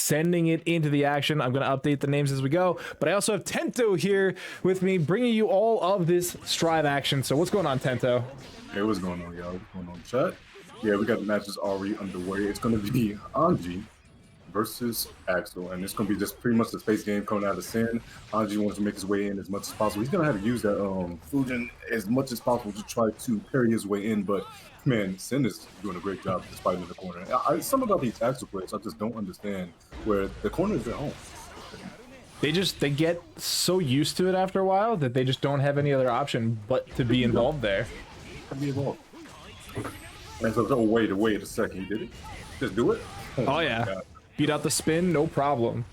sending it into the action. I'm going to update the names as we go, but I also have Tento here with me, bringing you all of this Strive action. So what's going on, Tento? Hey, what's going on, y'all? What's going on, chat? Yeah, we got the matches already underway. It's going to be Anji versus Axel, and it's going to be just pretty much the space game coming out of Sin. Anji wants to make his way in as much as possible. He's going to have to use that Fujin as much as possible to try to parry his way in, but man, Sin is doing a great job despite in the corner. Some about these Axel players, I just don't understand where the corner is at home. They get so used to it after a while that they just don't have any other option but to be involved there. Be involved. And so, oh, wait a second, he did it? Just do it? Oh yeah. God. Beat out the spin, no problem.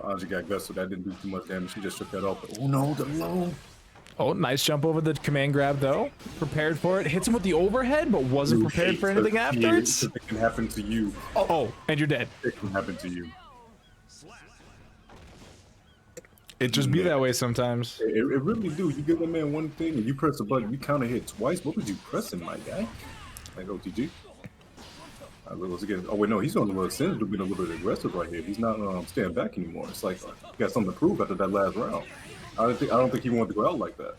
Anji got guts, so that didn't do too much damage. She just shook that off. But, oh no, the low. Oh, nice jump over the command grab though. Prepared for it. Hits him with the overhead, but wasn't prepared for anything afterwards. It can happen to you. Oh, and you're dead. It can happen to you. It just be that way sometimes. It really do. You give that man one thing and you press a button, you counter hit twice. What was you pressing, my guy? Like OTG. Again. Oh wait, no, he's on the little Sin being a little bit aggressive right here. He's not staying back anymore. It's like he got something to prove after that last round. I don't think he wanted to go out like that.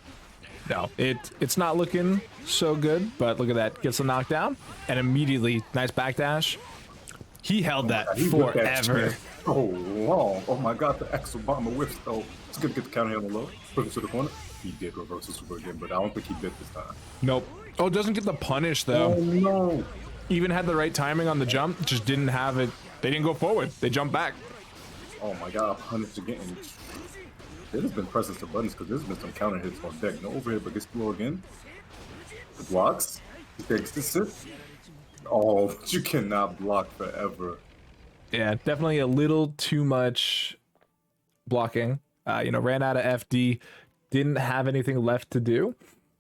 No, it's not looking so good. But look at that, gets a knockdown and immediately nice backdash. He held that forever. Oh, long. Oh my God, the Axel bomber whiffs though. It's gonna get the counter on the low. Put him to the corner. He did reverse the super again, but I don't think he bit this time. Nope. Oh, doesn't get the punish though. Oh no. Even had the right timing on the jump, just didn't have it. They didn't go forward. They jumped back. Oh my God, punish again. There's been presses to buttons because there's been some counter hits on deck. No overhead, but gets low again. The blocks. He takes the sit. Oh, you cannot block forever. Yeah, definitely a little too much blocking. Ran out of FD, didn't have anything left to do.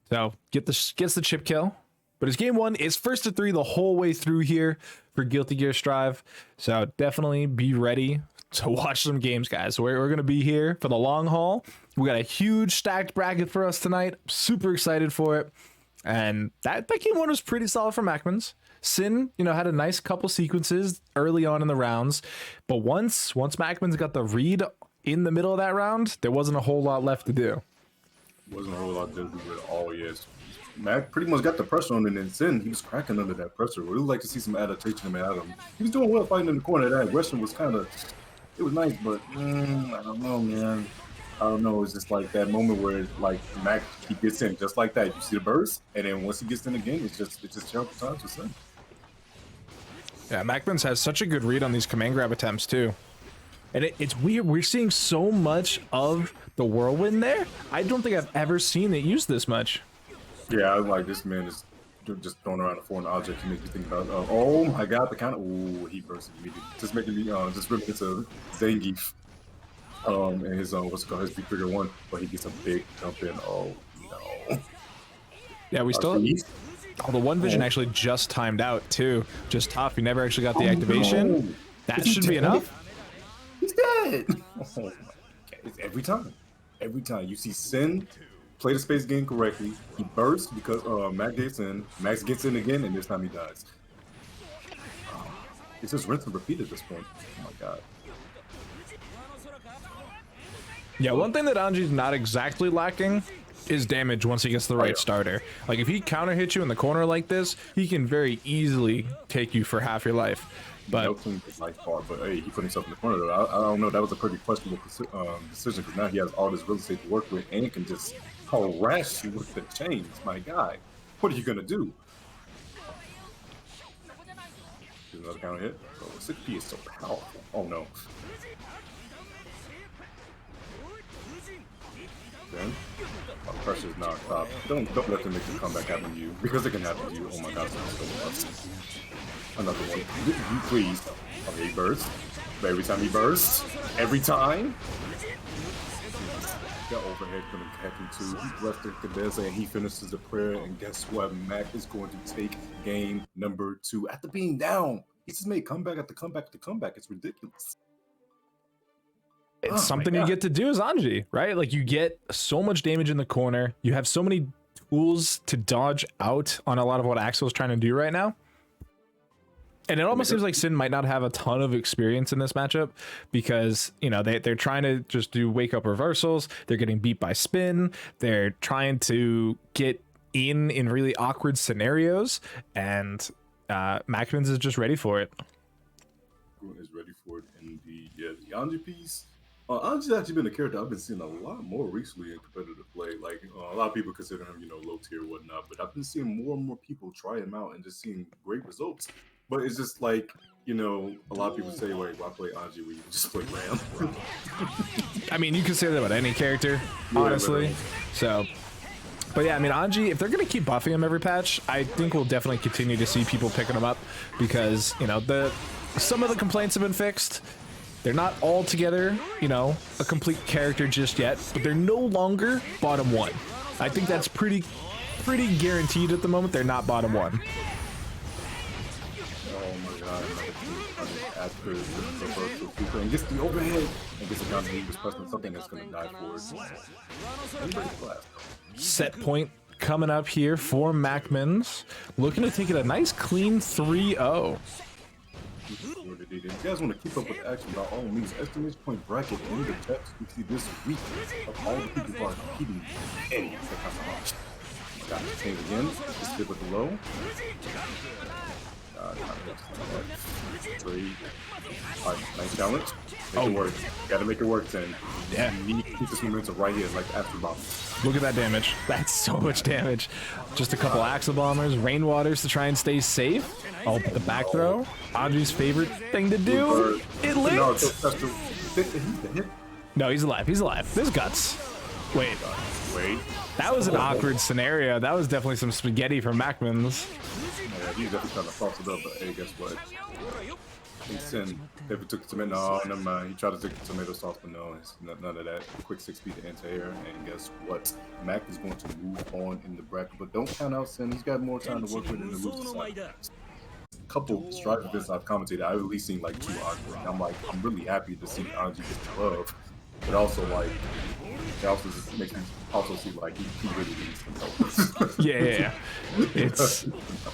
So gets the chip kill. But his game one is first to 3 the whole way through here for Guilty Gear Strive. So definitely be ready to watch some games, guys. We're going to be here for the long haul. We got a huge stacked bracket for us tonight. Super excited for it. And that game one was pretty solid for MacMens. Sin, had a nice couple sequences early on in the rounds. But once MacMens got the read in the middle of that round, there wasn't a whole lot left to do. Wasn't a whole lot to do at all, yes. Mac pretty much got the pressure on him, and Sin, he was cracking under that pressure. We'd like to see some adaptation out of him. He was doing well fighting in the corner. That aggression was it was nice, but I don't know, man. I don't know. It's just like that moment where Mac, he gets in just like that. You see the burst, and then once he gets in again, it's just terrible times for Sin. Yeah, MacMens has such a good read on these command grab attempts too. And it's weird. We're seeing so much of the whirlwind there. I don't think I've ever seen it used this much. Yeah, like this man is just throwing around a foreign object to make you think about, oh my God, the counter. Ooh, he bursted immediately. Just making me, just ripping into Zangief. And his, what's it called, his big trigger one, but he gets a big jump in. Oh, no. Yeah, we still. Oh, the one vision actually just timed out too. Just tough. He never actually got the activation. No. That should be enough. He's dead. Oh my God. It's every time you see Sin play the space game correctly, he bursts because Max gets in. Max gets in again, and this time he dies. It's just rinse and repeat at this point. Oh my God. Yeah, one thing that Anji's not exactly lacking is damage once he gets the right starter. Like if he counter hits you in the corner like this, he can very easily take you for half your life. But hey, he put himself in the corner though. I don't know. That was a pretty questionable decision because now he has all this real estate to work with and can just harass you with the chains. My guy, what are you gonna do? There's another counter hit. Oh, 6P is so powerful. Oh no. Then pressure's knocked off. Don't let them make the comeback happen to you because it can happen to you. Oh my God, so much. Another one. Please. Okay, he bursts. But every time he bursts, every time. The overhead gonna catch him too. He left it to Casa and he finishes the prayer. And guess what? Mac is going to take game number 2 after being down. He just made comeback after comeback after comeback. It's ridiculous. It's something you get to do as Anji, right? Like you get so much damage in the corner. You have so many tools to dodge out on a lot of what Axel's trying to do right now. And it almost seems like Sin might not have a ton of experience in this matchup because, you know, they're trying to just do wake up reversals. They're getting beat by spin. They're trying to get in really awkward scenarios. And MacMens is just ready for it. Is ready for it indeed. Yeah, the Anji piece. Anji's actually been a character I've been seeing a lot more recently in competitive play. Like a lot of people consider him, you know, low tier, whatnot. But I've been seeing more and more people try him out and just seeing great results. But it's just like, you know, a lot of people say, "Wait, why play Anji when you just play Ram?" I mean, you can say that about any character, honestly. Yeah, so, but yeah, I mean, Anji, if they're gonna keep buffing him every patch, I think we'll definitely continue to see people picking him up because, you know, some of the complaints have been fixed. They're not all together, you know, a complete character just yet, but they're no longer bottom one. I think that's pretty guaranteed at the moment. They're not bottom one. Oh my god! After the first and gets the overhead and gets a down to was pressing something that's gonna die for it. Set point coming up here for MacMens, looking to take it a nice clean 3-0. If you guys want to keep up with the action, by all means, exclamation point bracket in the text. You see this week of all the people who are competing in the Casa. Got to change again. Just stick with the low. Alright, nice challenge. Make it work. Gotta make it work, then. Yeah. You need to keep this momentum right here, like after bomb. Look at that damage. That's so much damage. Just a couple Axle Bombers, Rainwaters to try and stay safe. Oh, but the back throw. Anji's favorite thing to do. It linked. No, he's alive. He's alive. There's guts. Wait. That was an awkward scenario. That was definitely some spaghetti from MacMens. Yeah, he's definitely trying to toss it up, but hey, guess what? He Sin. If he took the tomato, no, never mind. He tried to take the tomato sauce, but no, it's none of that. Quick 6-speed to anti-air, and guess what? Mac is going to move on in the bracket, but don't count out Sin. He's got more time to work with in the loser side. A couple strive events I've commentated, I've at least seen like 2 awkward. I'm really happy to see Anji get the love, but also like it also just makes me also see like he really needs some help. Yeah.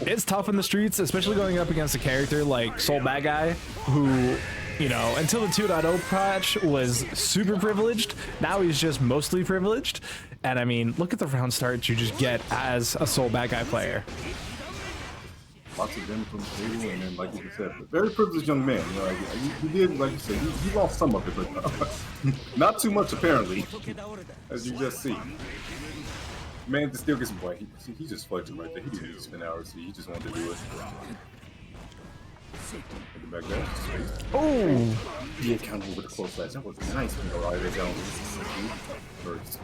It's tough in the streets, especially going up against a character like Badguy, who, you know, until the 2.0 patch was super privileged. Now he's just mostly privileged. And I mean, look at the round start you just get as a Badguy player. Lots of damage on the table, and then, like you said, a very privileged young man. You know, like, he did, like you said, he lost some of it, but not too much apparently, as you just see. Man, to still get some play. He just flexing right there. He didn't need to spend hours. He just wanted to do it. Back there. Oh! He accounted with a close flash. That was nice. Right there down. First.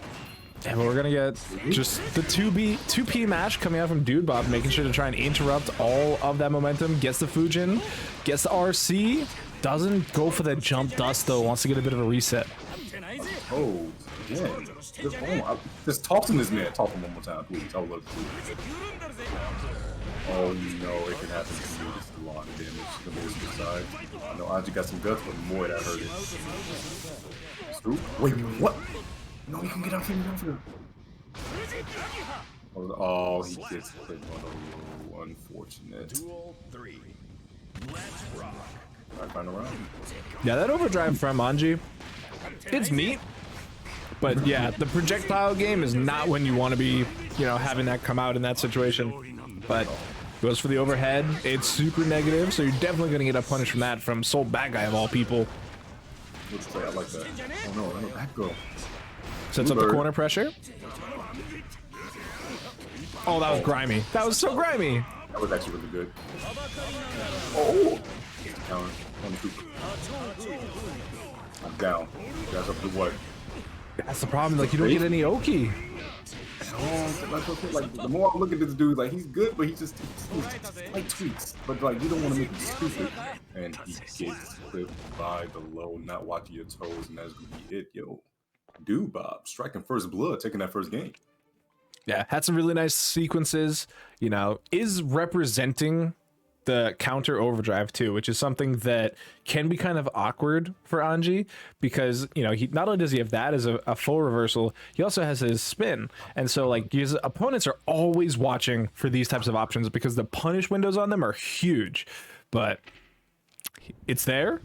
And we're gonna get just the 2P match coming out from Dude Bob, making sure to try and interrupt all of that momentum. Gets the Fujin, gets the RC, doesn't go for the jump dust though, wants to get a bit of a reset. Oh, again. Just tossing this man. Toss him one more time, please. I would love to. Oh no, it can happen to me. This is a lot of damage to the most side. I know Anji got some guts, but boy, that hurt it. Wait, what? No, you can get out here. Oh, he gets clipped on a low. Unfortunate. Alright, final round. Yeah, that overdrive from Anji, it's neat. But yeah, the projectile game is not when you want to be, you know, having that come out in that situation. But goes for the overhead. It's super negative, so you're definitely going to get a punish from that from Badguy of all people. Let's play. I like that. Oh no, back go. Sets up the corner pressure. Oh, that was grimy. That was so grimy. That was actually really good. Oh! Counter. 1-2. I'm down. You guys up to what? That's the problem. Like, you don't get any Oki. Like, the more I look at this dude, like, he's good, but he's like tweaks. But, like, you don't want to make him stupid. And he gets clipped by the low, not watching your toes, and that's going to be it, yo. Dude, Bob, striking first blood, taking that first game. Yeah, had some really nice sequences, you know, is representing the counter overdrive too, which is something that can be kind of awkward for Anji because, you know, he not only does he have that as a full reversal, he also has his spin. And so like his opponents are always watching for these types of options because the punish windows on them are huge. but it's there.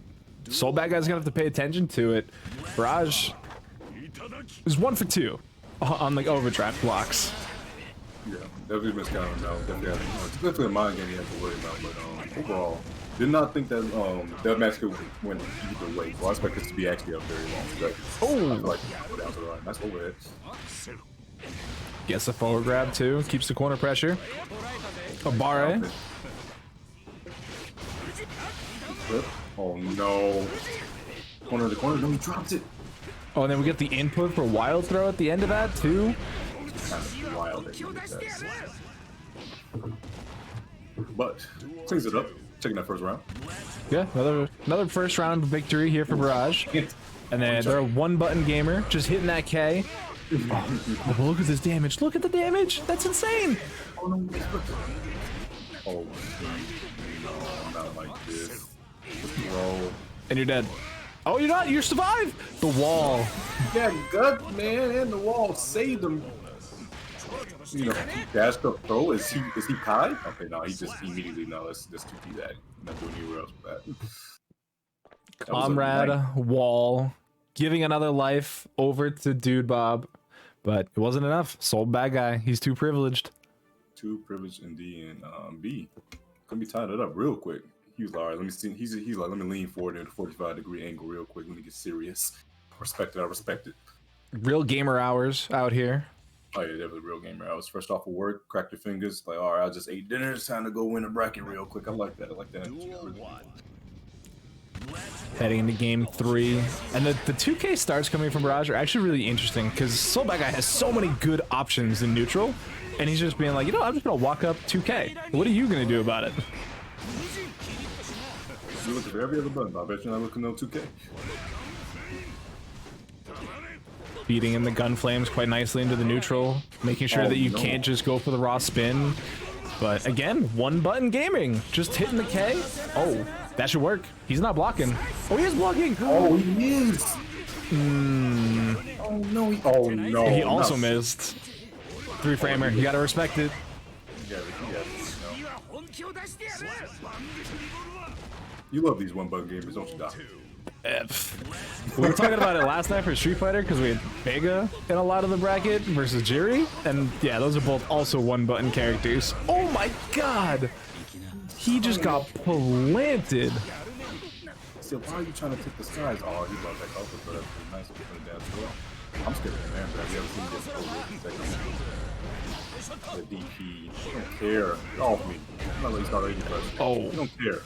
Soul Bad Guy's gonna have to pay attention to it. Beeraj is 1 for 2 on the overdrive blocks. Yeah, definitely miscounted now. Definitely a mind game you have to worry about, but overall, did not think that that match could win either way. So I expect this to be actually a very long stretch. Oh, I feel like go down to the line. That's overhead. Gets the forward grab too. Keeps the corner pressure. Bare. Flip. Oh no. Corner of the corner. No, he dropped it. Oh, and then we get the input for wild throw at the end of that too. It's kind of wild that he did that. But cleans it up. Taking that first round. Yeah, another first round victory here for Beeraj. And then they're a 1-button gamer, just hitting that K. Oh, look at this damage. Look at the damage. That's insane. Oh, no. Oh, no, not like this. Bro. And you're dead. Oh, you're not. You survived. The wall. Yeah, gut, man, and the wall saved him. You know, dashed up throw. Is he tied? Okay, no, he just immediately let's 2P that. Not doing anywhere else with that. Comrade wall giving another life over to Dude Bob, but it wasn't enough. Soul Bad Guy. He's too privileged. Too privileged in D and B. Gonna be tied it up real quick. He was like, all right, let me see. He's like, let me lean forward in a 45-degree angle real quick. Let me get serious. Respect it. I respect it. Real gamer hours out here. Oh yeah, definitely real gamer. I was fresh off of work, cracked your fingers, like, all right, I just ate dinner. It's time to go win a bracket real quick. I like that. I like that. Heading into game 3. And the 2K starts coming from Beeraj are actually really interesting because Soul Bad Guy has so many good options in neutral. And he's just being like, you know, I'm just going to walk up 2K. What are you going to do about it? You look for every other button. I bet you're not looking at 2K. Beating in the gun flames quite nicely into the neutral, making sure that you can't just go for the raw spin. But again, 1-button gaming, just hitting the K. Oh, that should work. He's not blocking. Oh, he is blocking. Oh, he is. Oh no. Oh no. He also missed. 3-framer. You gotta respect it. You love these 1-button gamers, don't you, Doc? We were talking about it last night for Street Fighter because we had Vega in a lot of the bracket versus Jiri, and yeah, those are both also 1-button characters. Oh my god! He just got planted. So why are you trying to take the sides? Oh, he brought back over, but that's pretty nice to put it down as well. I'm scared of the man, but I've never seen this over the DP. You don't care. Get off me. I'm not really start 80 first. Oh. You don't care.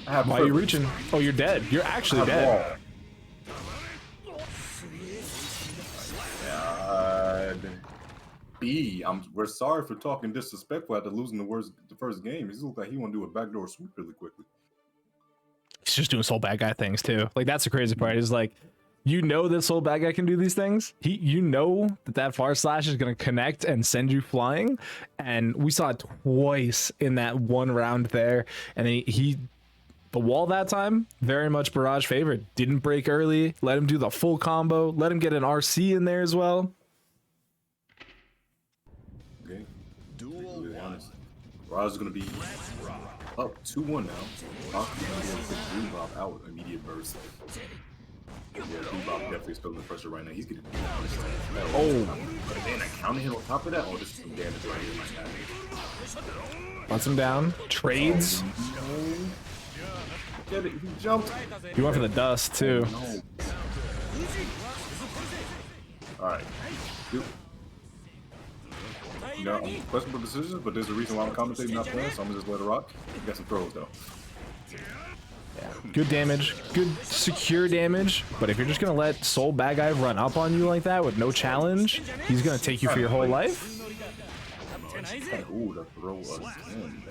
Why are you reaching? Oh, you're dead. You're actually dead. We're sorry for talking disrespectful after losing the first game. He looked like he want to do a backdoor sweep really quickly. He's just doing Soul Bad Guy things too. Like that's the crazy part. Is like, you know that Soul Bad Guy can do these things. You know that far slash is gonna connect and send you flying. And we saw it twice in that one round there. And then the wall that time, very much Beeraj favorite. Didn't break early. Let him do the full combo. Let him get an RC in there as well. Okay. Really honest. Beeraj is going to be up 2-1 now. Possibly going to be able to take Bebop out immediate burst. Yeah, Bebop definitely still in the pressure right now. He's getting Oh. But then a counter hit on top of that. Oh, this is some damage right here. Wants him down. Trades. Get it. He jumped. He went for the dust too. No. Alright. You know, questionable decisions, but there's a reason why I'm commentating not playing, so I'm gonna just let it rock. You got some throws though. Good damage, good secure damage, but if you're just gonna let Soul Bad Guy run up on you like that with no challenge, he's gonna take you for your whole life. Ooh, that throw again.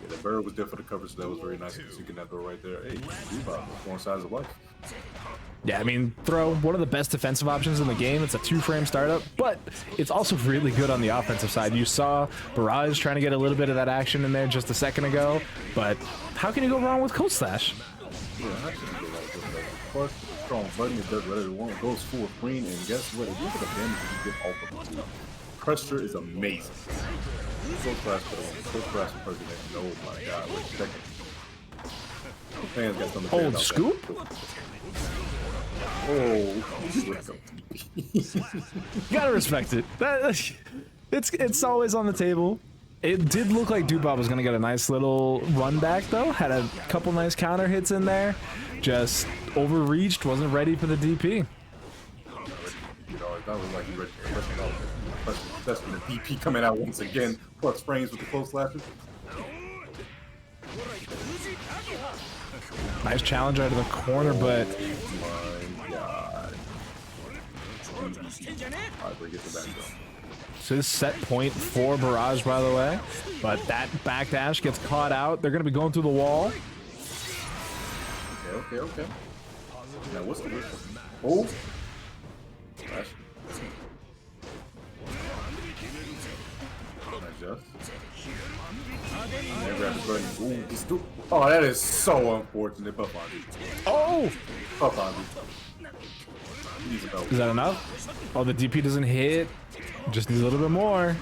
Yeah, the bird was there for the coverage, so that was very nice. Seeking that throw right there. Hey, Bebop, going sides of life. Yeah, I mean, throw, one of the best defensive options in the game. It's a 2-frame startup, but it's also really good on the offensive side. You saw Beeraj trying to get a little bit of that action in there just a second ago, but how can you go wrong with Cold Slash? Yeah, I can go like this. Plus, strong button, it does whatever it wants. It goes full screen, and guess what? If you look at the damage you get off of it, pressure is amazing. Cold Slash for the one. Cold Slash for president. Oh my god, wait a second. Fans got something to say Old about scoop? that. Gotta respect it. It's always on the table. It did look like Dubop was gonna get a nice little run back though. Had a couple nice counter hits in there. Just overreached, wasn't ready for the DP. That was like you ready for that's when the DP coming out once again. Plus frames with the close slashes. Nice challenge out of the corner, but Oh my god. Alright, we get the back though. so this set point for Beeraj, by the way. But that backdash gets caught out. They're gonna be going through the wall. Okay. Now what's the risk? Oh! Flash. Adjust. Never have the button. Ooh, he's oh, that is so unfortunate. Buff on you. Oh! Buff on you. He needs help. Is that enough? Oh, the DP doesn't hit. Just needs a little bit more.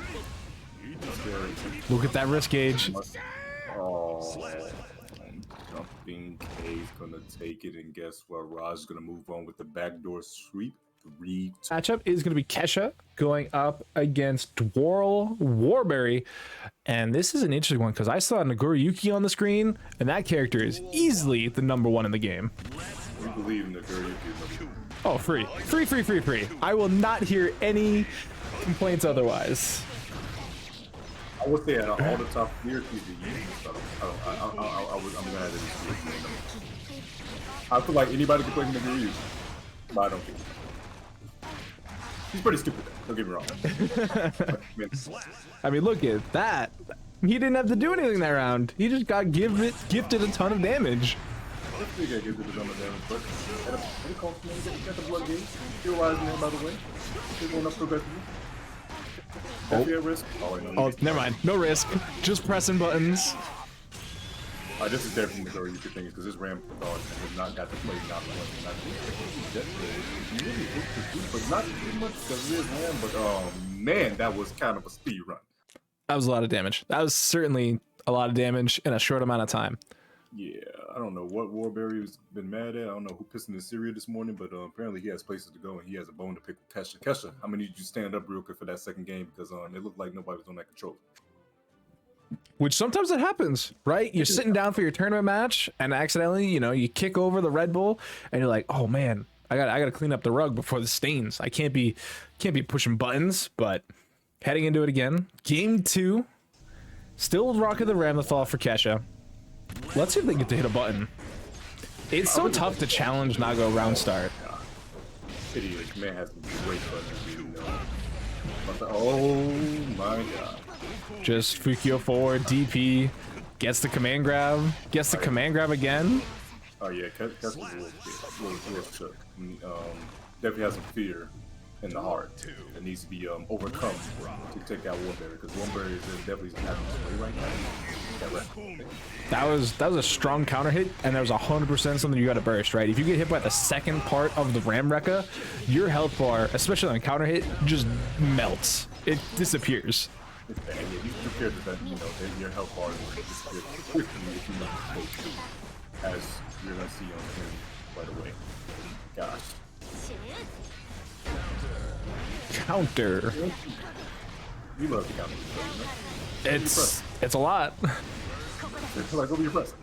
Look at that risk gauge. Oh, jumping K is gonna take it, and guess what? Raj is gonna move on with the backdoor sweep. 3-2. Matchup is going to be Kesha going up against Dwarl Warberry, and this is an interesting one because I saw Nagoriyuki on the screen, and that character is easily the #1 in the game. We believe in the Nagoriyuki. Oh, free. I will not hear any complaints otherwise. I would say out of all the top tiers, he's the easiest. I'm gonna have to I feel like anybody can play Nagoriyuki, but I don't think. He's pretty stupid though, don't get me wrong. I mean, look at that. He didn't have to do anything that round. He just got gifted a ton of damage. You gotta give it a ton of damage, but any compliment, you got the blood gauge. You're wise man, by the way. You're going up progressively. Definitely at risk. Oh, never mind. No risk. Just pressing buttons. This is definitely the story you could think because this Ram dog has not got to play not playing. But not too much because it is Ram, but oh man, that was kind of a speed run. That was a lot of damage. That was certainly a lot of damage in a short amount of time. Yeah, I don't know what Warberry's been mad at. I don't know who pissed in his cereal this morning, but apparently he has places to go and he has a bone to pick with Kesha. Kesha, how many did you stand up real quick for that second game because it looked like nobody was on that controller. Which sometimes it happens, right? You're sitting down for your tournament match and accidentally, you kick over the Red Bull and you're like, oh man, I gotta clean up the rug before the stains. I can't be pushing buttons, but heading into it again. Game 2. Still rocking the Ramlethal for Kesha. Let's see if they get to hit a button. It's so tough to challenge Nago round start. Idiot, man has some great buttons. Oh my god. Just Fukio forward, DP, gets the command grab, again. Oh yeah, Kes was a little shook. Definitely has some fear in the heart that needs to be overcome to take out Warberry because Warberry is definitely having his way right now. That was a strong counter hit, and that was 100% something you got to burst, right? If you get hit by the second part of the Ram Rekka, your health bar, especially on a counter hit, just melts. It disappears. Yeah, you prepared that your health bar will disappear quickly if you not supposed to, as you're gonna see on screen right away. Gosh. Counter. You love the counter. It's a lot. Like, what were you pressing?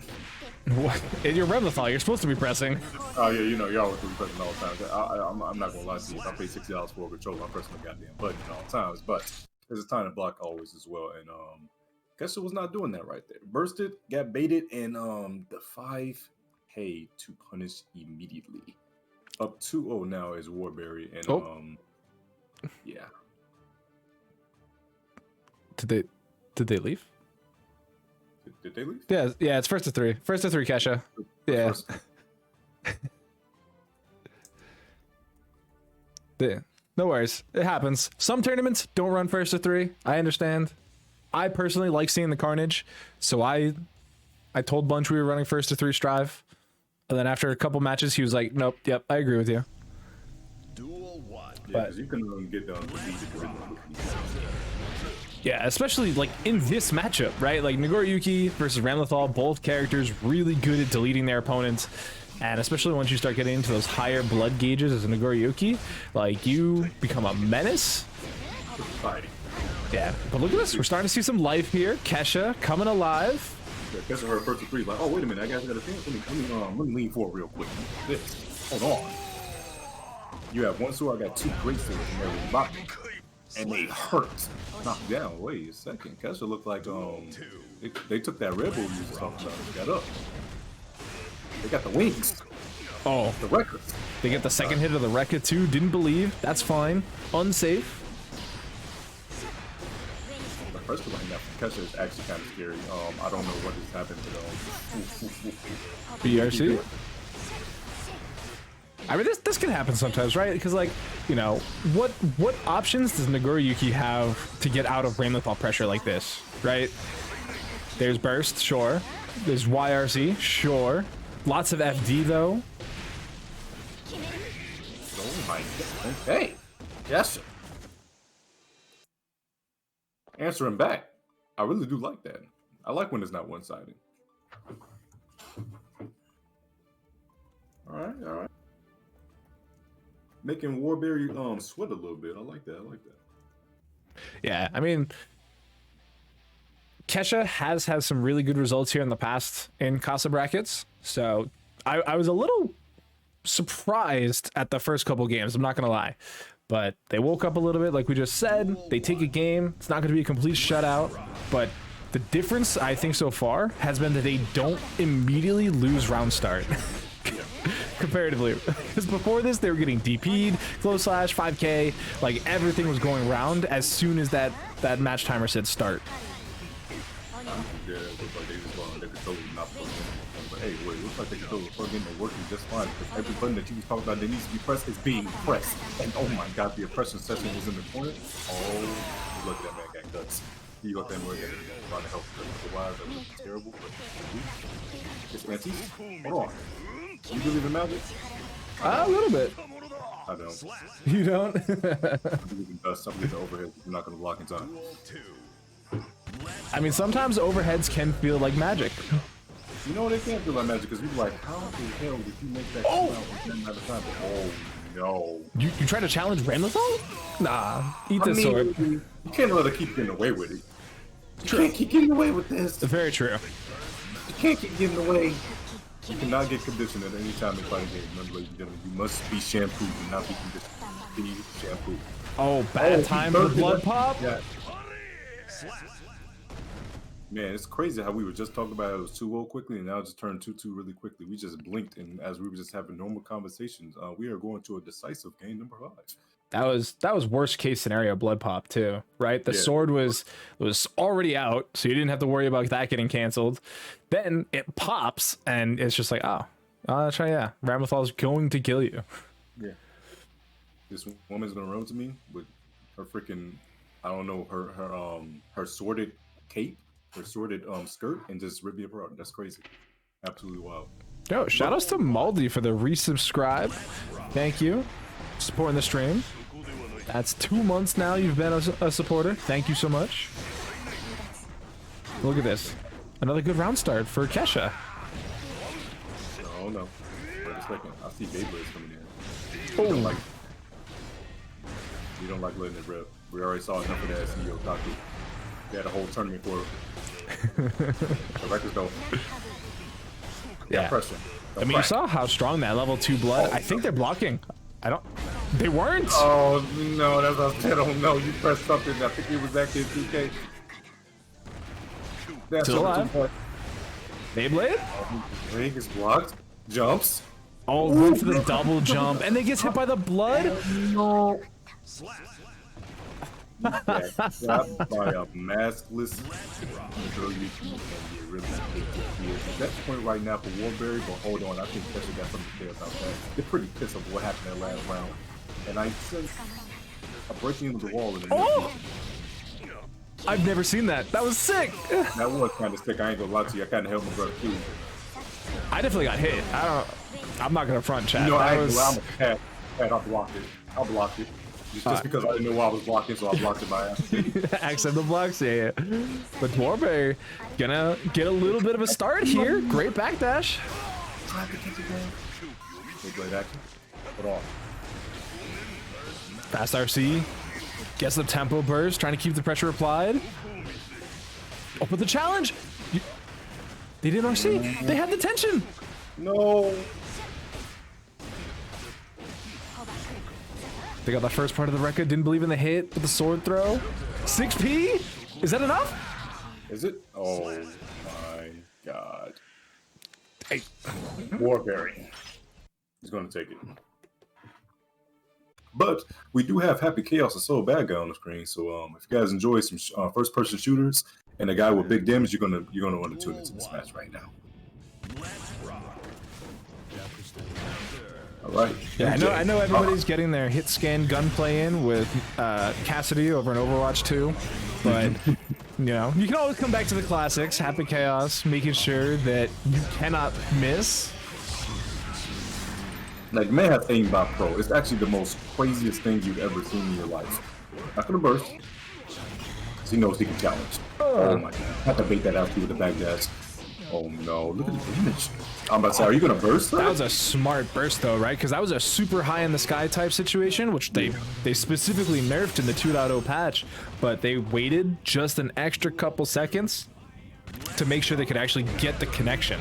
What? In your Ramlethal, you're supposed to be pressing. Oh yeah, you're always gonna be pressing all the time. I'm not gonna lie to you. If I pay $60 for a controller, I'm pressing the goddamn button all the times. But there's a time to block always as well, and Kesha was not doing that right there. Bursted, got baited, and the 5K to punish immediately. Up 2-0 now is Warberry, and yeah. Did they leave? Did they leave? Yeah, it's first to 3. First to 3, Kesha. Yeah. Yeah. No worries. It happens. Some tournaments don't run first to 3. I understand. I personally like seeing the carnage, so I told Bunch we were running first to 3 Strive, and then after a couple matches, he was like, "Nope, yep, I agree with you." Yeah, because you can get Yeah, especially like in this matchup, right? Like Nagoriyuki versus Ramlethal, both characters really good at deleting their opponents. And especially once you start getting into those higher blood gauges as a Nagoriyuki, like you become a menace. Yeah, but look at this. We're starting to see some life here. Kesha coming alive. Yeah, Kesha heard first to three. Like, oh, wait a minute. I guess I got a thing. Let me lean forward real quick. This. Hold on. You have one sword. I got two great swords. And they're rocking. And they hurt. Knocked down. Wait a second. Kesha looked like they took that Red Bull you was talking about. Got up. They got the wings. Oh, the records. They get the second hit of the Rekka too. Didn't believe. That's fine. Unsafe. The first one now from Kesha is actually kind of scary. I don't know what has happened to BRC. I mean, this can happen sometimes, right? Because, like, you know, what options does Nagoriyuki have to get out of Ramlethal pressure like this, right? There's burst, sure. There's YRC, sure. Lots of FD though. Oh my god! Hey, yes. Answering back. I really do like that. I like when it's not one-sided. All right. Making Warberry sweat a little bit. I like that. Yeah, I mean, Kesha has had some really good results here in the past in Casa brackets, so I was a little surprised at the first couple games, I'm not gonna lie, but they woke up a little bit. Like we just said, they take a game, it's not going to be a complete shutout, but the difference I think so far has been that they don't immediately lose round start. Comparatively, because before this they were getting DP'd, close slash, 5k, like everything was going round as soon as that match timer said start. Yeah, it looks like they could totally not plug in. But hey, wait, it looks like they could totally plug in and working just fine, because every button that you was talking about that needs to be pressed is being pressed. And oh my god, the oppression session is in the corner. Oh, look at that man got guts. He got that man trying to help the wise. That was terrible, but it's anti. Hold on. You believe in magic? A little bit. I don't. You don't? I believe in dust. I believe in overhead. You're not going to block in time. I mean, sometimes overheads can feel like magic. You know, they can't feel like magic because you're like, how the hell did you make that come out with 10 out of time? Oh, no. You try to challenge Ramlethal? Nah, eat this sword. You can't let her keep getting away with it. You can't keep getting away with this. Very true. You can't keep getting away. You cannot get conditioned at any time in fighting games. Remember, ladies and gentlemen, you must be shampooed and not be conditioned. Be shampooed. Oh, bad time for the blood pop? Yeah. Man, it's crazy how we were just talking about it was 2-0 quickly, and now it just turned 2-2 really quickly. We just blinked, and as we were just having normal conversations, we are going to a decisive game number 5. That was worst case scenario blood pop too, right? The sword was already out, so you didn't have to worry about that getting canceled. Then it pops, and it's just like, oh, try, yeah, Ramlethal's going to kill you. Yeah, this woman's gonna run to me with her freaking, I don't know, her sorted cape, her sorted skirt, and just rip me apart. That's crazy, absolutely wild. Yo, shout outs to Maldi for the resubscribe. Thank you, supporting the stream. That's 2 months now you've been a supporter. Thank you so much. Look at this. Another good round start for Kesha. Oh no. Wait a second. I see Beyblades coming in. Oh. We don't like letting it rip. We already saw enough of that CEO Taku. They had a whole tournament for it. The records don't. Yeah. Pressure. I mean, you saw how strong that level 2 blood. I think they're blocking. They weren't. Oh no, that's what I said. Oh no, you pressed something. I think it was actually 2K. That's still alive. Beyblade? Ring is blocked. Jumps. Oh, went for the double jump, and then gets hit by the blood. No. Got by a maskless Nagoriyuki. At that point right now for Warberry, but hold on, I think Kesha got something to say about that. They're pretty pissed off what happened in the last round. And I sense a breaking into the wall in the middle. I've never seen that. That was sick. That was kind of sick. I ain't gonna lie to you. I kind of helped my brother too. I definitely got hit. I'm not gonna front chat. You know, I'm a cat. I'll block it. Just because I didn't know why I was blocking, so I blocked it by accident. Accept the blocks, yeah. But Warberry gonna get a little bit of a start here. Great backdash. Great action. Hold on. Fast RC. Gets the tempo burst, trying to keep the pressure applied. Oh, but the challenge! They did RC. They had the tension. No. They got the first part of the record. Didn't believe in the hit with the sword throw. 6P? Is that enough? Is it? Oh my god. Hey. Warberry. He's going to take it. But we do have Happy Chaos and So Badguy on the screen. So if you guys enjoy some first-person shooters and a guy with big damage, you're gonna want to tune into this match right now. All right. Yeah, I know everybody's getting their hit scan gunplay in with Cassidy over in Overwatch 2, but you know, you can always come back to the classics. Happy Chaos, making sure that you cannot miss. Like, man has aimbot pro. It's actually the most craziest thing you've ever seen in your life. Not gonna burst. He knows he can challenge. Oh my god. I have to bait that out too with the backdash. Oh no, look at the damage. I'm about to say, are you gonna burst? That was a smart burst though, right? Because that was a super high in the sky type situation, which they specifically nerfed in the 2.0 patch, but they waited just an extra couple seconds to make sure they could actually get the connection.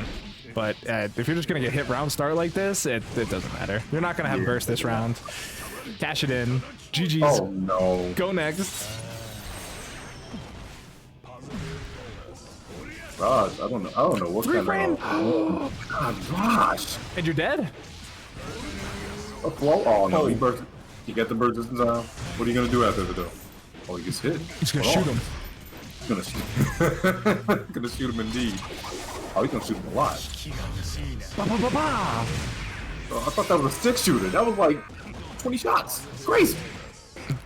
But if you're just gonna get hit round start like this, it doesn't matter. You're not gonna have burst this round. Cash it in. GG's. Oh no. Go next. Gosh, I don't know what kind of. Oh my gosh. And you're dead. A flow? Oh no, he burst. He got the burst this time. What are you gonna do after the though? Oh, he gets hit. He's gonna shoot him. He's gonna shoot. Gonna shoot him indeed. Oh, he's gonna shoot him a lot. Ba, ba, ba, ba. Oh, I thought that was a 6-shooter. That was like 20 shots. It's crazy.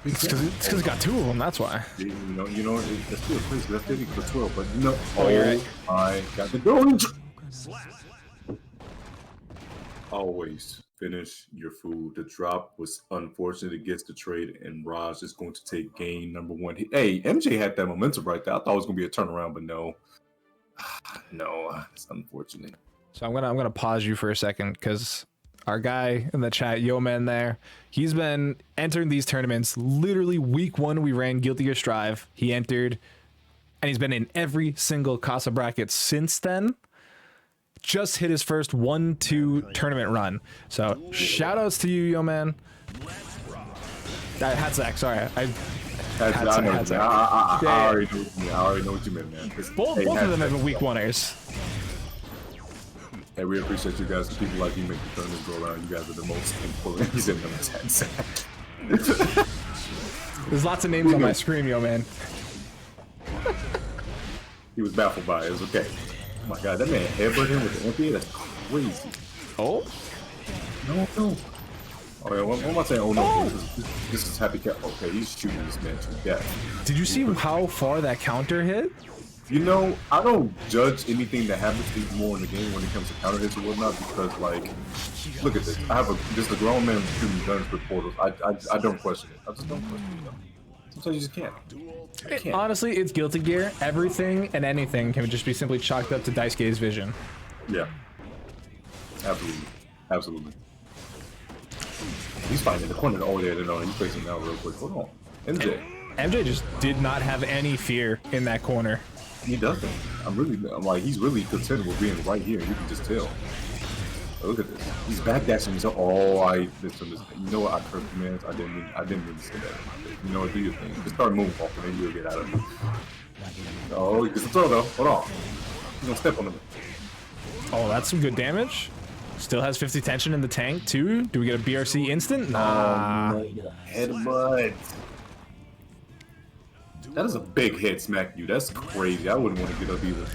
It's because he got 2 of them. That's why. You know, that's still crazy. That's getting for 12, but you know. Oh, you're right. I got the doge. Always finish your food. The drop was unfortunate against the trade, and Raj is going to take game number 1. Hey, MJ had that momentum right there. I thought it was going to be a turnaround, but no. No, it's unfortunate. So I'm gonna pause you for a second because our guy in the chat, Yo Man there, he's been entering these tournaments. Literally week 1 we ran Guilty Gear Strive. He entered, and he's been in every single Casa bracket since then. Just hit his first 1-2 tournament run. So shout outs to you, Yo Man. Hatsack, sorry. I already know what you meant, man. Both of them have been week 1ers. Hey, we appreciate you guys. People like you make the tournament go around. You guys are the most important. He's in the There's lots of names on my screen, Yo Man. He was baffled by it. It was okay. Oh my god, that man headbutt him with the MPA? That's crazy. Oh? No. Oh yeah, what am I saying? Oh no, this is Happy Cat. Okay, he's shooting this man to death. Did you see how far that counter hit? You know, I don't judge anything that happens more in the game when it comes to counter hits or whatnot, because like, look at this. I have just a grown man shooting guns with portals. I don't question it. I just don't question it. Sometimes you just can't. Honestly, it's Guilty Gear. Everything and anything can just be simply chalked up to Daisuke's vision. Yeah. Absolutely. He's fighting in the corner. Oh yeah, no, he's facing now real quick. Hold on. MJ just did not have any fear in that corner. He doesn't. I'm like, he's really content with being right here. You can just tell. Look at this. He's backdashing himself. Oh, you know what? I cursed man. I didn't mean to say that. You know what? Do your thing. Just start moving off, and then you'll get out of it. Oh, he gets the throw though. Hold on. He's gonna step on him. Oh, that's some good damage. Still has 50 tension in the tank too. Do we get a BRC instant? Nah. Headbutt. That is a big hit, smack you. That's crazy. I wouldn't want to get up either.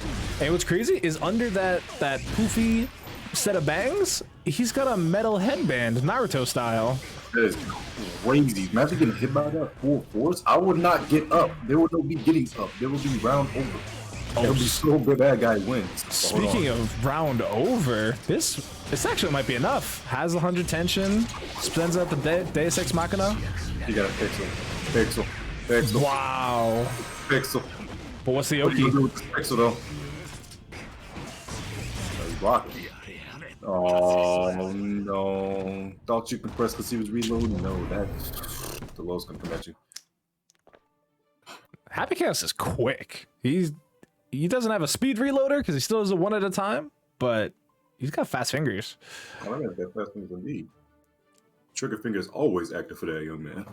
And what's crazy is under that poofy set of bangs, he's got a metal headband, Naruto style. That is crazy. Imagine getting hit by that full force. I would not get up. There would no be getting up. There would be round over. It would be so good that guy wins. Speaking of round over, this actually might be enough. Has 100 tension, spends out the Deus Ex Machina. You got a pixel. Pixel. Pixel. Wow. Pixel. But what's the What are you Oki? gonna do with this pixel though? Oh, you blocked it. Oh no. Thought you could press because he was reloading. No, the low's gonna come at you. Happy Chaos is quick. He doesn't have a speed reloader because he still does it one at a time, but he's got fast fingers. I like that fast fingers indeed. Trigger finger is always active for that young man.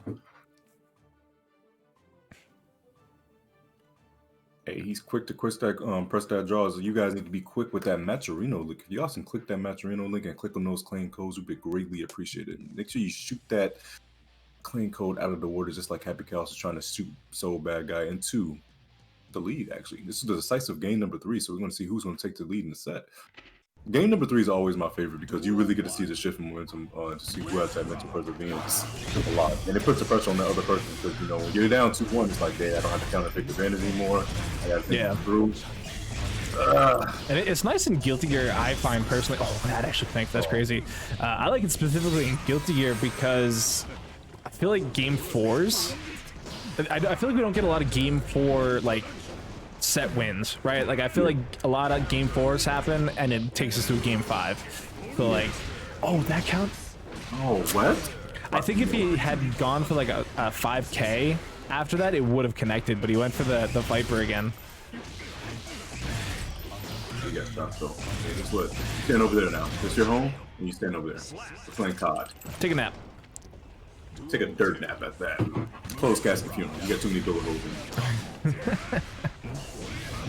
Hey, he's quick to press that draws. You guys need to be quick with that Maturino link. If you also click that Maturino link and click on those claim codes, would be greatly appreciated. Make sure you shoot that claim code out of the water, just like Happy Chaos is trying to shoot Soul Bad Guy into the lead. Actually, this is the decisive game number 3, so we're going to see who's going to take the lead in the set. Game number 3 is always my favorite because you really get to see the shift in momentum to see who has that mental perseverance a lot. And it puts the pressure on the other person because, you know, when you're down 2-1, it's like, hey, I don't have to counter take advantage anymore. I got to think through. And it's nice in Guilty Gear, I find personally. Oh, that actually thanks. That's crazy. I like it specifically in Guilty Gear because I feel like game 4s. I feel like we don't get a lot of game 4 like set wins, right? Like I feel like a lot of game 4s happen and it takes us to a game 5. So like, oh, that counts. Oh, what? I think if he had gone for like a 5K after that, it would have connected, but he went for the Viper again. You got stopped though. Okay, guess what? Stand over there now. It's your home, and you stand over there. We're playing COD. Take a nap. Take a dirt nap at that. Close casket funeral. You got too many bullet holes in you.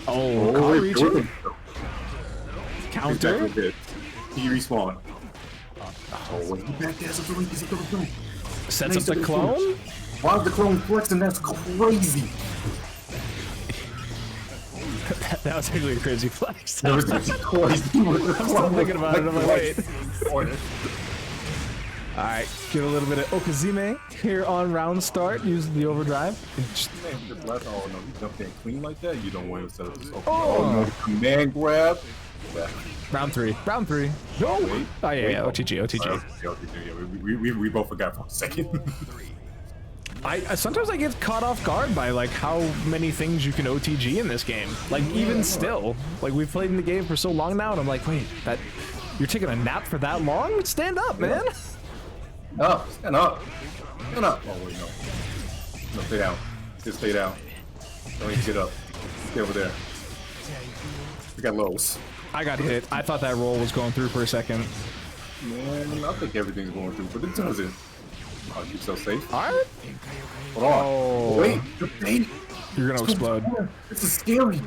Oh, car reaching. Counter. He respawn. Oh, wait, he back there. Sets up the clone. Why is the clone flexing? That's crazy. That was actually a crazy flex. That was crazy. I'm still thinking about it. I'm like, wait. All right, get a little bit of Okazime here on round start. Use the overdrive. Oh no, he jumped in clean like that. You don't want to set up this. Oh no, command grab. Round 3. Round 3. No. Wait, Oh yeah, OTG. OTG. We both forgot for a second. I sometimes I get caught off guard by like how many things you can OTG in this game. Like even still, like we've played in the game for so long now, and I'm like, wait, that you're taking a nap for that long? Stand up, man. Up, stand up. Stand up. Oh wait, no. No, stay down. Just stay down. Don't even get up. Stay over there. We got lows. I got hit. I thought that roll was going through for a second. Man, I think everything's going through, but it doesn't. Oh, you're so safe. All right. Hold on. Oh. Wait. You're gonna explode. This is scary.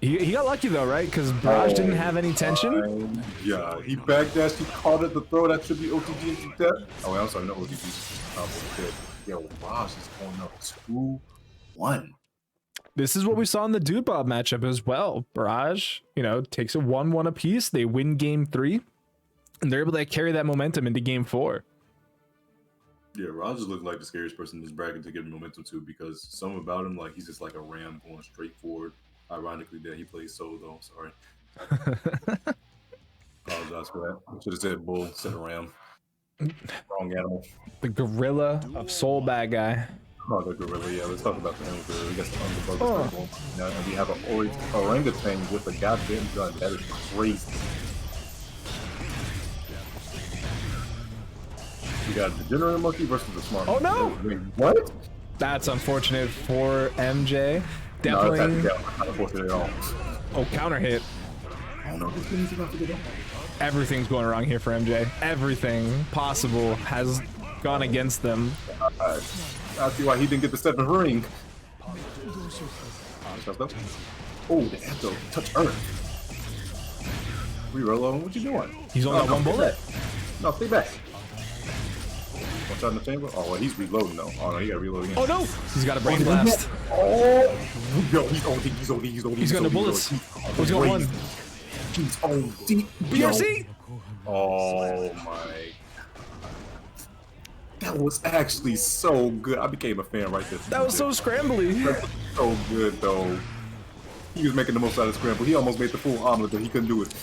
He got lucky though, right? Because Beeraj didn't have any tension. Yeah, he backdashed, he caught it, the throw, that should be OTG into death. Oh, I'm sorry, no OTG. Yo, Beeraj is going up 2-1. This is what we saw in the Dude Bob matchup as well. Beeraj, you know, takes a 1-1 apiece. They win game 3, and they're able to carry that momentum into game 4. Yeah, Rogers looks like the scariest person in this bracket to give momentum to because something about him, like he's just like a ram going straight forward. Ironically, that he plays solo though. Sorry. Apologize for that. Should have said bull instead of ram. Wrong animal. The gorilla of Soul Bad Guy. Oh, the gorilla. Yeah, let's talk about the gorilla. We got the underbug. Now, and we have an orangutan with a goddamn gun. That is crazy. We got the degenerate monkey versus the smart monkey. Oh no! Wait, what? That's unfortunate for MJ. Definitely. No, that's not unfortunate at all. Oh, counter hit. Oh no, this thing's about to get up. Everything's going wrong here for MJ. Everything possible has gone against them. I see why he didn't get the 7th ring. Oh, they have to touch Earth. Reload. What you doing? He's only got one bullet. No, stay back. Watch out in the chamber. Oh, well, he's reloading though. Oh no, he got to reload again. Oh no! He's got a brain blast. Oh, yo, he's OD. He's got no bullets. He's got one. He's OD. BRC. Oh my. That was actually so good. I became a fan right there. That was so scrambly. That was so good though. He was making the most out of the scramble. He almost made the full omelet, but he couldn't do it.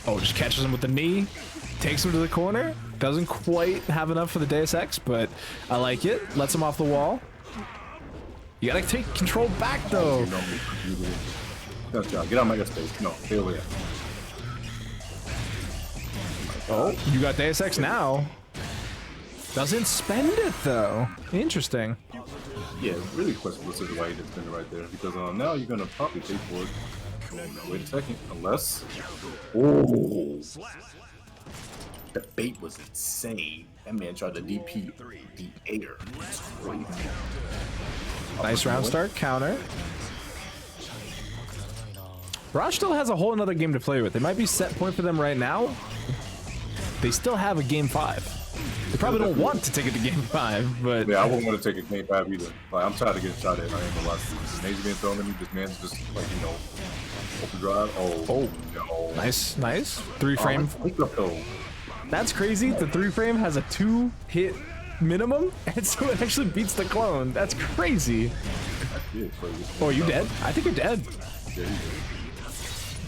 Oh, just catches him with the knee, takes him to the corner. Doesn't quite have enough for the Deus Ex, but I like it. Lets him off the wall. You gotta take control back, though. Good job. Get out of my space. No, stay over there. Oh, you got Deus Ex now. Doesn't spend it, though. Interesting. Yeah, really questionable decision why he didn't spend it right there. Because now you're going to probably pay for it. Wait a second. Unless... Oh! The bait was insane. That man tried to DP the air. Nice round start. Counter. Raj still has a whole another game to play with. It might be set point for them right now. They still have a game 5. They probably don't want to take it to game 5, but... Yeah, I wouldn't want to take a game 5 either. Like, I'm trying to get shot at. I ain't gonna lie. Nature being thrown at me, this man's just, like, you know, open drive. Oh, no. Nice, nice. 3-frame. Oh, That's crazy. The 3-frame has a 2-hit minimum, and so it actually beats the clone. That's crazy. Oh, are you dead? I think you're dead. Yeah,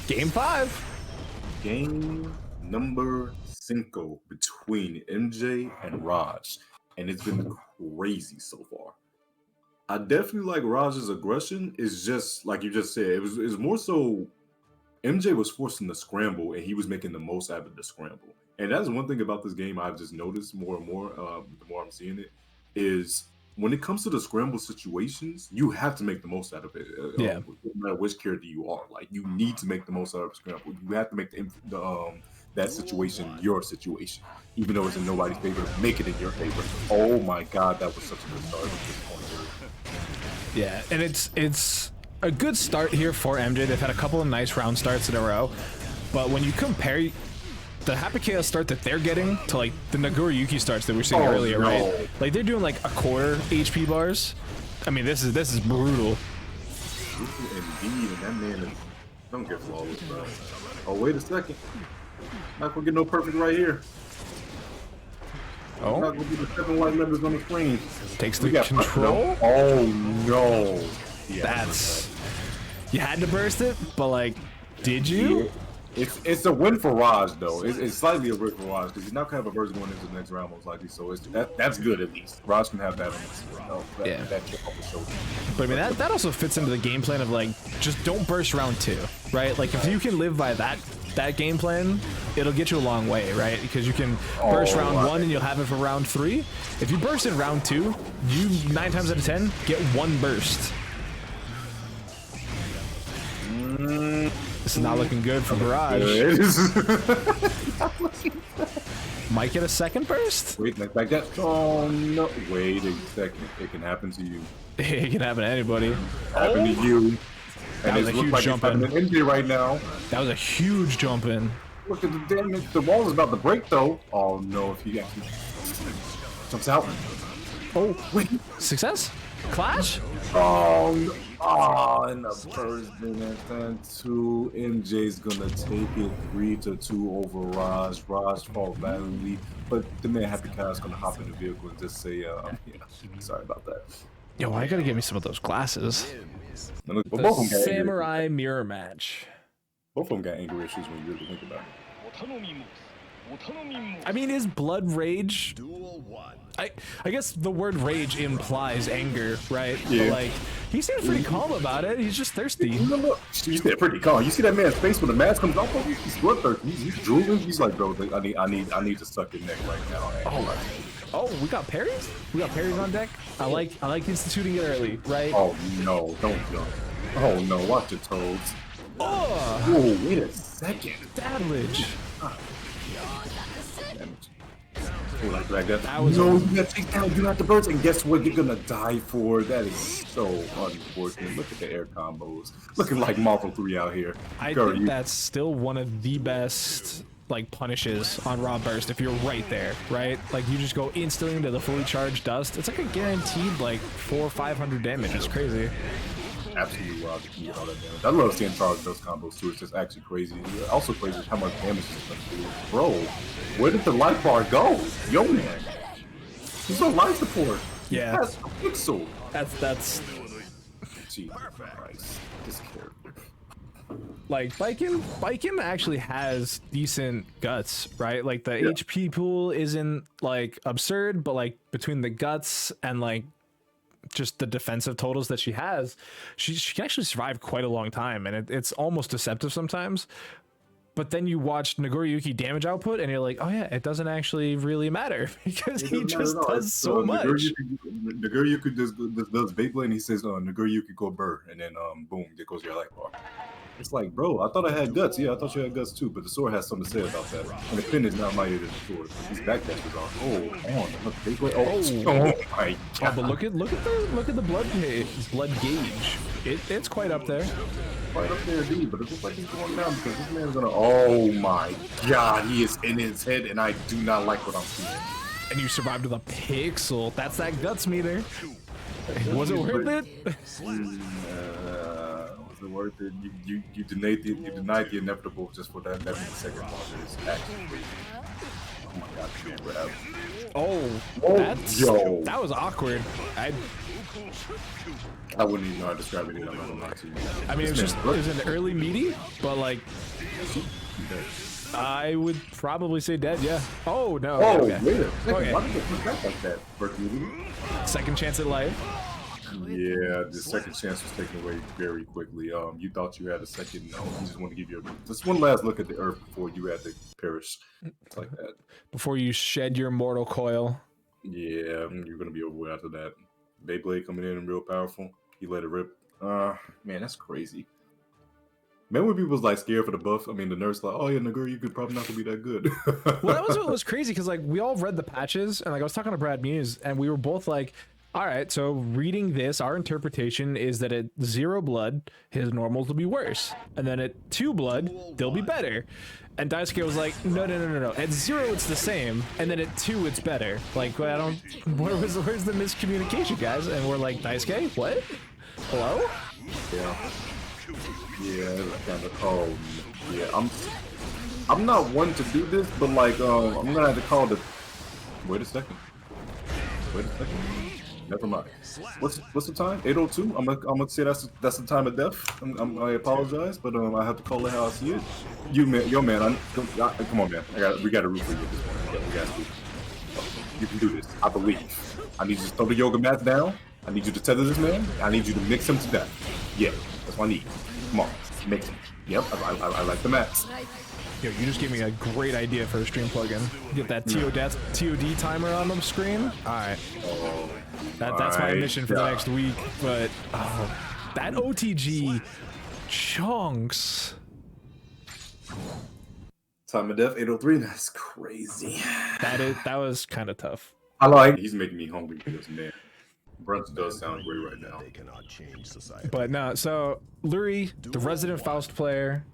Game 5. Game number 5 between MJ and Raj, and it's been crazy so far. I definitely like Raj's aggression. It's just like you just said. It was more so MJ was forcing the scramble, and he was making the most out of the scramble. And that's one thing about this game I've just noticed more and more. The more I'm seeing it, is when it comes to the scramble situations, you have to make the most out of it. Yeah. No matter which character you are, like you need to make the most out of the scramble. You have to make that situation your situation, even though it's in nobody's favor. Make it in your favor. Oh my God, that was such a good start. Yeah, and it's a good start here for MJ. They've had a couple of nice round starts in a row, but when you compare the Happy Chaos start that they're getting to like the Nagoriyuki starts that we were seeing earlier, no. right? Like they're doing like a quarter HP bars. I mean, this is brutal. Indeed, and that man is, don't get flawless, bro. Oh, wait a second. Not gonna get no perfect right here. Oh, not gonna get the 7 white members on the screen. Takes the control. Oh no. Yeah, that's, you had to burst it, but like, did you? Yeah. It's a win for Raj though. It's slightly a win for Raj because he's not gonna have a burst going into the next round most likely. So that's good at least. Raj can have that on that chip off the shoulder. But I mean that also fits into the game plan of like just don't burst round 2, right? Like if you can live by that game plan, it'll get you a long way, right? Because you can burst round 1 and you'll have it for round 3. If you burst in round 2, you 9 times out of 10 get 1 burst. This is not looking good for Beeraj. Might get a second burst? Wait, like that. Oh no! Wait a second. It can happen to you. It can happen to anybody. Happen to you. That was a huge jump in. MJ right now. That was a huge jump in. Look at the damage. The wall is about to break though. Oh no! If he actually jumps out. Oh wait! Success? Clash? Oh no. Oh, in the first minute and 2, MJ's gonna take it 3-2 over Raj. Raj fought valiantly, but the man Happy Chaos gonna hop in the vehicle and just say, yeah, sorry about that. Yo, I gotta get me some of those glasses. Now look, both of them got Samurai mirror match. Both of them got anger issues when you really think about it. I mean, is blood rage? I guess the word rage implies anger, right? Yeah. But like, he seems pretty calm about it. He's just thirsty. You said pretty calm. You see that man's face when the mask comes off of him? He's bloodthirsty. He's drooling. He's like, bro, I need to suck your neck right now. Oh, we got parries? We got parries on deck? I like instituting it early, right? Oh no, don't jump. Oh no, watch your toes. Oh, wait a second. damage. Like that. That was no, you gotta take down, you have to burst, and guess what you're gonna die for? That is so unfortunate. Look at the air combos. Looking like Marvel 3 out here. I think that's still one of the best like punishes on raw burst if you're right there, right? Like you just go instantly into the fully charged dust. It's like a guaranteed like 400 or 500 damage. It's crazy. Absolutely wild to get all that damage. I love seeing charge those combos too. It's just actually crazy. Also crazy is how much damage it's gonna do. Bro, where did the life bar go? Yo man. He's on life support. Yeah. That's a pixel. That's Jesus Christ. This character. like Baiken actually has decent guts, right? Like the HP pool isn't like absurd, but like between the guts and like just the defensive totals that she has, she can actually survive quite a long time, and it's almost deceptive sometimes. But then you watch Nagoriyuki damage output, and you're like, oh yeah, it doesn't actually really matter because he just does so much. Nagoriyuki does Beyblade, and he says, Nagoriyuki go burr, and then boom, there goes your life bar. It's like, bro, I thought I had guts. Yeah, I thought you had guts too, but the sword has something to say about that. And the pin is not mightier than the sword. These backdashes are. Oh, look, Beyblade. Oh my god. Oh, but look at the blood gauge. It's quite up there. Right up there, dude, but it looks like he's going down because this man's gonna. Oh my god, he is in his head, and I do not like what I'm seeing. And you survived with a pixel. That's that guts meter. Was it worth it? Was it worth it? You denied the inevitable just for that second marker. It's actually crazy. Oh my god, grab. Oh, that was awkward. I wouldn't even know how to describe it. I mean, it was an early meaty, but like, I would probably say dead. Yeah. Oh no. Oh, okay. wait a second. Okay. Why did it look back like that? First meeting? Second chance at life. Yeah, the second chance was taken away very quickly. You thought you had a second. No, you just want to give you just one last look at the earth before you had to perish. It's like that. Before you shed your mortal coil. Yeah, you're gonna be over after that. Beyblade coming in and real powerful. He let it rip. Man, that's crazy. Remember when people was like scared for the buff? I mean, the nurse like, oh yeah, Naguri, you could probably not be that good. Well, that was what was crazy because like we all read the patches, and like I was talking to Brad Muse, and we were both like, all right, so reading this, our interpretation is that at 0 blood, his normals will be worse, and then at 2 blood, they'll be better. And Daisuke was like, no. At 0, it's the same, and then at 2, it's better. Like, where's the miscommunication, guys? And we're like, Daisuke, what? Hello? Yeah, kind of. Yeah, I'm not one to do this, but like, I'm gonna have to call the. Wait a second. Never mind. What's the time? 8:02. I'm gonna say that's the time of death. I apologize, but I have to call it how I see it. Yo man, come on man. We got to root for you at this point. We got to. You can do this. I believe. I need you to throw the yoga mats down. I need you to tether this man. I need you to mix him to death. Yeah, that's what I need. Come on, mix him. Yep, I like the mats. Yo, you just gave me a great idea for a stream plugin. Get that TOD timer on the screen. All right. That's my mission for the next week. But that OTG chunks. Time of death 8:03. That's crazy. That was kind of tough. I like. He's making me hungry for this man. Brunch does sound great right now. But no, so Lurry, the resident Faust player,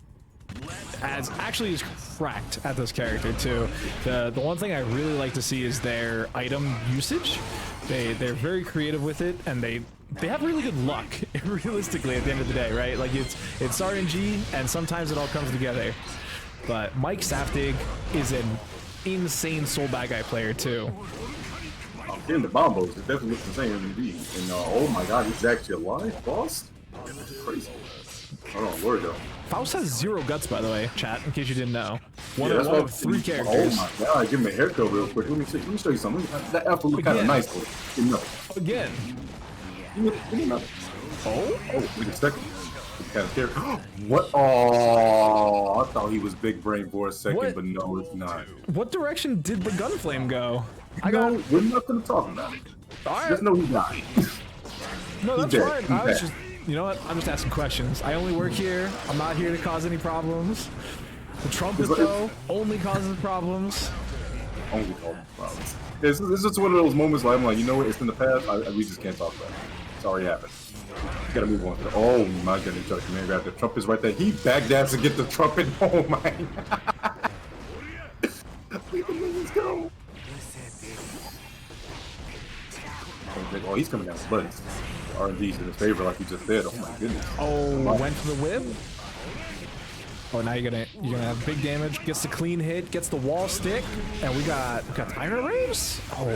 is cracked at this character too. The one thing I really like to see is their item usage. They're very creative with it, and they have really good luck. Realistically, at the end of the day, right? Like it's RNG, and sometimes it all comes together. But Mike Saftig is an insane soul Badguy player too. In the bombos, it definitely looks insane indeed. And oh my god, he's actually alive, Faust? That's crazy. Hold on, where though? Faust has 0 guts, by the way, chat, in case you didn't know. One of 3 characters. Oh my god, give him a haircut real quick. Let me show you something. That apple look kind of nice, but no. Again. Oh, wait a second. Kind of scared. What? Oh, I thought he was big brain for a second, but no, it's not. What direction did the gun flame go? We're not going to talk about it. All right. Just know he died. No, that's fine. I was just, you know what? I'm just asking questions. I only work here. I'm not here to cause any problems. The trumpet, though, only causes problems. Only causes problems. It's just one of those moments where I'm like, you know what? It's in the past. We just can't talk about it. It's already happened. You gotta move on. Oh my goodness, the command grab. The trumpet's right there. He backdabs to get the trumpet. Oh my god. Leave the minions go. Oh, he's coming down the buttons. RNG's in his favor, like you just said. Oh my goodness. Oh, went for the whip. Oh, now you're gonna have big damage. Gets the clean hit, gets the wall stick, and we got timer raves. He's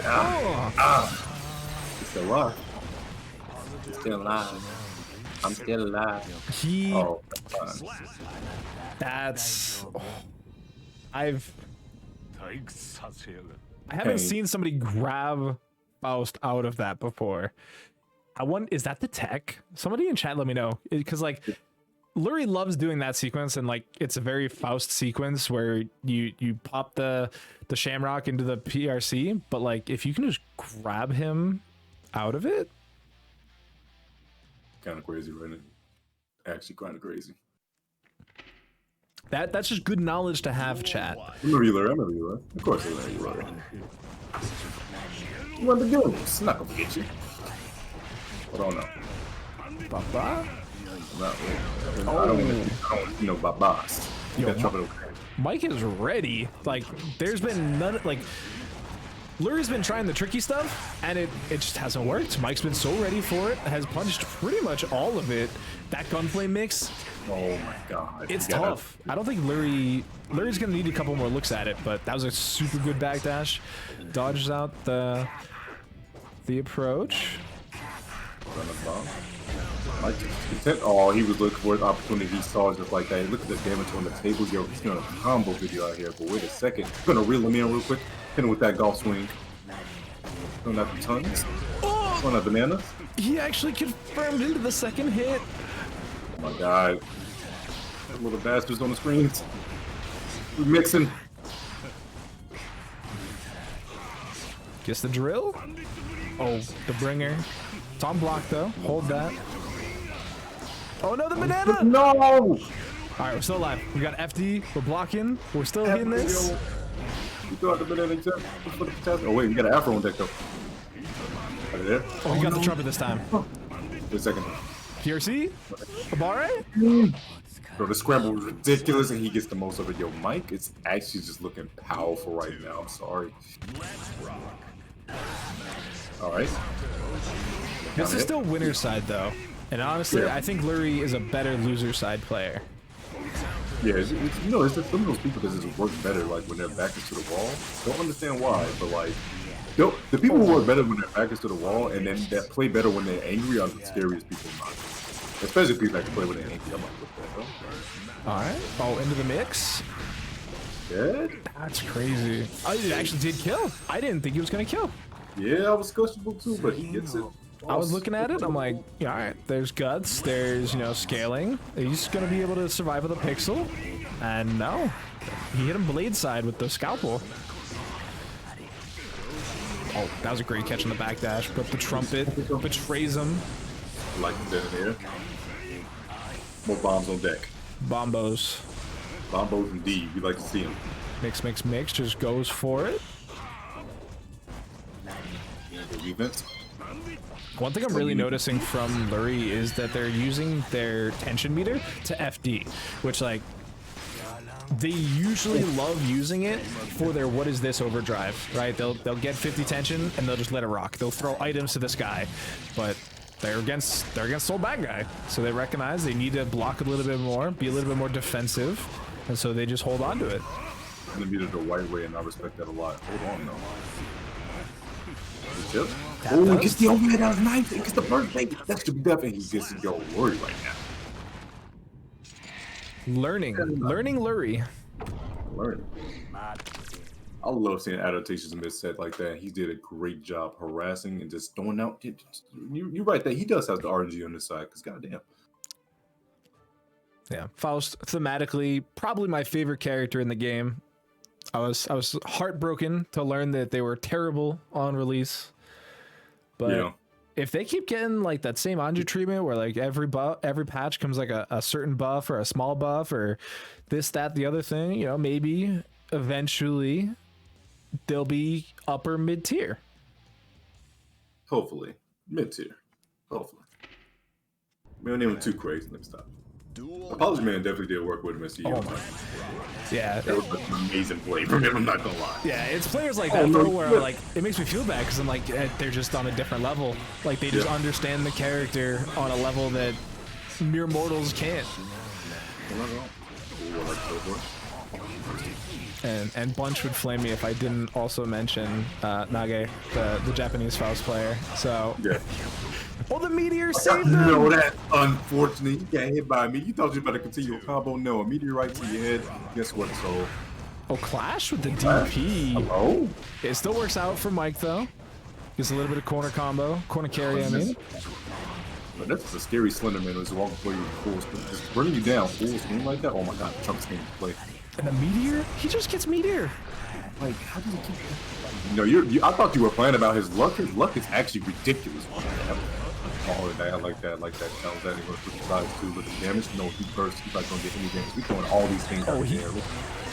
still alive. He's still alive. I'm still alive. He. Oh, That's. I haven't Hey. seen somebody grab Faust out of that before. Is that the tech? Somebody in chat let me know, because like Lurry loves doing that sequence, and like it's a very Faust sequence where you pop the Shamrock into the PRC, but like if you can just grab him out of it, kind of crazy, right? Actually, kind of crazy. that's just good knowledge to have, chat. I'm a reeler. Of course, I'm a reeler. You want the goons? It's not gonna forget you. But oh no. Baba? Not really. I don't you know, babas. You got trouble. Mike is ready. Like, there's been none. Like, Lurry's been trying the tricky stuff, and it just hasn't worked. Mike's been so ready for it, has punched pretty much all of it. That gunplay mix. Oh my god. It's tough. I don't think Lurry's gonna need a couple more looks at it, but that was a super good backdash. Dodges out the approach. Oh, he was looking for his opportunity. He saw it just like that. Look at the damage on the table. Yo, he's doing a combo video out here. But wait a second. He's gonna reel him in real quick. Hit him with that golf swing. Throwing out the tons. Throwing out bananas. He actually confirmed into the second hit. Oh my god. That little bastards on the screens. We're mixing. Gets the drill. Oh, the bringer. It's on block though. Hold that. Oh no, the banana! No! Alright, we're still alive. We got FD. We're blocking. We're still hitting this. You throw out the banana except for the potassium. Oh wait, we got an Afro on deck though. Right there. Oh, we got the trumpet this time. Wait a second. PRC? Abare? Bro, the scramble was ridiculous and he gets the most of it. Yo, Mike is actually just looking powerful right now. I'm sorry. Alright. This is still winner's side though. And honestly, Yeah. I think Lurry is a better loser side player. Yeah, it's just some of those people that just work better like when their back is to the wall. Don't understand why, but like, yo, the people who work better when their back is to the wall and then that play better when they're angry are the scariest people in mind. Especially people that can play when they're angry. I'm like, what the hell? Alright. Oh, into the mix. Dead? That's crazy. Oh, it actually did kill. I didn't think he was gonna kill. Yeah, I was questionable too, but he gets it. I was looking at it, I'm like, yeah, alright, there's guts, there's, scaling. He's gonna be able to survive with a pixel. And no. He hit him blade side with the scalpel. Oh, that was a great catch on the backdash, but the trumpet betrays him. Like that here. More bombs on deck. Bombos. Bombos indeed. We like to see them. Mix, just goes for it. Defense. One thing I'm really noticing from Lurry is that they're using their tension meter to FD, which like they usually love using it for their what is this overdrive, right? They'll get 50 tension and they'll just let it rock. They'll throw items to this guy, but they're against old bad guy, so they recognize they need to block a little bit more, be a little bit more defensive, and so they just hold on to it. And they beat it the right way, and I respect that a lot. Hold on, though. Oh, he gets the overhead out of knife. He gets the first thing. That should be definitely. He gets to go worried right now. Learning Lurry. Learning. I love seeing adaptations in this set like that. He did a great job harassing and just throwing out. You're right that he does have the RNG on his side, because goddamn. Yeah, Faust thematically probably my favorite character in the game. I was heartbroken to learn that they were terrible on release, but Yeah. if they keep getting like that same Anji treatment where like every patch comes like a certain buff or a small buff or this, that, the other thing, maybe eventually they'll be upper mid tier. Hopefully. Mid tier. Hopefully. We don't need him too crazy next time. Apology Man definitely did work with him as CEO. Yeah. That was an amazing play from him, I'm not gonna lie. Yeah, it's players like that though, where like it makes me feel bad because I'm like they're just on a different level. Like they just understand the character on a level that mere mortals can't. And Bunch would flame me if I didn't also mention Nage, the Japanese Faust player. So Yeah. Oh, the meteor saved him. No, that's unfortunate. You got hit by me. You thought you were about to continue a combo. No, a meteorite to your head. Guess what? So, Oh, clash with the DP. hello. It still works out for Mike though. Gets a little bit of corner combo, corner carry. I mean, But that's a scary Slenderman who's walking for you full screen, just bringing you down full screen like that. Oh my god, Trump's game to play. and the meteor. He just gets meteor. Like, how does he keep? You know, I thought you were playing about his luck. His luck is actually ridiculous. Oh, I like that. Sounds that he goes to the sides too. Look at the damage. No, he bursts. He's not gonna get any damage. We're doing all these things out there.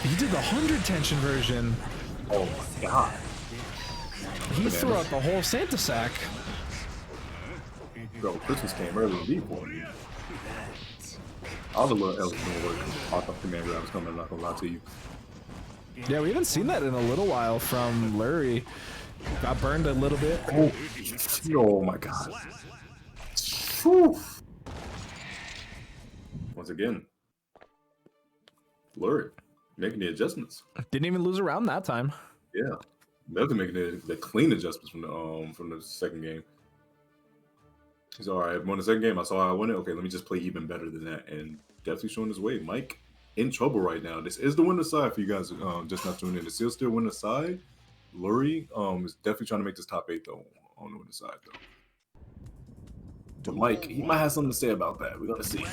He did the 100 tension version. Oh my god. He threw out the whole Santa sack. Bro, Christmas came early indeed for me. All the little elves gonna work. I thought Command Grab was coming. I'm not gonna lie to you. Yeah, we haven't seen that in a little while from Lurry. Got burned a little bit. Oh my god. Whew. Once again, Lurry making the adjustments. Didn't even lose a round that time. Yeah, definitely making the clean adjustments from the second game. He's all right. Won the second game. I saw I won it. Okay, let me just play even better than that, and definitely showing his way. Mike in trouble right now. This is the winner side for you guys. Just not tuning in. It's still winner side. Lurry is definitely trying to make this top 8 though on the winner side though. But Mike, he might have something to say about that. We're gonna see.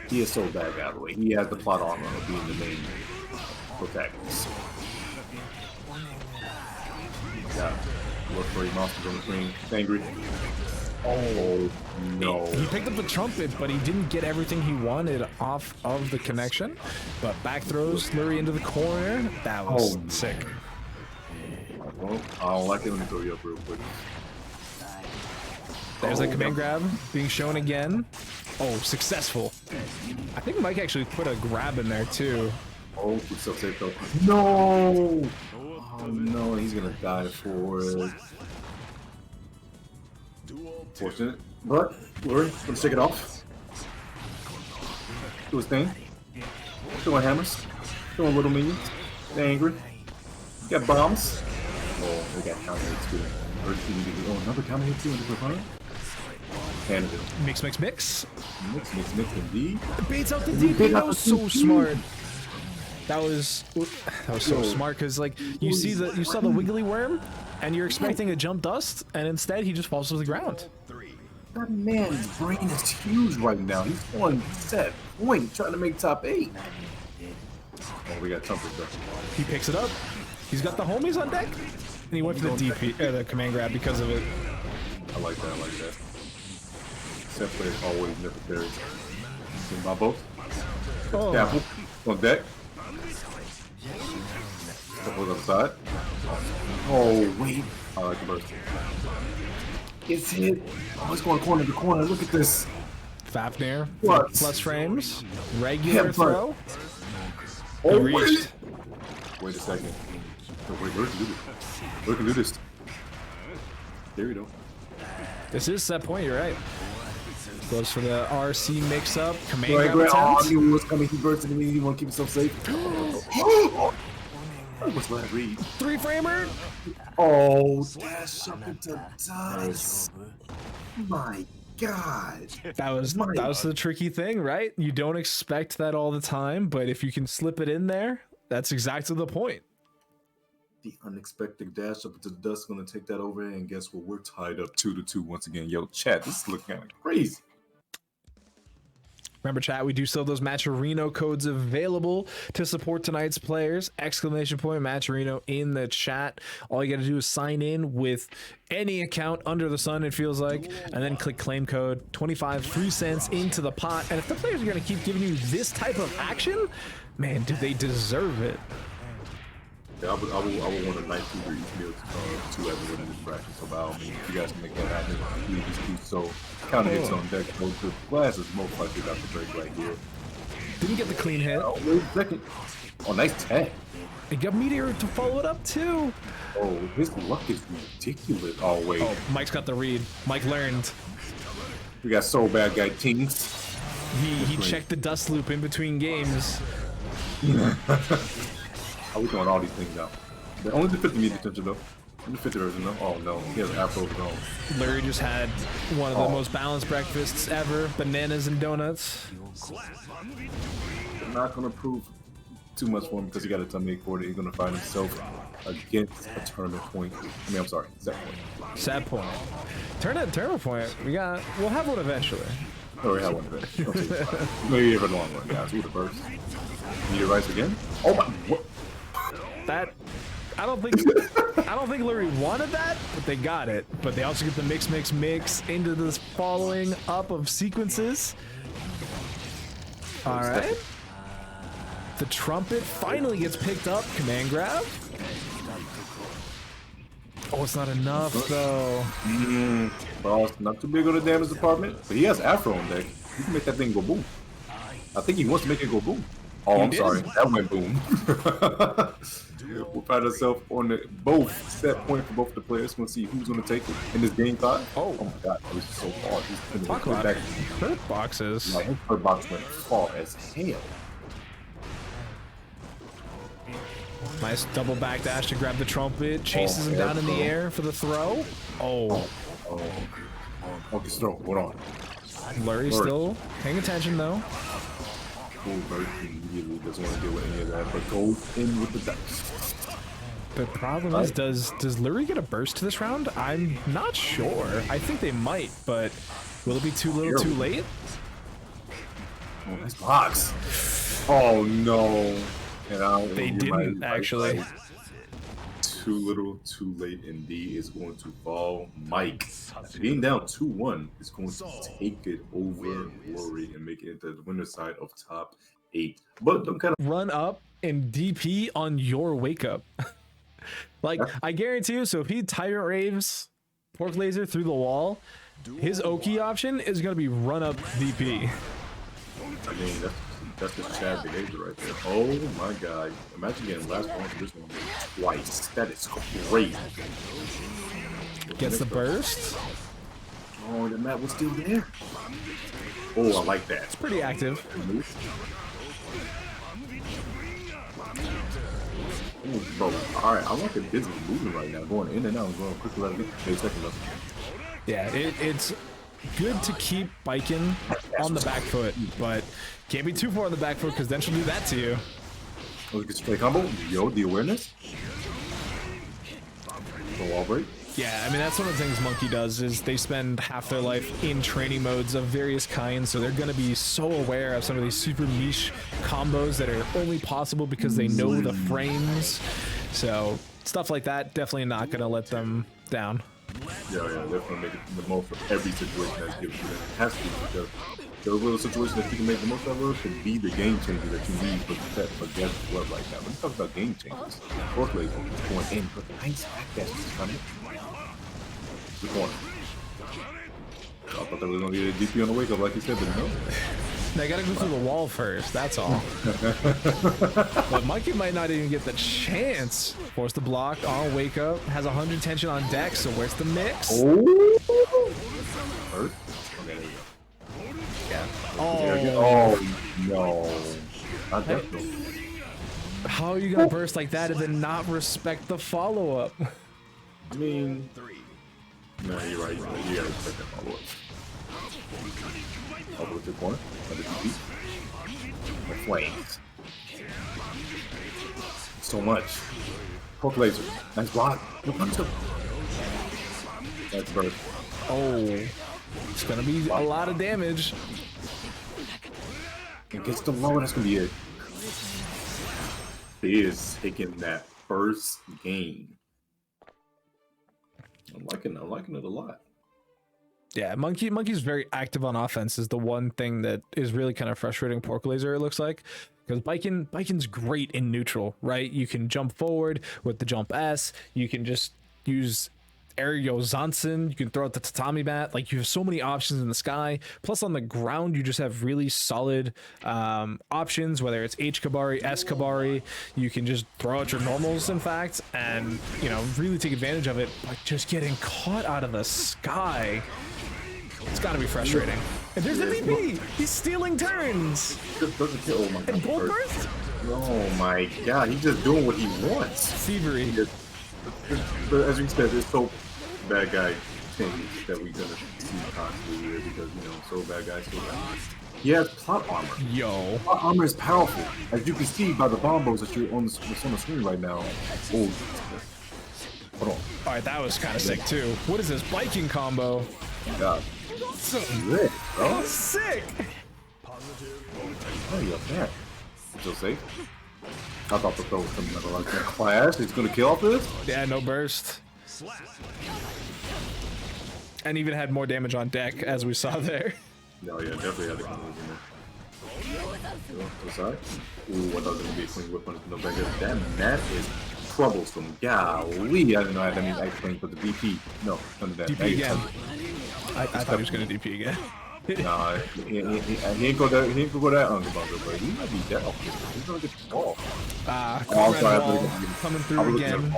He is so bad, by the way. He has the plot armor of being the main protagonist. Yeah, look for monsters on the screen. Angry. Oh no! He picked up the trumpet, but he didn't get everything he wanted off of the connection. But back throws Lurry into the corner. That was sick. Well, I don't like it. Let me throw you up real quick. There's a command grab being shown again. Oh, successful. I think Mike actually put a grab in there too. Oh, it's so safe though. No! Oh no, he's gonna die for it. Fortunate. But, Lurry, let's take it off. Do his thing. Throwing hammers. Throwing little minions. They're angry. Got bombs. Oh, they got counter hits too. Oh, another counter hit too in this opponent. Handed it. Mix. Mix indeed. Baits out the DP. That was so smart. That was so smart because like you saw the wiggly worm and you're expecting a jump dust and instead he just falls to the ground. That man's brain is huge right now. He's on set point trying to make top 8. Oh, we got trumpet though. He picks it up. He's got the homies on deck and he went for the DP the command grab because of it. I like that. Set play is always necessary. See my boat. Oh. Apple on deck. Couple on the side. Oh wait. I like the burst. It's hit. Oh, it's going corner to corner. Look at this. Fafnir. What? Plus frames. Regular Yeah, throw. Oh, He reached. Wait a second. Wait, Lurry can do this. Lurry can do this. There we go. This is set point, you're right. Goes for the RC mix-up. Command Right, grab oh, I attempt. knew it was coming. He burst into me. He want to keep himself safe. What's that read? 3-framer. Oh, dash up into dust. My God. That was the tricky thing, right? You don't expect that all the time, but if you can slip it in there, that's exactly the point. The unexpected dash up into the dust is going to take that over, and guess what? We're tied up 2-2 once again. Yo, chat, this is looking kind of crazy. Remember, chat, we do still have those Matcherino codes available to support tonight's players. Exclamation point Matcherino in the chat. All you got to do is sign in with any account under the sun, it feels like, and then click claim code 25 free cents into the pot. And if the players are going to keep giving you this type of action, man, do they deserve it? Yeah, I would want a 19 for each meal to everyone in this bracket. So by all means, if you guys can make that happen, please do so. Counter hits on deck. The glass is most likely about to break right here. Didn't get the clean hit. Oh, wait a second. Oh, nice tag. He got Meteor to follow it up too. Oh, his luck is ridiculous. Oh, wait. Oh, Mike's got the read. Mike learned. We got so bad guy teams. He checked the dust loop in between games. How we throwing all these things out? They only did 50 meter potential though. In the 50 version, no. Oh no, he has Afro of his own. Lurry just had one of the most balanced breakfasts ever. Bananas and donuts. I'm not gonna prove too much for him because he got a tummy ache for it. He's gonna find himself against a tournament point. I mean, I'm sorry, set point. Set point. Tournament point. We'll have one eventually. Oh, we have one eventually. Maybe even a long one, guys. Who the first? Meteorites again? Oh my! What? That. I don't think Lurry wanted that, but they got it. But they also get the mix into this following up of sequences. All right. The trumpet finally gets picked up. Command grab. Oh, it's not enough though. Well, it's not too big on the damage department, but he has Afro on deck. He can make that thing go boom. I think he wants to make it go boom. Oh, I'm sorry. That went boom. We'll find ourselves on the both set point for both the players. We'll see who's going to take it in this game 5. Oh my god, that was so far. He's talk about back. Hurt boxes. Like, his hurt box went far as hell. Nice double backdash to grab the trumpet. Chases him down in the air for the throw. Okay, throw. Hold on. Lurry still paying attention though. Immediately doesn't want to deal with any of that, but goes in with the dice. The problem is, does Lurry get a burst to this round? I'm not sure. I think they might, but will it be too little, too late? Oh, nice box. Oh no. They didn't actually. Too little, too late, and D is going to fall. Mike, being down 2-1, is going to take it over Lurry and make it into the winner's side of top 8. But don't kind of run up and DP on your wake up. Like, I guarantee you, so if he Tyrant Raves Pork Laser through the wall, his Oki option is going to be run up DP. I mean, that's the Chad behavior right there. Oh my god. Imagine getting last one for this one twice. That is great. Gets the burst. Oh, the map was still there. Oh, I like that. It's pretty active. Ooh, bro. Alright, I like the business moving right now. Going in and out, going quickly. Let me get a second up. Yeah, it's good to keep Baiken on the back foot, but can't be too far on the back foot because then she'll do that to you. Oh, get straight combo. Yo, the awareness. The wall break. Yeah, I mean, that's one of the things Monkey does is they spend half their life in training modes of various kinds, so they're going to be so aware of some of these super niche combos that are only possible because they know the frames. So stuff like that, definitely not going to let them down. Yeah, definitely make it the most of every situation that's given to them. It has to be, because the little situation that you can make the most of can be the game changer that you need for Death Blood right now. When you talk about game changers, Pork Laser is going in, but nice backdash is coming. The corner. I thought they were going to get a DP on the wake up, like you said, but no. They gotta go through the wall first, that's all. But Monkey might not even get the chance. Force the block on wake up, has 100 tension on deck, so where's the mix? Oh! Hurt? Okay, there we go. Yeah. Oh no. Not that though. How are you gonna burst like that and then not respect the follow-up? I mean, no, you're right. You gotta respect that follow-up. Over to the corner. Under the feet. The flames. So much. Pork Laser. Nice block. No punch him. That's burst. Oh. It's gonna be a lot of damage. It gets the low, and that's gonna be it. He is taking that first game. I'm liking it a lot. Yeah, Monkey's very active on offense is the one thing that is really kind of frustrating Pork Laser, it looks like. Because Baiken's great in neutral, right? You can jump forward with the jump S. You can just use Aerial Zansen. You can throw out the tatami mat. Like, you have so many options in the sky. Plus, on the ground, you just have really solid options, whether it's H Kabari, S Kabari. You can just throw out your normals, in fact, and, you know, really take advantage of it. But just getting caught out of the sky, it's got to be frustrating. And there's the VP. He's stealing turns. Oh my god. And Gold Burst? Oh my god, he's just doing what he wants. Thievery. But as you said, it's so bad guy things that we're gonna see constantly here because so bad guy, so bad. He has plot armor. Yo. Plot armor is powerful, as you can see by the bombos that you're on the screen right now. Oh, hold on. All right, that was kind of sick too. What is this Baiken combo? God, So lit, bro. sick. Oh, you're back. Still safe. I thought the throw was coming out like that. Flash, it's gonna kill off this. Yeah, no burst. And even had more damage on deck, as we saw there. No, yeah, definitely had the combos in there. To the side. Ooh, I thought it was gonna be a clean whip on it. No better. That is troublesome. Golly, I didn't know I had that many ice clean for the DP. No, none of that. DP again. I thought he was gonna DP again. Nah, he ain't go that. He ain't go that underbunker, but he might be dead off this. He's gonna get the ball. Conrad Wall coming through again.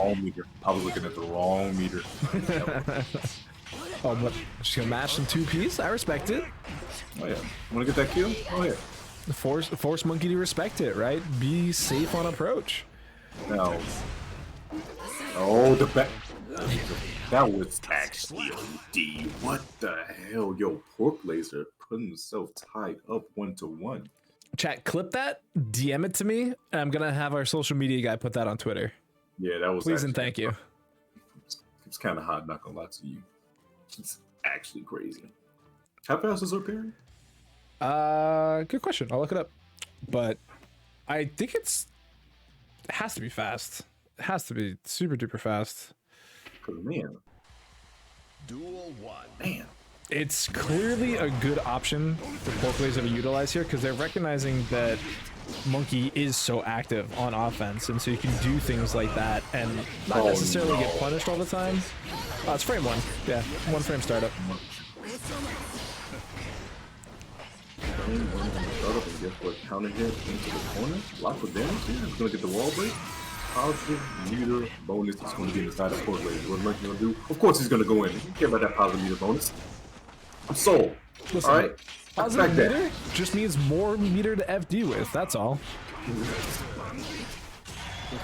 I was looking at the wrong meter. Oh, but she's gonna match some 2Ps. I respect it. Oh yeah, wanna get that kill? Oh yeah. Force Monkey to respect it, right? Be safe on approach. No. Oh, the back. That was actually OD. What the hell? Yo, Pork Lazer put himself tied up 1-1. Chat, clip that, DM it to me, and I'm gonna have our social media guy put that on Twitter. Yeah, that was. Please and thank you. It's kind of hot, not gonna lie to you. It's actually crazy. How fast is her parry? Good question. I'll look it up. But I think it has to be fast. It has to be super duper fast. Cause man, Duel 1. man, It's clearly a good option for Pork Lazer to utilize here because they're recognizing that Monkey is so active on offense, and so you can do things like that and not necessarily get punished all the time. Oh, it's frame 1. Yeah, 1 frame startup. Startup and guess what? Counter hit into the corner. Lots of damage. Yeah, it's gonna get the wall break. Positive meter bonus is going to be inside of Pork Lazer. What Monkey gonna do? Of course he's gonna go in. You care about that positive meter bonus. I'm sold. Listen, all right. Positive meter just means more meter to FD with. That's all.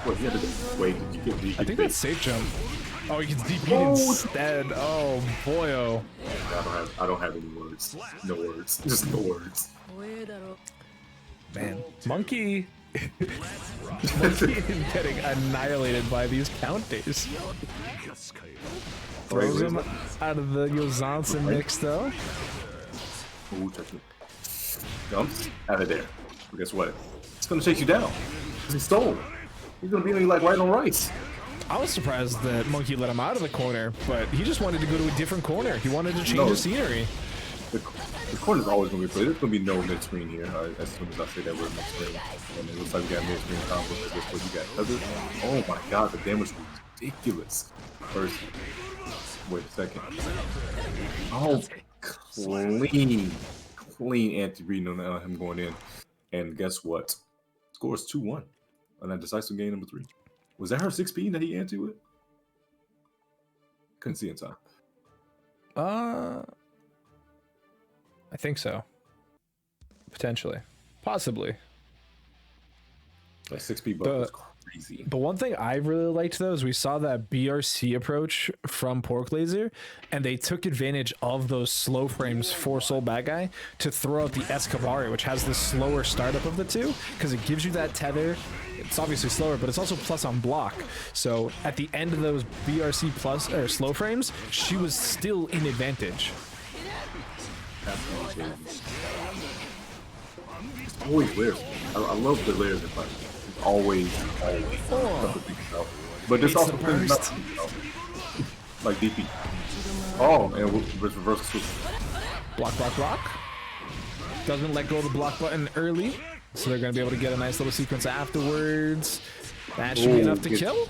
What, you had to wait, did you get DP? I think that's safe jump. Oh, he gets DP'd instead. Oh, boyo. I don't have any words. No words. Just no words. Man, Monkey is getting annihilated by these counters. Throws him out of the Yozansen mix, though. Ooh, check it. Jumps out of there. But guess what? It's gonna chase you down. He's stole. He's gonna be like right on rice. I was surprised that Monkey let him out of the corner, but he just wanted to go to a different corner. He wanted to change the scenery. The corner's always gonna be played. There's gonna be no mid screen here. As soon as I say that word mid screen, and it looks like we got mid screen combo. That's what you got. Oh my god, the damage was ridiculous. First, wait a second. Oh, clean anti-reading on him going in. And guess what? Scores 2-1 on that decisive game number 3. Was that her 6P that he anti with? Couldn't see in time. I think so. Potentially. Possibly. That 6P buff was crazy. The one thing I really liked, though, is we saw that BRC approach from Pork Lazer, and they took advantage of those slow frames for Soul Badguy to throw out the Escabari, which has the slower startup of the two, because it gives you that tether. It's obviously slower, but it's also plus on block. So at the end of those BRC plus or slow frames, she was still in advantage. It's always layers. I love the layers in fight. It's always. But there's also things not like DP. Oh, and reverse swoop. Block, block, block. Doesn't let go of the block button early, so they're going to be able to get a nice little sequence afterwards. That should be enough to kill.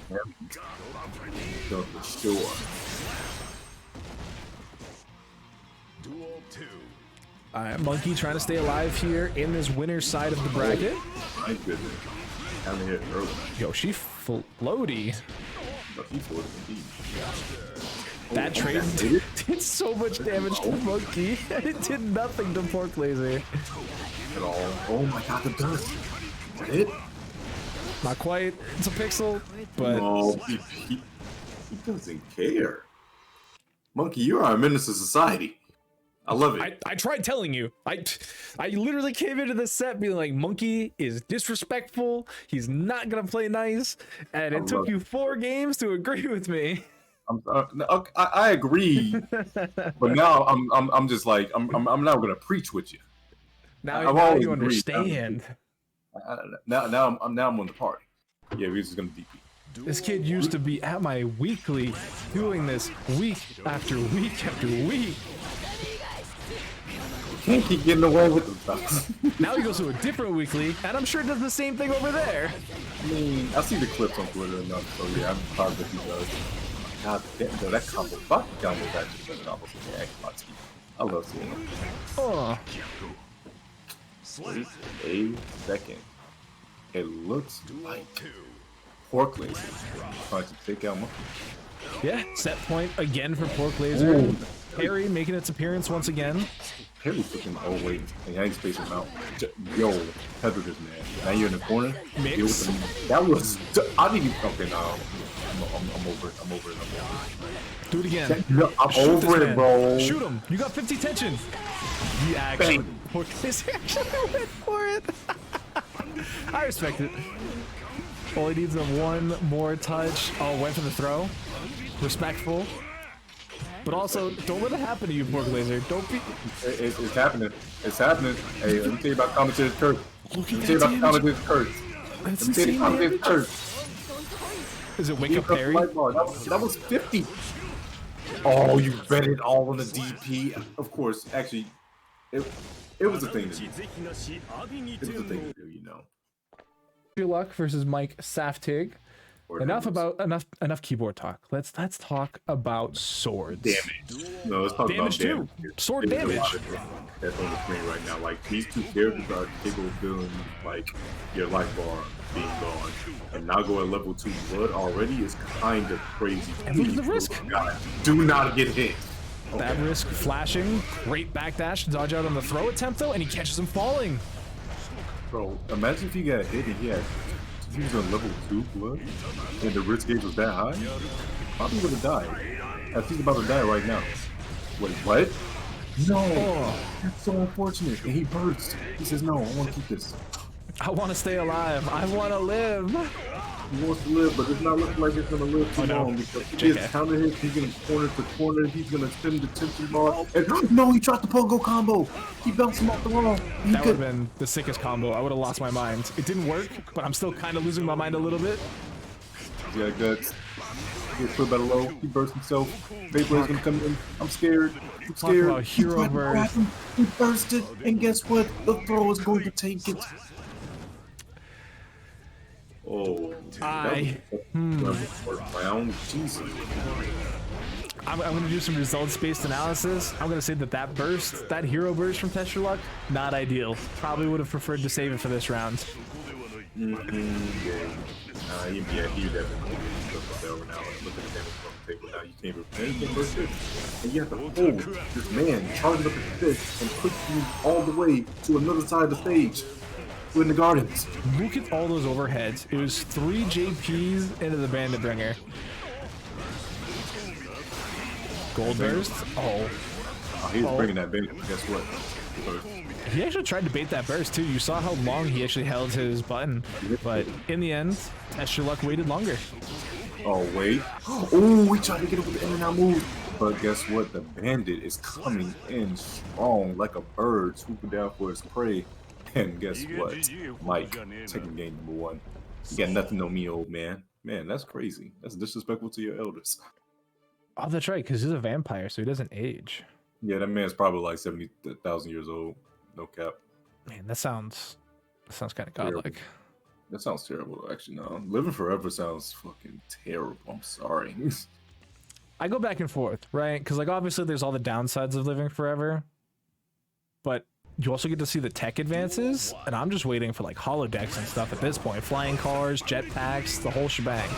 Sure. Duel 2. Monkey trying to stay alive here in this winner's side of the bracket. My goodness. Down here early. Yo, she floaty. But he floated indeed. That trade did so much damage to Monkey, and it did nothing to Pork Lazer. At all. Oh my god, the dust. Is that it? Not quite. It's a pixel, but No, He doesn't care. Monkey, you are a menace to society. I love it. I tried telling you. I literally came into this set being like, Monkey is disrespectful. He's not gonna play nice, and it took you 4 games to agree with me. I agree, but now I'm just like I'm not gonna preach with you. Now you understand. Now I'm on the party. Yeah, we're just gonna DP. This kid used to be at my weekly, doing this week after week after week. Can't keep getting away with the stuff. Now he goes to a different weekly, and I'm sure it does the same thing over there. I mean, I see the clips on Twitter enough, so yeah, I'm positive he does. God damn, though, that combo, fuck combo, that just combo. Yeah, I love seeing him. Oh. Wait a second. It looks like Pork Lazer trying to take out Monkey. Yeah, set point again for Pork Lazer. Harry making its appearance once again. Harry's looking, oh wait, I ain't spacing him out. Yo, Heather this man. Now you're in the corner. Mix. That was, I didn't even, okay, no. I'm over it. Do it again. I'm over it, bro. Shoot him. You got 50 tension. He actually, Pork Lazer actually went for it. I respect it. All he needs is one more touch. Oh, went for the throw. Respectful. But also, don't let it happen to you, Pork Lazer. Don't be. It's happening. It's happening. Hey, let me tell you about commentator's curse. Look at that damage. Is it wake up parry? That was 50. Oh, you bet it all on the DP. Of course, actually, it was a thing to do. It was a thing to do, you know. TestYourLuck versus Mike Saftig. Enough keyboard talk. Let's talk about swords. Damage. No, let's talk damage about too. Sword damage. That's on the screen right now. Like, these two characters are capable of feeling like your life bar being gone. And Nago at level 2 blood already is kind of crazy. And look at the risk. God, do not get hit. Okay. That risk flashing. Great backdash. Dodge out on the throw attempt though, and he catches him falling. Bro, imagine if he got hit and he was on level 2 blood and the risk gauge was that high. Probably would have died. As he's about to die right now. Wait, what? No! That's so unfortunate. And he burst. He says, no, I want to keep this. I want to stay alive. I want to live. He wants to live, but it's not looking like it's going to live too long because he gets counter hits, he's going to corner to corner, he's going to spin the tension bar. And no, he tried the pogo combo. He bounced him off the wall. That would have been the sickest combo. I would have lost my mind. It didn't work, but I'm still kind of losing my mind a little bit. Yeah, guts. He gets put by the low. He bursts himself. Vapor's going to come in. I'm scared. Talk about hero burst. He bursted, and guess what? The throw is going to take it. Oh, round. Jesus. I'm going to do some results-based analysis. I'm going to say that burst, that hero burst from TestYourLuck, not ideal. Probably would have preferred to save it for this round. Yeah, he definitely look over now. Look at the damage from the table now. You can't even anything burst it. And you have to hold this man, charging up his fist, and push you all the way to another side of the stage. In the gardens. Look at all those overheads. It was 3 JPs into the Bandit Bringer. Gold burst. Oh, he was bringing that bandit. Guess what? He actually tried to bait that burst too. You saw how long he actually held his button, but in the end, TestYourLuck waited longer. Oh wait. Oh, we tried to get it with the in and out move. But guess what? The bandit is coming in strong like a bird swooping down for his prey. And guess what? Mike, taking game number 1. You got nothing on me, old man. Man, that's crazy. That's disrespectful to your elders. Oh, that's right, because he's a vampire, so he doesn't age. Yeah, that man's probably like 70,000 years old. No cap. Man, that sounds kind of godlike. That sounds terrible, actually. No, living forever sounds fucking terrible. I'm sorry. I go back and forth, right? Because like obviously there's all the downsides of living forever, but you also get to see the tech advances, and I'm just waiting for like holodecks and stuff at this point. Flying cars, jetpacks, the whole shebang.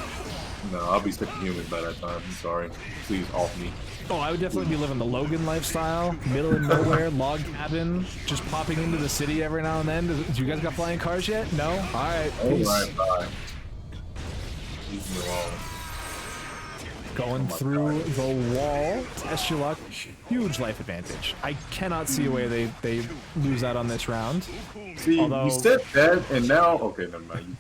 No, I'll be stuck in humans by that time. I'm sorry. Please off me. Oh, I would definitely be living the Logan lifestyle, middle of nowhere, log cabin, just popping into the city every now and then. Do you guys got flying cars yet? No? Alright, peace. Alright, bye. Leave me alone. Going through the wall. Test your luck. Huge life advantage. I cannot see a way they lose out on this round. See, Although, you said that, and now okay, never mind.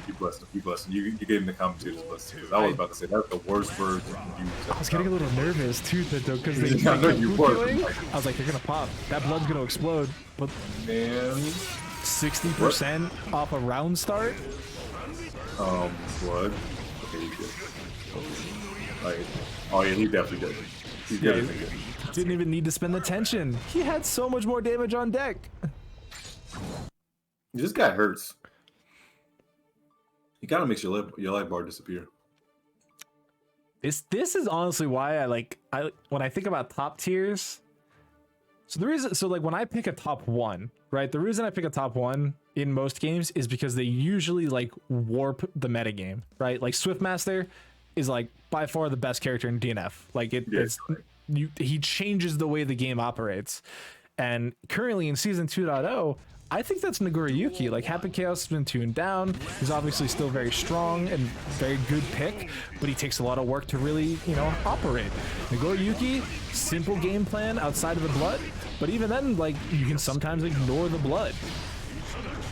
You blessed him. You blessed him. You gave him the commentator's blessing. I was about to say that's the worst word you can use. I was getting a little nervous too, though, because they Yeah, I know kept you were. going. I was like, they're gonna pop. That blood's gonna explode. But Man, 60% off a round start. blood. Okay, he's good. Like, oh yeah, he definitely did. He's good. Didn't even need to spend the tension. He had so much more damage on deck. This guy hurts. He kind of makes your life bar disappear. This is honestly why I when I think about top tiers. So like when I pick a top one, right? The reason I pick a top one in most games is because they usually like warp the metagame, right? Like Swiftmaster is like by far the best character in DNF. Like he changes the way the game operates. And currently in season 2.0, I think that's Nagoriyuki. Like Happy Chaos has been tuned down. He's obviously still very strong and very good pick, but he takes a lot of work to really, operate. Nagoriyuki, simple game plan outside of the blood, but even then, like, you can sometimes ignore the blood.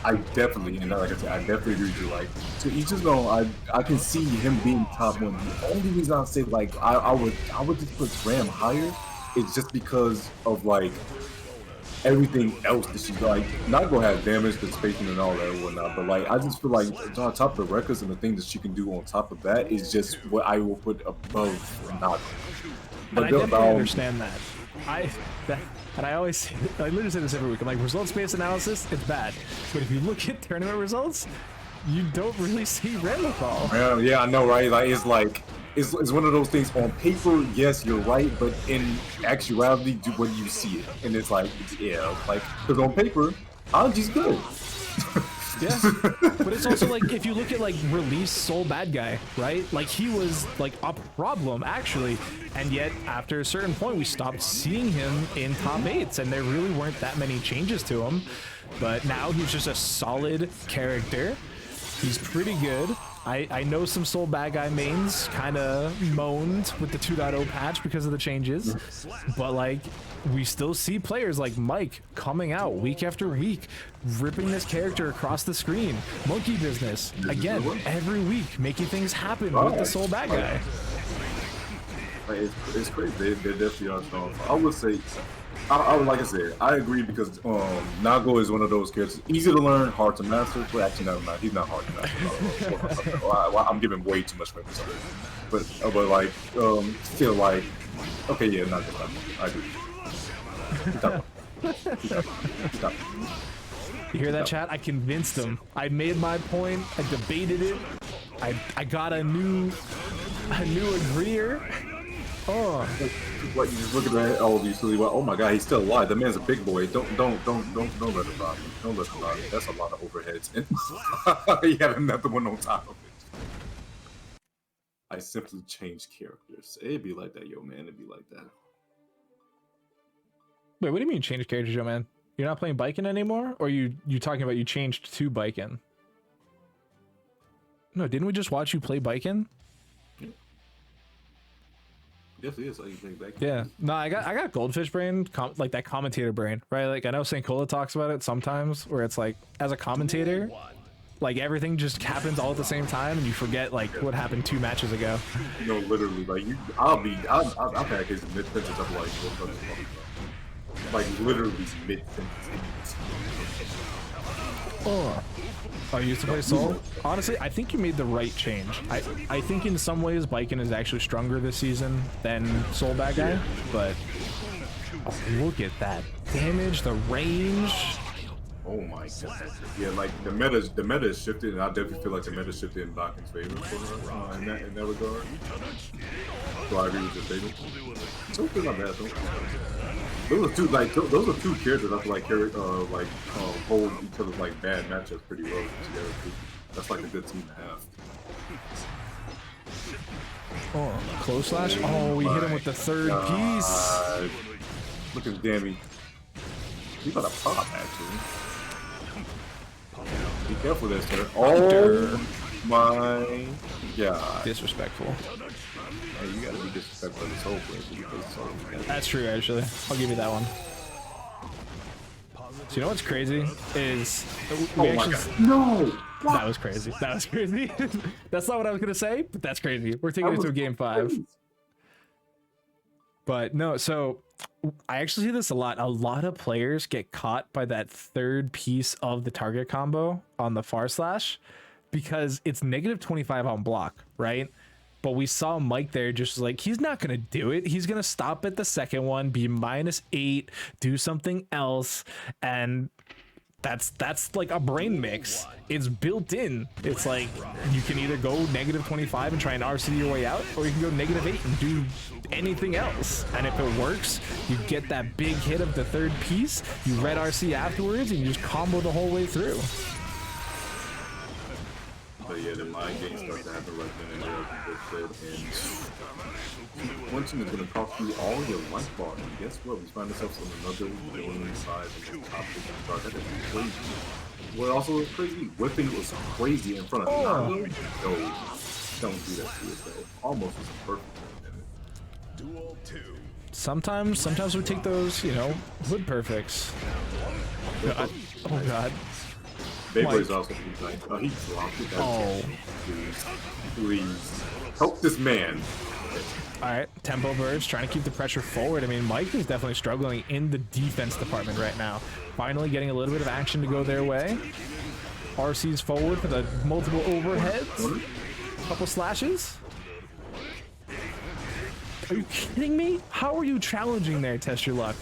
I definitely, and like I said, I definitely agree with you. Like, to each his own. I can see him being top one. The only reason I say like I would just put Ram higher is just because of like everything else that she's like. Not gonna have damage, the spacing and all that and whatnot, but like I just feel like on top of the records and the things that she can do on top of that is just what I will put above Nago. But I definitely understand that. And I always say, I literally say this every week. I'm like, results-based analysis, it's bad. But if you look at tournament results, you don't really see Ramlethal. Yeah, I know, right? Like it's one of those things on paper. Yes, you're right, but in actuality, when you see it, and it's like, yeah, like because on paper, Anji's good. Yeah, but it's also like if you look at like release Soul Badguy, right? Like he was like a problem actually, and yet after a certain point we stopped seeing him in top 8s, and there really weren't that many changes to him. But now he's just a solid character. He's pretty good. I know some Soul Badguy mains kind of moaned with the 2.0 patch because of the changes, but like we still see players like Mike coming out week after week, ripping this character across the screen. MonkeyBizness, again, every week, making things happen with the Soul Badguy. It's crazy. They definitely are strong. I would say, I like I said, I agree because Nago is one of those characters, easy to learn, hard to master. But actually, no, he's not hard to master. I'm giving way too much credit. But like, still like, okay, yeah, not good. I agree. Stop. You hear that, chat? I convinced him. I made my point. I debated it. I got a new agreeer. Oh, what you just looking at all these silly? Oh my God, he's still alive. That man's a big boy. Don't let him rob me. Don't let him rob me. That's a lot of overheads. And he had another one on top of it. I simply changed characters. It'd be like that, yo, man. It'd be like that. Wait, what do you mean change characters, yo, man? You're not playing Baiken anymore, or you talking about you changed to Baiken? No, didn't we just watch you play Baiken? Yes, it is. Like you think back. Yeah. No, I got goldfish brain, like that commentator brain, right? Like I know St. Cola talks about it sometimes, where it's like as a commentator, like everything just happens all at the same time, and you forget like what happened 2 matches ago. No, literally, like I've had his mid sentence of like literally mid sentence. Oh, you used to play Soul? Honestly, I think you made the right change. I think in some ways Baiken is actually stronger this season than Soul Badguy, but look at that damage, the range. Oh my God. Yeah, like the meta is shifted, and I definitely feel like the meta shifted in Baiken's favor for her in that regard. So I agree with your statement. So it's not bad though. Those are two characters I feel like hold each other's like bad matchups pretty well together too. That's like a good team to have. Oh, close slash. Oh, we hit him with the third piece. Look at Dammy. He's about to pop actually. Be careful there, sir. Oh my God. Disrespectful. Hey, you gotta be disrespectful of this whole place. That's true, actually. I'll give you that one. So you know what's crazy is we actually. No! That was crazy. That was crazy. That's not what I was gonna say, but that's crazy. We're taking it to a game 5. But no, so I actually see this a lot. A lot of players get caught by that third piece of the target combo on the far slash because it's negative 25 on block, right? But we saw Mike there just like, he's not going to do it. He's going to stop at the second one, be -8, do something else. And that's like a brain mix. It's built in. It's like you can either go negative 25 and try and RC your way out, or you can go -8 and do anything else. And if it works, you get that big hit of the third piece, you red RC afterwards, and you just combo the whole way through. But yeah, the mind games start to happen right then and there, like you just said, and one team is going to cost you all your life bar, and guess what? We find ourselves on another winning side of the top 50 start. That is crazy. What also is crazy, whipping is crazy in front of Nago. No, don't do that to yourself. Almost was a perfect minute. Duel 2. Sometimes we take those, you know, hood perfects. God. Oh god. Beyblades also like, oh, he dropped it. Oh. Please. Help this man. All right, tempo birds trying to keep the pressure forward. I mean, Mike is definitely struggling in the defense department right now. Finally getting a little bit of action to go their way. RC's forward for the multiple overheads. Couple slashes. Are you kidding me? How are you challenging there, Test Your Luck?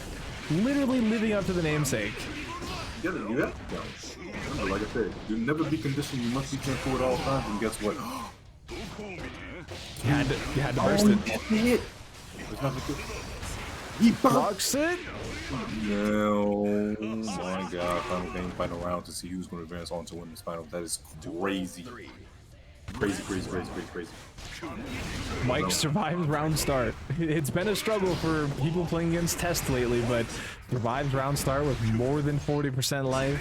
Literally living up to the namesake. You gotta do that? No. Remember, like I said, you'll never be conditioned. You must be careful at all times. And guess what? You had to burst it. Hit. There's nothing good. He Blocks it. No, my God! Final game, final round to see who's going to advance on to win this final. That is crazy. Crazy. Mike survives round start. It's been a struggle for people playing against Test lately, but survives round start with more than 40% life.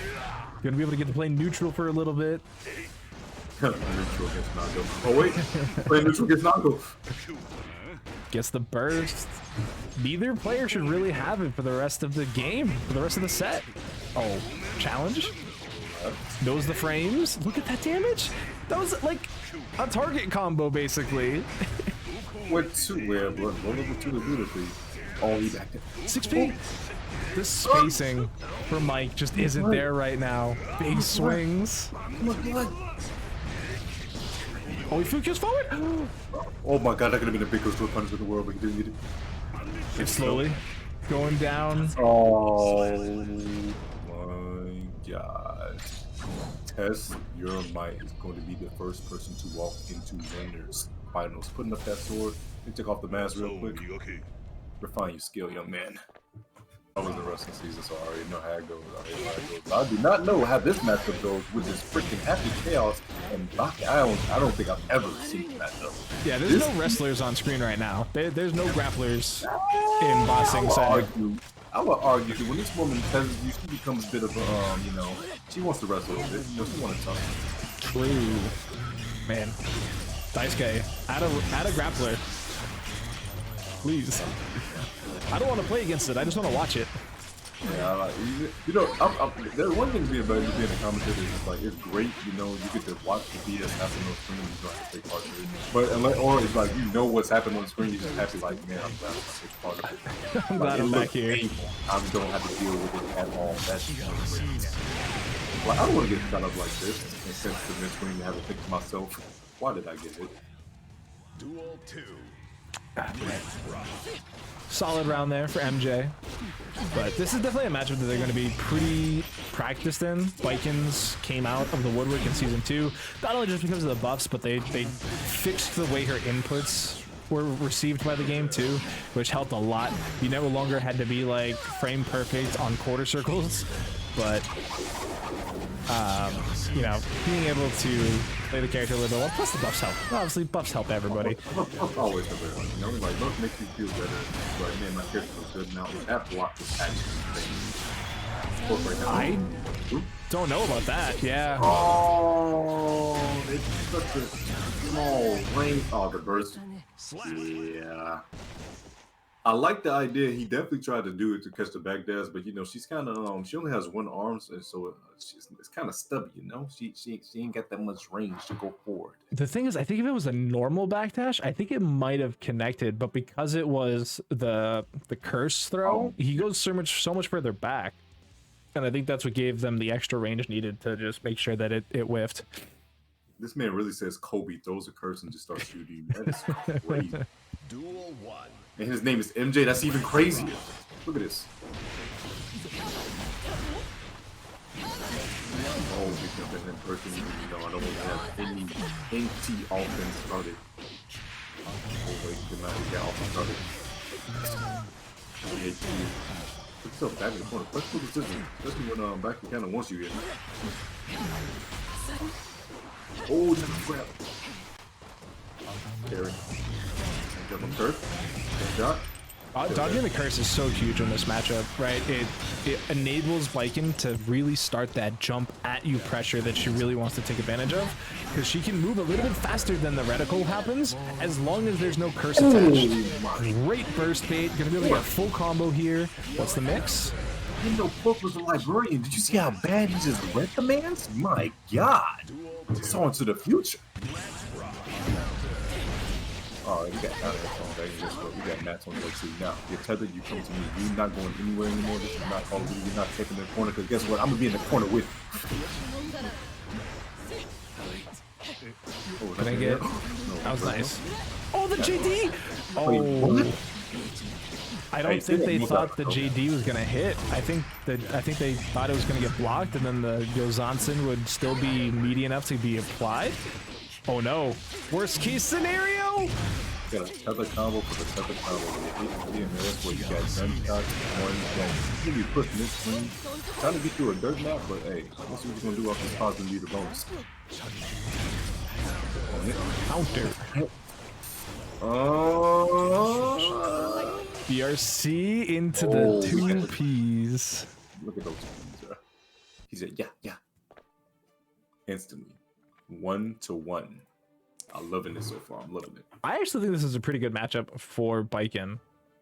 Gonna be able to get to play neutral for a little bit. Neutral against Nago. Oh wait, play neutral against Nago. Gets the burst. Neither player should really have it for the rest of the game, for the rest of the set. Oh, challenge? Knows the frames. Look at that damage. That was like a target combo, basically. What two? Yeah, what level 2 to do this? Oh, he back there. 6P. The spacing for Mike just isn't there right now. Big swings. Oh, he focused forward. Oh my God, that could have been the biggest group punch in the world, but he didn't need it. It's slowly going down. Oh my God. Test Your Might is going to be the first person to walk into winners finals. Putting up that sword, you take off the mask real quick. Refine your skill, young man. I was in wrestling season, so I already know how it goes. I do not know how this matchup goes with this freaking Happy Chaos and Baki. I don't think I've ever seen this matchup. Yeah, there's no wrestlers on screen right now. There's no grapplers in boxing set. I would argue that when this woman tells you, she becomes a bit of a, you know, she wants to wrestle a bit. You know, she wants to talk. True. Man. Daisuke, add a grappler. Please. I don't want to play against it. I just want to watch it. Yeah, you know, there's one thing being about being a commentator is like it's great, you know, you get to watch the BS happen on screen and you don't have to take part of it. But or it's like you know what's happening on the screen, you just have to like, man, I'm glad I take part of it. I'm glad I'm back here. I don't have to deal with it at all. That's great. Like, I don't want to get shot up like this and sent to the mid-screen and have to think to myself, why did I get hit? Duel 2. Solid round there for MJ. But this is definitely a matchup that they're going to be pretty practiced in. Baiken's came out of the woodwork in Season 2, not only just because of the buffs, but they fixed the way her inputs were received by the game too, which helped a lot. You no longer had to be like frame perfect on quarter circles, but you know, being able to play the character a little bit well, plus the buffs help. Obviously, buffs help everybody. Buffs always help everyone, you know, like buffs makes you feel better. But man, my character was good now. That block was actually thing. I don't know about that. Yeah. Oh, it's such a small range. Oh, the burst. Slap. Yeah. I like the idea. He definitely tried to do it to catch the back dash, but you know, she's kind of she only has one arm, and so it's kind of stubby. You know, she ain't got that much range to go forward. The thing is, I think if it was a normal backdash, I think it might have connected, but because it was the curse throw, he goes so much further back, and I think that's what gave them the extra range needed to just make sure that it whiffed. This man really says Kobe throws a curse and just starts shooting. That is crazy. Duel 1. And his name is MJ. That's even crazier. Look at this. Oh, picking up in person. You know, I don't want to have any anti-offense started. Oh, wait, good night. We got offense started. Put yourself back in the corner. Let's put decision. Especially when back kind of wants you in. Oh, just grab. Carry. Jump on turf. Shot. Dodging the curse is so huge in this matchup, right? It enables Baiken to really start that jump at you pressure that she really wants to take advantage of, because she can move a little bit faster than the reticle happens as long as there's no curse attached. Great burst bait, gonna be able to get a full combo here. What's the mix? You know, Puff was a librarian. Did you see how bad he just read the man's? My God. It's on to the future. Oh, we got we got mats on the way too. Now, you're tethered, you come to me. You're not going anywhere anymore. This is not Call of Duty. You're not taking the corner, because guess what? I'm going to be in the corner with you. Oh, Can I get? That was nice. Oh, the JD! Oh. Wait, I don't think they thought the JD was gonna hit. I think they thought it was gonna get blocked, and then the Yozansen would still be meaty enough to be applied. Oh no! Worst case scenario. Got a tether combo for the tether combo. You hit the where you got gunshots, one that you be pushing this swing, trying to get through a dirt map, but hey, let's see what you're gonna do off this positive meter bonus. Counter. BRC into the 2 Ps. Look at those Ps. He said, yeah. Instantly. 1-1. I'm loving this so far. I'm loving it. I actually think this is a pretty good matchup for Baiken.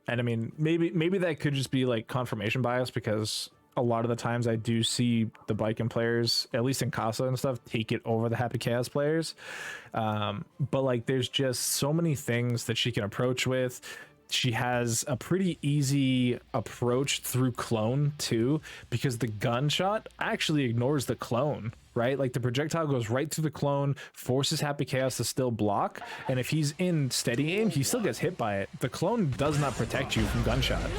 And I mean, maybe that could just be like confirmation bias, because a lot of the times I do see the Baiken players, at least in Casa and stuff, take it over the Happy Chaos players. But like, there's just so many things that she can approach with. She has a pretty easy approach through clone too, because the gunshot actually ignores the clone, right? Like the projectile goes right through the clone, forces Happy Chaos to still block, and if he's in steady aim, he still gets hit by it. The clone does not protect you from gunshot.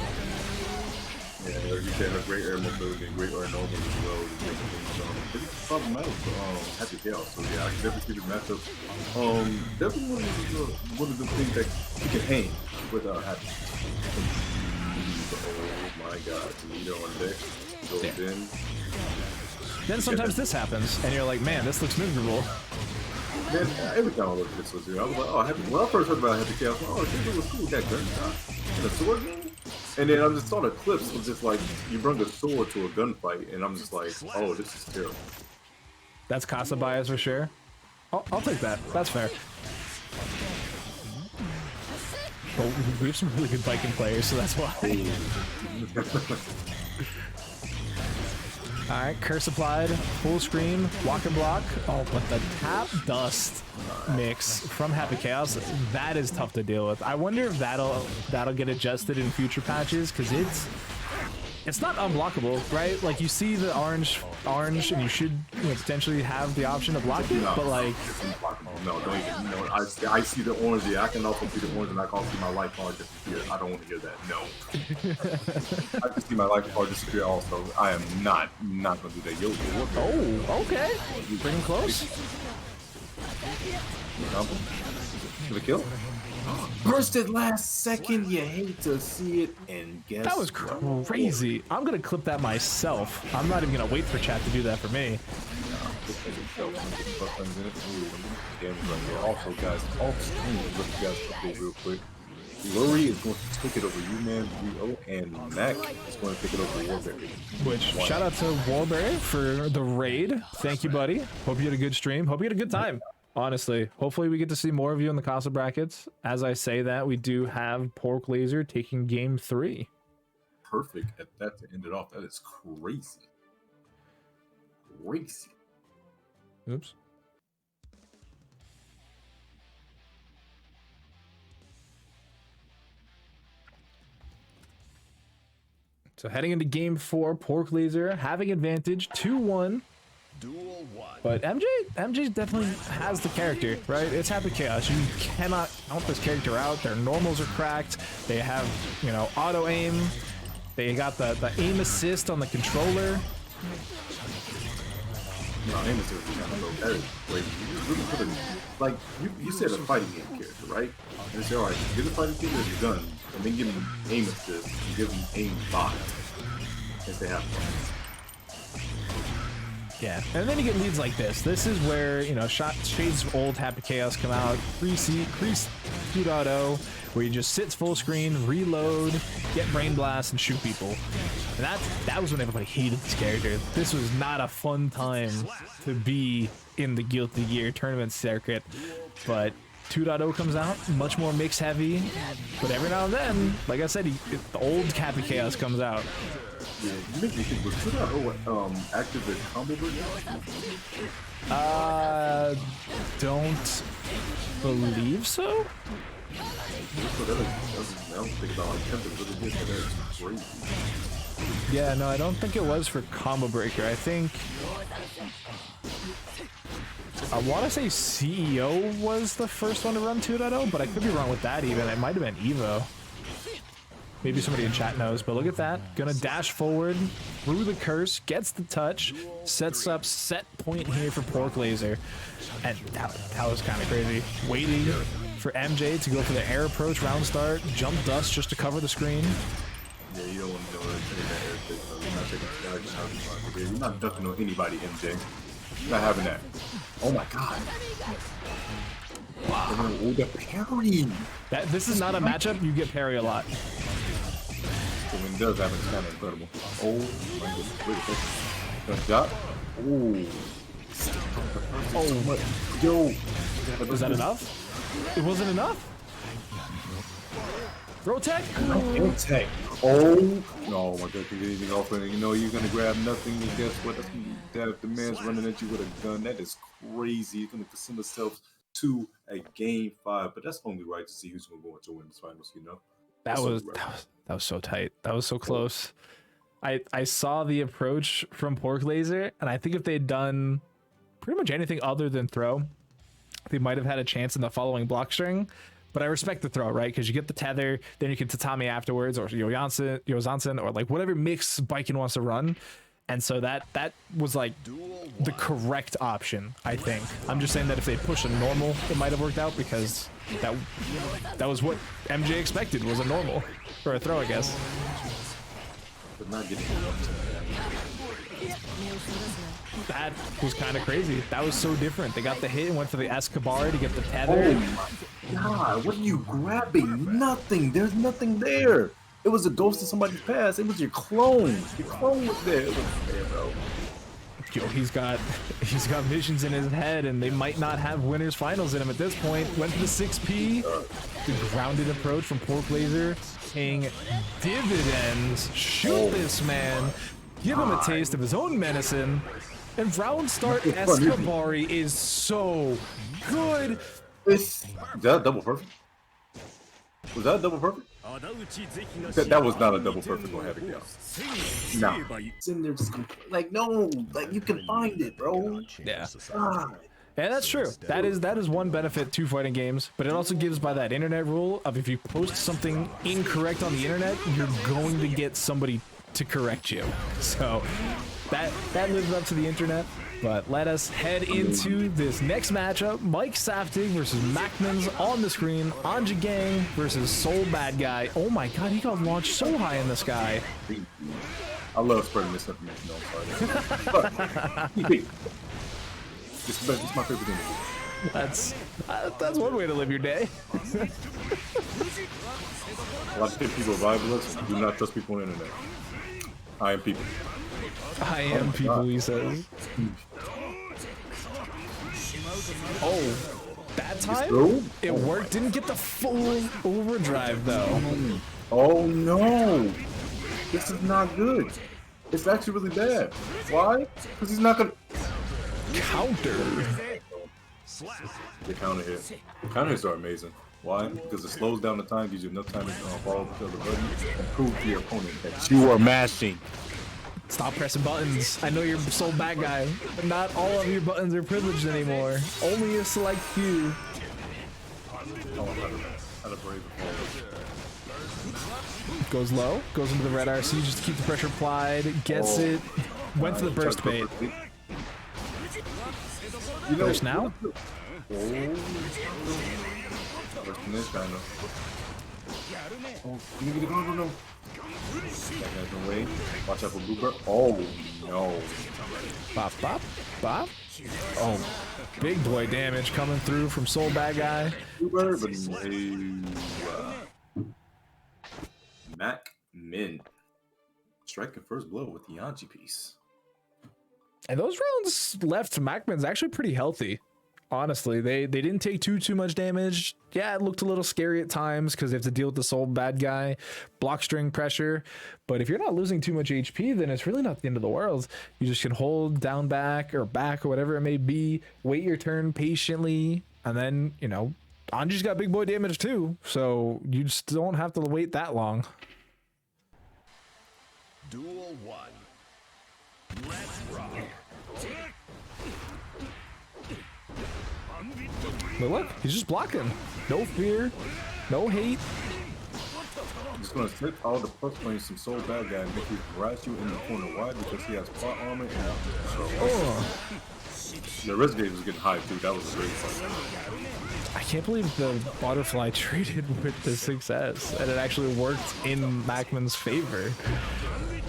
Yeah, you said a great air mobility and great air normal as well. Pretty problematic for Happy Chaos. So yeah, I can definitely see the matchup. Definitely one of the things that he can hang with Happy. Oh my God, Toledo on deck. Goes in. Then sometimes this happens, and you're like, man, this looks miserable. Then every time I look at this, I was like, oh, when I first heard about Happy Chaos, oh, this was cool, that gunshot. And the sword game. And then I just saw the clips. It's just like you bring a sword to a gunfight, and I'm just like, oh, this is terrible. That's Casa bias for sure. I'll take that. That's fair. But we have some really good Baiken players, so that's why. All right, curse applied, full screen, walk and block. Oh, but the tap dust mix from Happy Chaos, that is tough to deal with. I wonder if that'll get adjusted in future patches, because it's not unblockable, right? Like you see the orange, and you should potentially have the option to block it, but like no, don't even. I see the orange. Yeah, I can also see the orange, and I can also see my life bar disappear. I don't want to hear that. No, I can see my life bar disappear. Also, I am not gonna do that. Yo, oh, okay, you bring him close. For the kill. Bursted last second, you hate to see it, and guess that was crazy. I'm gonna clip that myself. I'm not even gonna wait for chat to do that for me. Also, guys, off screen, look, you guys update real quick. Lurry is going to take it over U-Man 3-0, and Mac is going to take it over Warberry. Which, shout out to Warberry for the raid. Thank you, buddy. Hope you had a good stream. Hope you had a good time. Honestly, hopefully we get to see more of you in the Casa brackets. As I say that, we do have Pork Lazer taking game 3. Perfect at that to end it off. That is crazy. Crazy. Oops. So heading into game 4, Pork Lazer having advantage 2-1. Duel 1. But MJ definitely has the character, right? It's Happy Chaos. You cannot count this character out. Their normals are cracked. They have, you know, auto aim. They got the aim assist on the controller. No, aim assist is kind of low. That is crazy. You really put a, like you said, a fighting game character, right? And say, all right, give the fighting game his gun, and then give him aim assist, and give him aim bot, if they have fun. Yeah, and then you get leads like this. This is where, you know, shades of old Happy Chaos come out. Crease 2.0, where you just sit full screen, reload, get brain blast, and shoot people. And that was when everybody hated this character. This was not a fun time to be in the Guilty Gear tournament circuit. But 2.0 comes out, much more mix heavy. But every now and then, like I said, the old Happy Chaos comes out. Yeah, you make me think, was 2.0 active with combo breaker? Don't believe so. I don't think about like temper really good, but that's crazy. Yeah, no, I don't think it was for combo breaker. I think I want to say CEO was the first one to run 2.0, but I could be wrong with that even. It might have been Evo. Maybe somebody in chat knows, but look at that. Gonna dash forward through the curse, gets the touch, sets up set point here for Pork Lazer. And that was kind of crazy. Waiting for MJ to go for the air approach, round start, jump dust just to cover the screen. Yeah, you don't want to do that air kick. You're not taking the You're not ducking on anybody, MJ. You're not having that. Oh my god. Wow. Oh, the parry. This is not a matchup, you get parry a lot. When it does happen, it's kind of incredible. Oh my goodness. Wait a second. Good shot. Oh, yo. Was that enough? It wasn't enough? Throw tech? No tech. Oh. No, my god. Anything off, and you know you're going to grab nothing, and guess what? That the man's running at you with a gun. That is crazy. You're going to send yourself to a game 5, but that's only right to see who's going to go into women's finals, you know? That was so tight. That was so close. I saw the approach from Pork Lazer, and I think if they'd done pretty much anything other than throw, they might have had a chance in the following block string. But I respect the throw, right? Because you get the tether, then you can tatami afterwards, or Yozansen, or like whatever mix Baiken wants to run. And so that was like the correct option, I think. I'm just saying that if they push a normal, it might have worked out, because that was what MJ expected, was a normal or a throw, I guess. But not getting That was kind of crazy. That was so different. They got the hit and went for the Escobar to get the tether. Oh my god, what are you grabbing? Nothing. There's nothing there. It was a ghost of somebody's past. It was your clone. Your clone was there. It was there, bro. Yo, he's got visions in his head, and they might not have winners finals in him at this point. Went to the 6P. The grounded approach from Pork Lazer, paying dividends. Shoot this man. Give him a taste of his own medicine. And round start Escobari is so good. Is that a double perfect? Was that a double perfect? That was not a double perfect on Happy Chaos. Nah. It's in there just like, no, like you can find it, bro. Yeah. God. Yeah, that's true. That is one benefit to fighting games, but it also gives by that internet rule of if you post something incorrect on the internet, you're going to get somebody to correct you. So that lives up to the internet. But let us head into this next matchup. Mike Saftig versus MacMens on the screen. Anji Gang versus Soul Badguy. Oh my god, he got launched so high in the sky. I love spreading this information on Friday. It's my favorite thing. That's one way to live your day. A lot of people are violent. Do not trust people on the internet. I am people. I am people, he says. Oh, that time through? it worked. Didn't get the full overdrive though. Oh no! This is not good. It's actually really bad. Why? Because he's not gonna Counter. the counter hit. Counter hits are amazing. Why? Because it slows down the time, gives you enough time to follow the button, and prove to your opponent that you are mashing. Stop pressing buttons. I know you're so bad guy, but not all of your buttons are privileged anymore. Only a select few. Oh, how to brave the fall. Goes low, goes into the red RC just to keep the pressure applied. Gets it. Went for the burst bait. You know, Burst now? Burst in this kind of. Oh, you get it going, no. That guy's away. Watch out for Blooper. Oh no. Bop, bop, bop. Oh, big boy damage coming through from Soul Bad Guy. Blooper, but no. MacMens striking first blow with the Anji piece. And those rounds left MacMens actually pretty healthy. Honestly, they didn't take too much damage. Yeah, it looked a little scary at times because they have to deal with the Soul Bad Guy, block string pressure. But if you're not losing too much HP, then it's really not the end of the world. You just can hold down back or whatever it may be, wait your turn patiently, and then, you know, Anji's got big boy damage too, so you just don't have to wait that long. Duel 1. Let's rock. But look, he's just blocking. No fear, no hate. I'm just gonna slip all the plus playing some Soul Bad Guy and make you harass you in the corner. Why? Because he has plot armor and Oh, the rest game was getting high too. That was a great fight. I can't believe the butterfly traded with the success and it actually worked in MacMens' favor.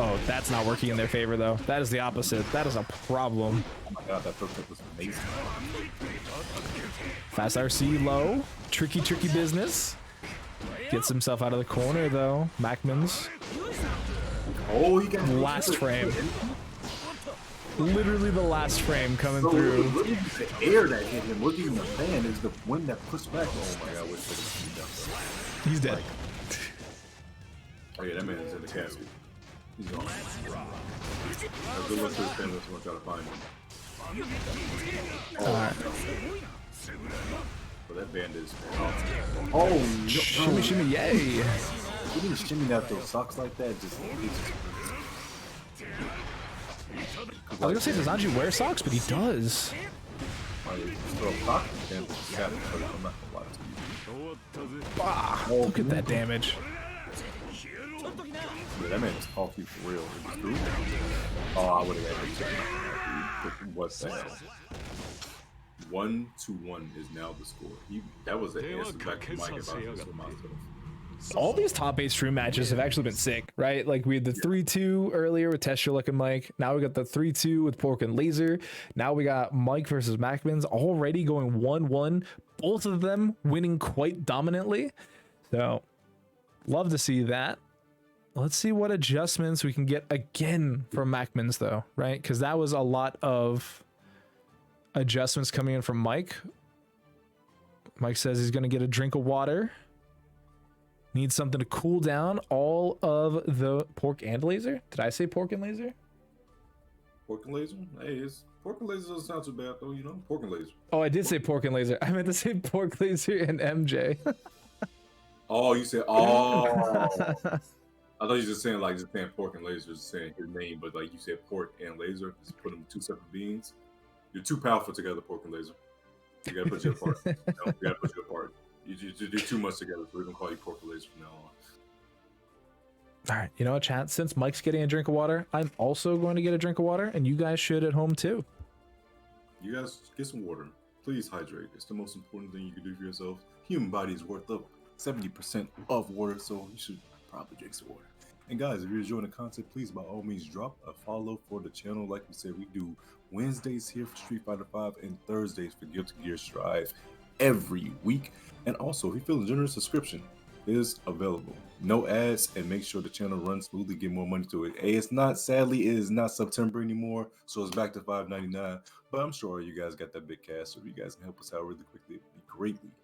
Oh, that's not working in their favor though. That is the opposite. That is a problem. Oh my god, that first hit was amazing. Fast RC low. Tricky business. Gets himself out of the corner though. MacMens. Oh, he got Last frame. Literally the last frame coming So, through. look at the air that hit him. Wasn't even the fan. It's the wind that pushed back. Oh my god, what's this? He's dead. Oh yeah, that man is in the casket. He's gone. Good luck to his family. Someone try to find him. Alright. So that bandit is. Oh no! Shimmy, yay. He didn't shimmy out those socks like that. I was gonna say, does Anji wear socks? But he does. Ah, look at that damage. Yeah, that man is coffee for real. Oh, I would have got it. What's that? 1-1 is now the score. That was an answer back to Mike if I was with myself. All these top 8 stream matches have actually been sick, right? Like we had the 3-2 earlier with TestYourLuck and Mike. Now we got the 3-2 with Pork and Lazer. Now we got Mike versus MacMens already going 1-1. Both of them winning quite dominantly. So love to see that. Let's see what adjustments we can get again from MacMens though, right? Because that was a lot of adjustments coming in from Mike. Mike says he's going to get a drink of water. Needs something to cool down all of the Pork and Lazer. Did I say Pork and Lazer? Pork and Lazer? Hey, Pork and Lazer doesn't sound too bad though, you know? Pork and Lazer. Oh, I did say Pork and Lazer. I meant to say Pork, Lazer, and MJ. Oh, you said, oh. I thought you were just saying Pork and Lazer, just saying his name, but like you said Pork and Lazer, just put them in 2 separate beings. You're too powerful together, Pork and Lazer. You gotta put you apart. You gotta put you apart. You do too much together, so we're gonna call you Pork and Lazer from now on. All right, you know what, chat? Since Mike's getting a drink of water, I'm also going to get a drink of water, and you guys should at home too. You guys get some water. Please hydrate. It's the most important thing you can do for yourself. Human body is worth up 70% of water, so you should probably drink some water. And guys, if you're enjoying the content, please by all means drop a follow for the channel. Like we said, we do Wednesdays here for Street Fighter 5 and Thursdays for Guilty Gear Strive every week. And also, if you feel a generous subscription, is available. No ads, and make sure the channel runs smoothly, get more money to it. Hey, it's not, sadly, it is not September anymore, so it's back to $5.99. But I'm sure you guys got that big cash, so if you guys can help us out really quickly, it'd be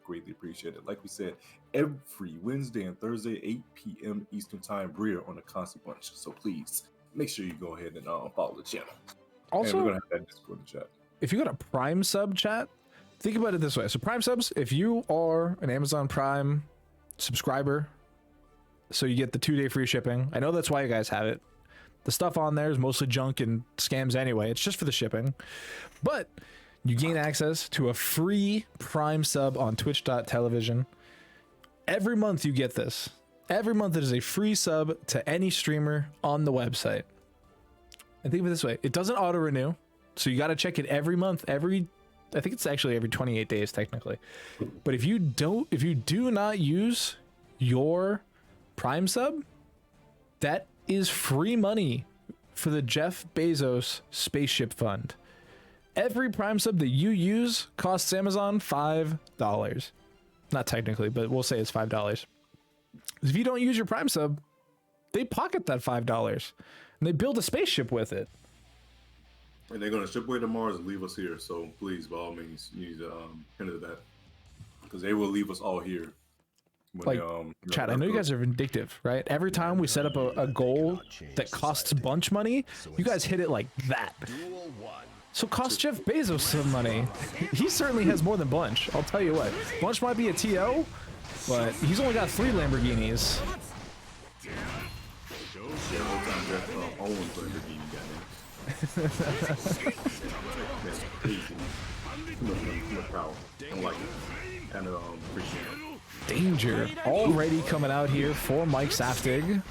greatly appreciated. Like we said, every Wednesday and Thursday, 8 p.m. Eastern Time, we're on a constant bunch. So please make sure you go ahead and follow the channel. Also, and we're gonna have that Discord in the chat. If you got a Prime sub chat, think about it this way. So Prime subs, if you are an Amazon Prime subscriber, so you get the 2-day free shipping. I know that's why you guys have it. The stuff on there is mostly junk and scams anyway. It's just for the shipping. But you gain access to a free Prime sub on twitch.tv. Every month you get this. Every month it is a free sub to any streamer on the website. And think of it this way. It doesn't auto-renew. So you got to check it every month. I think it's actually every 28 days technically. But if you do not use your Prime sub, that is free money for the Jeff Bezos spaceship fund. Every Prime sub that you use costs Amazon $5. Not technically, but we'll say it's $5. If you don't use your Prime sub, they pocket that $5 and they build a spaceship with it. And they're gonna ship away to Mars and leave us here. So please, by all means, you need to hinder that, because they will leave us all here. When Chad, I know you guys are vindictive, right? Every time we set up a goal that costs a bunch money, you guys hit it like that. So cost Jeff Bezos some money. He certainly has more than Bunch. I'll tell you what. Bunch might be a TO, but he's only got 3 Lamborghinis. That's crazy. Too much power. I like it. And appreciate it. Danger already coming out here for Mike Saftig.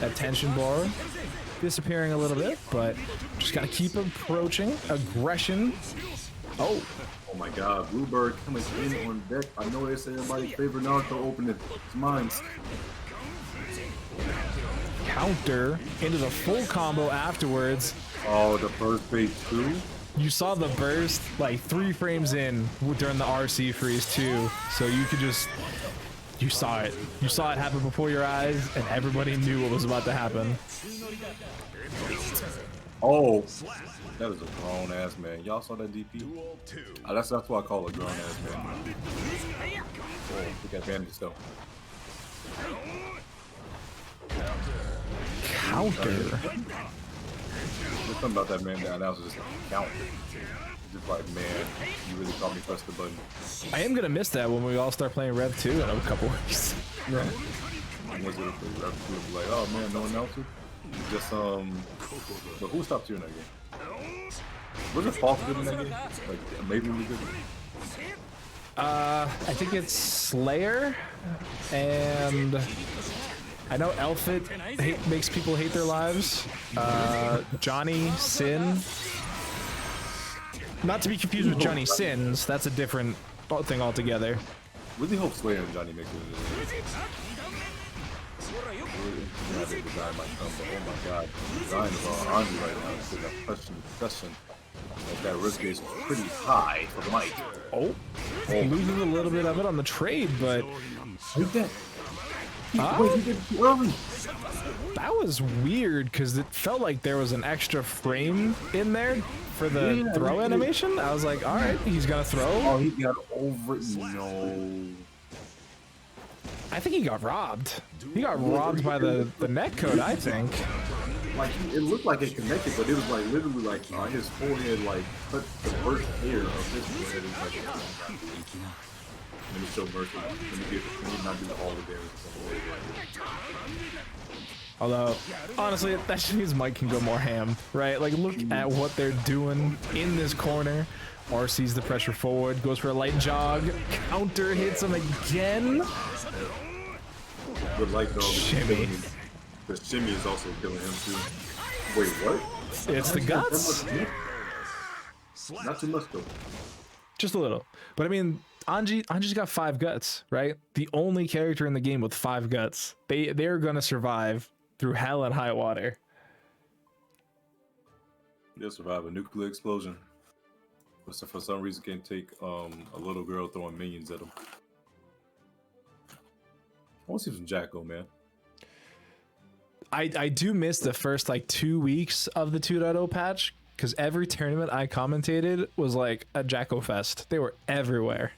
That tension bar disappearing a little bit, but just gotta keep approaching. Aggression. Oh my God, Bluebird coming in on deck. I know they say everybody's favorite Naruto opening. It's mine. Counter into the full combo afterwards. Oh, the first phase 2. You saw the burst like 3 frames in during the RC freeze too, so you could just, you saw it happen before your eyes, and everybody knew what was about to happen. Oh, that is a grown ass man. Y'all saw that DP? That's why I call it grown ass man. Oh, we got bandits though. Counter. There's something about that man down now, just counter. Just like, man, you really thought me press the button. I am gonna miss that when we all start playing Rev 2 in a couple weeks. Yeah. Was it Rev 2? Like, oh man, no one else? Just but who stopped you in that game? Was it Faust good in that game? Like amazingly good? I think it's Slayer, and I know Elfit makes people hate their lives. Johnny Sin. Not to be confused with Johnny Sins. That's a different thing altogether. Really hope Slayer and Johnny make it. Yeah, the design might come, but oh my God, the design is on Anji right now. So that question, that risk base was pretty high for Mike. Oh, losing a little bit of it on the trade, but Who's that? That was weird because it felt like there was an extra frame in there for the throw animation. I was like, all right, he's gonna throw. Oh, he got over. No. I think he got robbed. He got robbed by the netcode, I think. Like, it looked like it connected, but it was like literally like his forehead like touched the first hair of his forehead. It was like, let me show mercy. Let me not do all the damage. Although, honestly, that just means Mike can go more ham, right? Like, look at what they're doing in this corner. RC's the pressure forward, goes for a light jog, counter hits him again. But like, though, Shimmy. the shimmy is also killing him too. Wait, what? It's the guts. Not too much though. Just a little. But I mean, Anji's got 5 guts, right? The only character in the game with 5 guts. They're gonna survive through hell and high water. They'll survive a nuclear explosion. But for some reason can't take a little girl throwing minions at them. want to see some Jacko, man. I do miss the first like 2 weeks of the 2.0 patch because every tournament I commentated was like a Jacko fest. They were everywhere.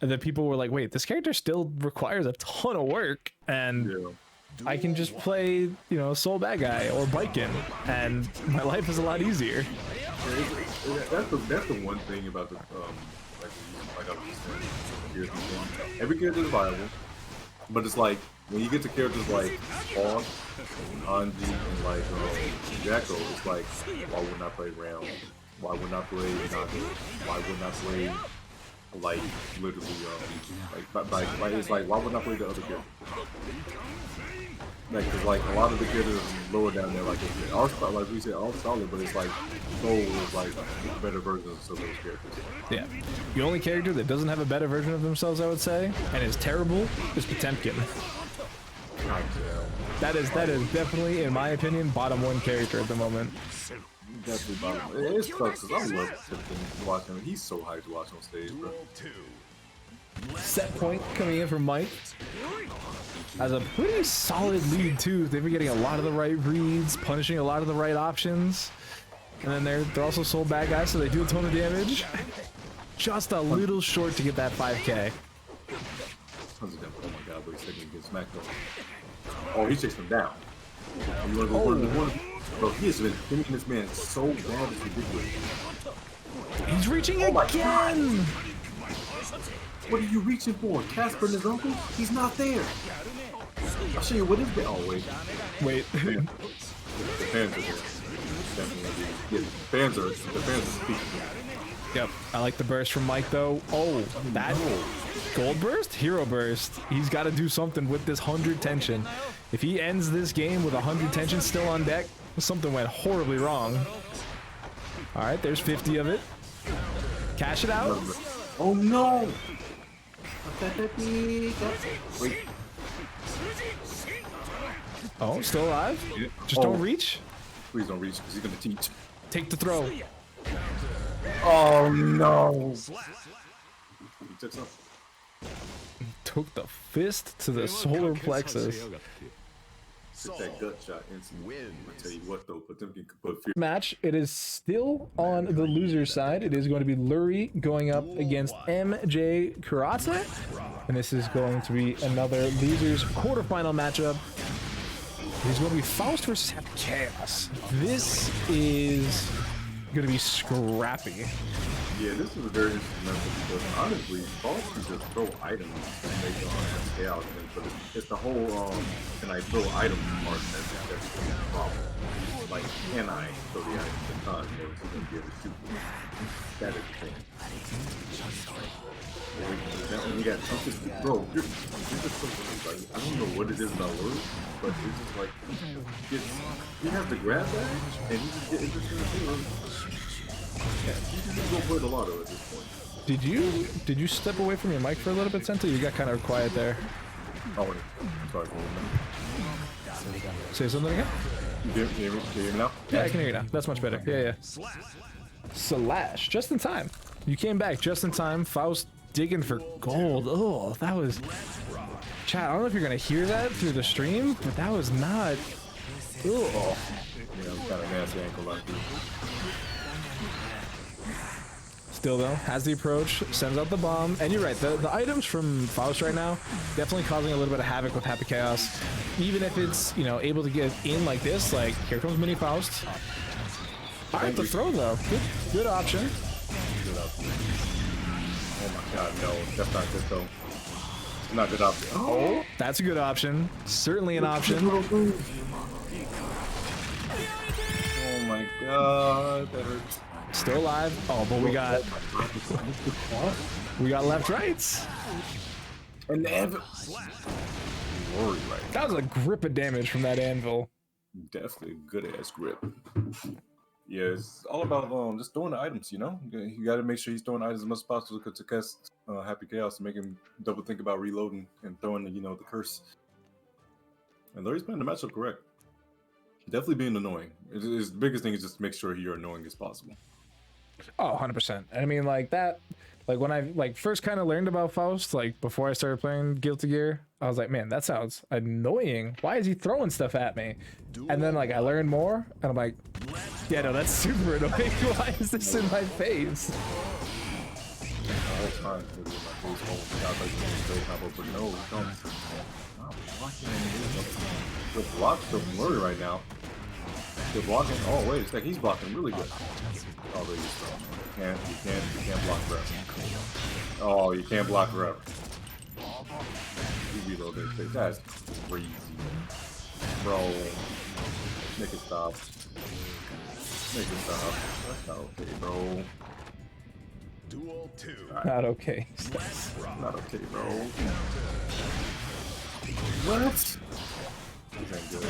And then people were like, wait, this character still requires a ton of work. And Yeah. I can just play, you know, Soul Badguy or Baiken, and my life is a lot easier. That's the one thing about the like I was saying, every character is viable, but it's like when you get to characters like Faust, Anji, and like Jacko, it's like why wouldn't I play Ram? Why wouldn't I play Nago? Why wouldn't I play like literally like it's like why wouldn't I play the other characters? Like, cause like a lot of the characters lower down there, like like we said, all solid, but it's like Soul is like better versions of those characters. Yeah. The only character that doesn't have a better version of themselves, I would say, and is terrible, is Potemkin. That is definitely, in my opinion, bottom 1 character at the moment. Definitely bottom. It sucks because I love Potemkin watching him. He's so hyped to watch on stage, bro. Set point coming in from Mike. As a pretty solid lead too. They've been getting a lot of the right reads, punishing a lot of the right options. And then they're also Soul bad guys, so they do a ton of damage. Just a little short to get that 5k. Oh my god, but he's taking against SmackDown. Oh, he takes him down. You wanna go one? Bro, he has been hitting this man so bad, it's ridiculous. He's reaching again! What are you reaching for? Casper and his uncle? He's not there. I'll show you what is there. Oh, wait. Wait. The fans are there. Definitely. Yeah, the fans are speaking. Yep. I like the burst from Mike, though. Oh, that gold burst? Hero burst. He's got to do something with this 100 tension. If he ends this game with 100 tension still on deck, something went horribly wrong. All right, there's 50 of it. Cash it out. Oh, no. Wait. Oh, still alive? Yeah. Just don't reach? Please don't reach because he's going to teach. Take the throw. Oh, no. He took some. Took the fist to the solar plexus. Took that gut shot instantly. I tell you what, though, Potemkin could put fear. Match. It is still on the loser side. It is going to be Lurry going up against MJKurase. And this is going to be another losers quarterfinal matchup. It's going to be Faust versus Chaos. This is going to be scrappy. Yeah, this is a very interesting matchup because honestly, Faust can just throw items and make chaos, but it's the whole can I throw items part that's the problem. Like, can I throw the items in time or is he gonna be able to shoot them? That is the thing. And you got something to throw. You're just so like, I don't know what it is about Lurry, but it's just like you have to grab that and you just get it just gonna do. Yeah, you just go play the lotto at this point. Did you step away from your mic for a little bit, Senta? You got kind of quiet there. Oh, I'm sorry for that. Say something again? Can you hear me now? Yeah, I can hear you now. That's much better. Yeah. Slash. Just in time. You came back just in time. Faust digging for gold. Oh, that was... Chat, I don't know if you're going to hear that through the stream, but that was not... Oh. Yeah, I'm kind of nasty ankle like this. Still though, has the approach, sends out the bomb, and you're right, the items from Faust right now definitely causing a little bit of havoc with Happy Chaos. Even if it's, you know, able to get in like this, like, here comes Mini Faust. Alright, the throw though. Good option. Good option. Oh my god, no, that's not good though. It's not a good option. Oh, That's a good option. Certainly an option. Oh my god, that hurts. Still alive. Oh, but we got left rights. And the anvil. Worry right. That was a grip of damage from that anvil. Definitely a good ass grip. Yeah, it's all about just throwing the items, you know? You gotta make sure he's throwing items as much as possible to cast Happy Chaos to make him double think about reloading and throwing the, you know, the curse. And Lurry's playing the matchup correct. Definitely being annoying. The biggest thing is just make sure you're annoying as possible. Oh, 100%. I mean, like, that Like when I first kind of learned about Faust, like before I started playing Guilty Gear, I was like, man, that sounds annoying. Why is he throwing stuff at me? And then like I learned more, and I'm like, yeah, no, that's super annoying. Why is this in my face? Good block from Lurry right now. Good blocking. Oh wait a second, he's blocking really good. Oh, there you go. You can't block forever. Oh, you can't block forever. You reload this. That's crazy, bro. Make it stop. Make it stop. That's not okay, bro. Duel 2. Right. Not okay. Not okay, bro. What? This ain't good.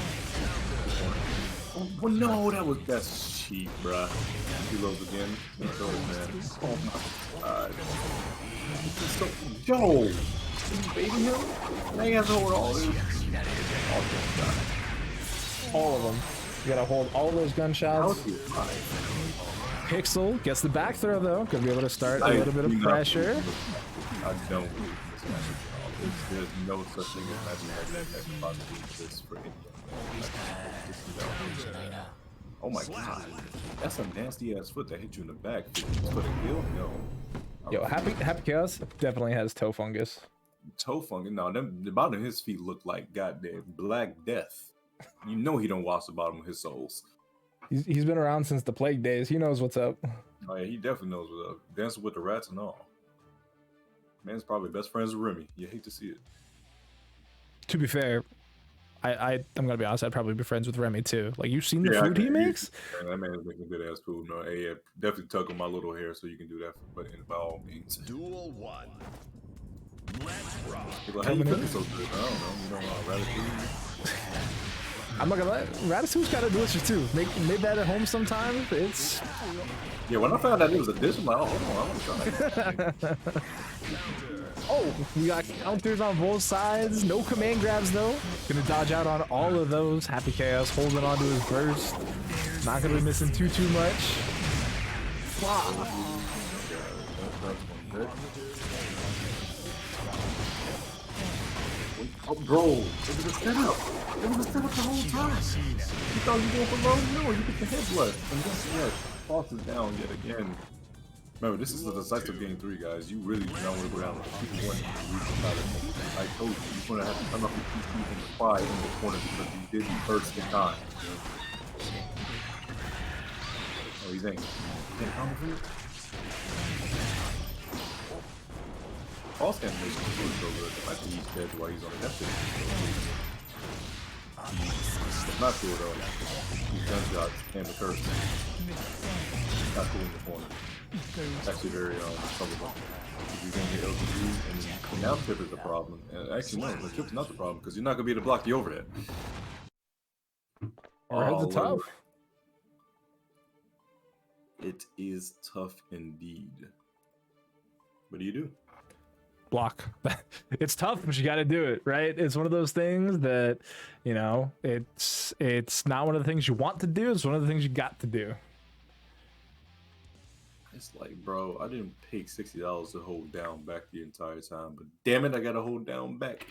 Oh, well, no, that's cheap, bruh. Reloads again. Man. Oh my god. So, yo! You baiting him? Now you have to hold all these. All of them. You gotta hold all those gunshots. Pixel gets the back throw though. Gonna be able to start a little bit of pressure. I don't. There's no such thing as matching that possibly exists for anyone. Oh my god. That's a nasty ass foot that hit you in the back. For the kill? No. Yo, Happy Chaos definitely has toe fungus. Toe fungus? No, the bottom of his feet look like goddamn Black Death. You know he don't wash the bottom of his soles. He's been around since the plague days. He knows what's up. Oh yeah, he definitely knows what's up. Dancing with the rats and all. Man's probably best friends with Remy. You hate to see it. To be fair, I'm gonna be honest. I'd probably be friends with Remy too. Like you've seen the food he makes. Yeah, that man is making good ass food. No, hey, yeah, definitely tug on my little hair so you can do that. But by all means. Duel 1. Let's rock. Like, how you cooking so good? I don't know. You know, ratatouille. I'm not gonna lie, Ratatouille's kind of delicious too. Make that at home sometime. It's yeah. When I found out it was a dish, I'm like, oh, hold on, I want to try it. oh, we got counters on both sides. No command grabs though. Gonna dodge out on all of those. Happy Chaos holding on to his burst. Not gonna be missing too much. Wow. Oh, bro, it was a setup. It was a setup the whole time. You thought you were going for low? No, you get the head blood. And guess what? Faust is down yet again. Remember, this is the decisive game 3, guys. You really do not want to go down with 2-1. I told you, you're going to have to come up with 2 feet and fly in the corner because you didn't burst in time. Oh, he's angry. You can't come for it? Faust animation is really so good. The fact that he's dead while he's on the death stage. It's not cool though. These gunshots and the curse. Not cool in the corner. It's actually very troublesome. If you're going to get LTG, and now tip is the problem. And actually, no, the tip's not the problem because you're not going to be able to block the overhead. Overhead's tough. It is tough indeed. What do you do? Block. It's tough, but you got to do it, right? It's one of those things that, you know, it's not one of the things you want to do. It's one of the things you got to do. It's like, bro, I didn't pay $60 to hold down back the entire time, but damn it, I got to hold down back.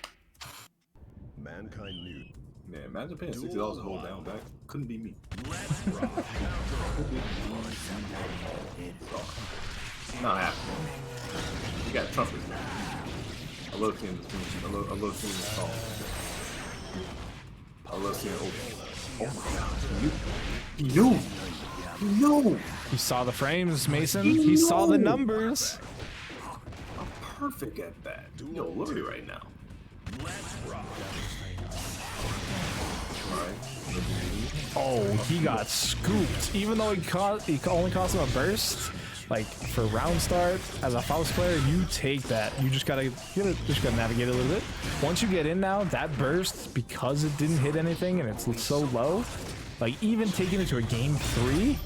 Mankind knew. Man, imagine paying $60 to hold down back. Couldn't be me. Let's rock. Not happening. You got trumpets, man. I love seeing this team. I love seeing this song. I love seeing open. Oh my god. You. He saw the frames, Mason. He saw the numbers. I'm perfect at that. Yo, Lurry right now. Let's rock. Oh, he got scooped. Even though he only cost him a burst. Like for round start, as a Faust player, you take that. You just gotta navigate a little bit. Once you get in now, that burst, because it didn't hit anything and it's so low, like even taking it to a game 3,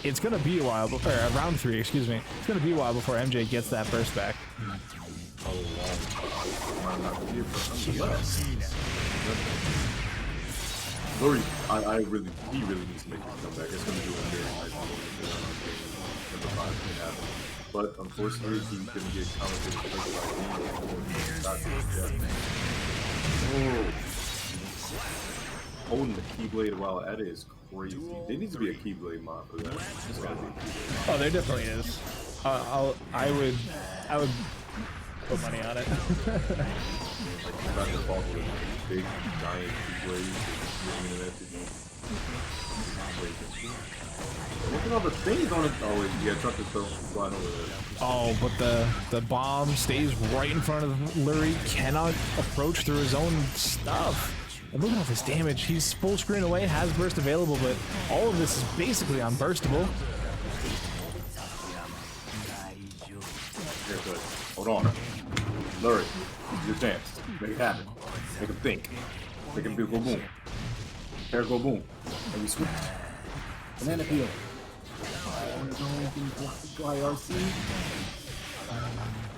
it's gonna be a while before, or round 3, excuse me. It's gonna be a while before MJ gets that burst back. Lurry, he really needs to make this comeback. It's gonna do a very nice but unfortunately he couldn't get counted by Oh, holding the Keyblade while at it is crazy. There needs to be a Keyblade mod for that. There's gotta be a Keyblade. Oh, there definitely is. I would put money on it. Like back to Faust with a big giant Keyblade. Look at all the things on it. Oh, yeah, truck is still flying over there. Oh, but the bomb stays right in front of Lurry, cannot approach through his own stuff. And look at all this damage. He's full screen away, has burst available, but all of this is basically unburstable. Here, good. Hold on. Lurry, this is your chance. Make it happen. Make him think. Make him go boom. Hair go boom. And we switch. Banana peel. IRC.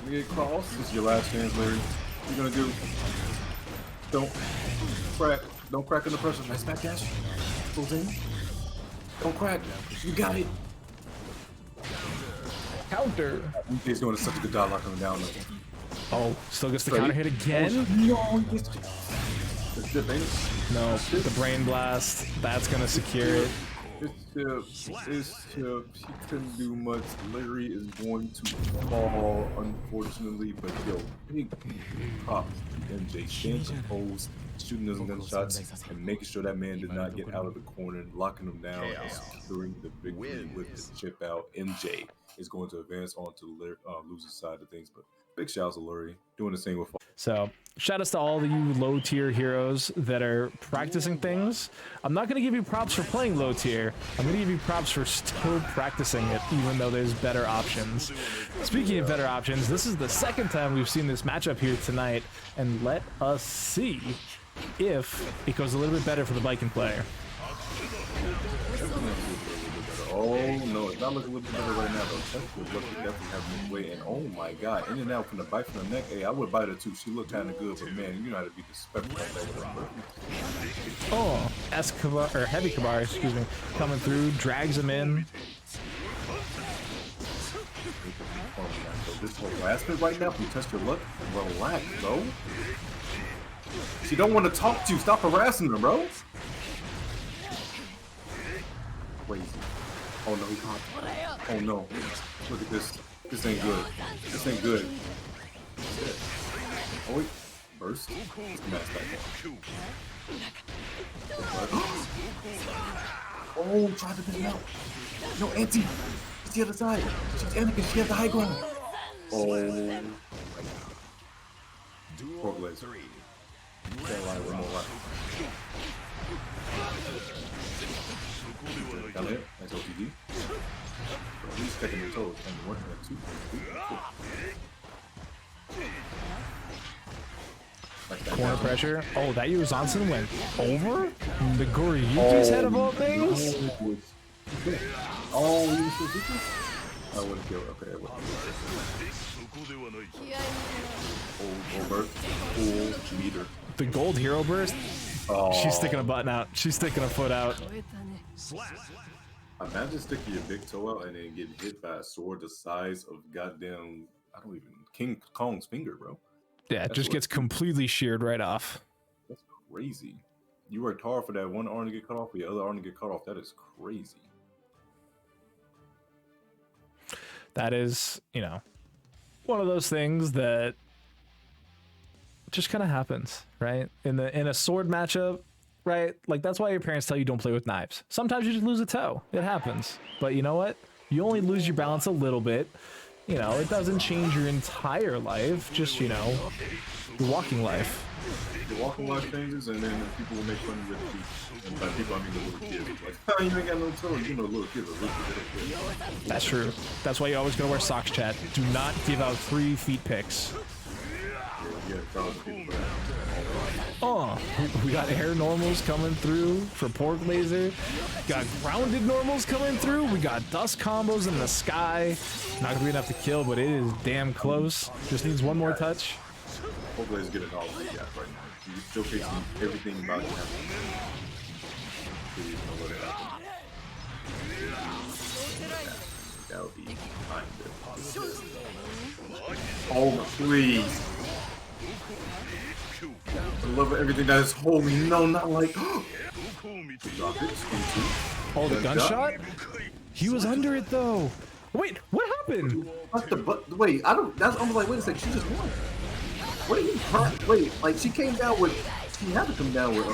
We get cross. This is your last chance, Larry. What you gonna do? Don't crack under pressure. Nice back dash. Pulls in. Don't crack. You got it. Counter. He's doing such a good job locking him down. Oh, still gets the counter hit again? No, it's good, ain't it? No, the brain blast. That's gonna secure it. It's chip. He couldn't do much. Larry is going to fall, unfortunately, but yo, big props to MJ. Staying composed, shooting those gunshots, and making sure that man did not get out of the corner, locking him down, and securing the victory with the chip out. MJ is going to advance on to the loser's side of things, but big shouts to Lurry, doing the same with. So, shout outs to all of you low tier heroes that are practicing things. I'm not going to give you props for playing low tier. I'm going to give you props for still practicing it, even though there's better options. Speaking of better options, this is the second time we've seen this matchup here tonight, and let us see if it goes a little bit better for the Baiken player. Oh no, it's not looking a little bit better right now though. Test would look to definitely have his way, and oh my god, in and out from the bite from the neck. Hey, I would bite her too. She looked kind of good, but man, you know how to be disrespectful like that with her. Oh, Escobar, or Heavy Kabar, excuse me, coming through, drags him in. So this whole last bit right now, if you test your luck, relax, bro. She don't want to talk to you. Stop harassing her, bro. Crazy. Oh no, he can't. Oh no. Look at this. This ain't good. This ain't good. Oh wait. Burst. Mass back on. Oh, try to get him out. No, Auntie. She's the other side. She's Anakin. She has the high ground. Oh. Poor Lazer. Can't lie, one more life. Down here, nice OTG. He's checking your toes. And 1 and 2. Corner pressure. Oh, that Yuuzansen went over? Nagoriyuki's head of all things? Oh, you still did this? I wouldn't kill it. Okay, I wouldn't. Full burst. Full meter. The gold hero burst? Oh. She's sticking a button out. She's sticking a foot out. Imagine sticking your big toe out and then getting hit by a sword the size of goddamn, I don't even, King Kong's finger, bro. Yeah, it just gets completely sheared right off. That's crazy. You worked hard for that one arm to get cut off, the other arm to get cut off. That is crazy. That is, you know, one of those things that just kind of happens, right? In a sword matchup, right? Like, that's why your parents tell you don't play with knives. Sometimes you just lose a toe. It happens. But you know what? You only lose your balance a little bit. You know, it doesn't change your entire life. Just, you know, your walking life. Your walking life changes, and then people will make fun of your feet. And by people, I mean the little kids. Like, oh, you ain't got no toes. You know, little kids are little kids. That's true. That's why you always gotta wear socks, chat. Do not give out free feet pics. Yeah, Oh, we got air normals coming through for Pork Laser. Got grounded normals coming through. We got dust combos in the sky. Not gonna be enough to kill, but it is damn close. Just needs one more touch. Pork Laser's getting all the gas right now. He's showcasing everything about him. Please don't let it happen. That would be kind of Oh, please. I love everything that is holy. No, not like. Drop it. Oh, the gunshot? He was under it though. Wait, what happened? What the wait, I don't. That's I'm like, wait a second. She just won. What did he? Wait, like she came down with. She had to come down with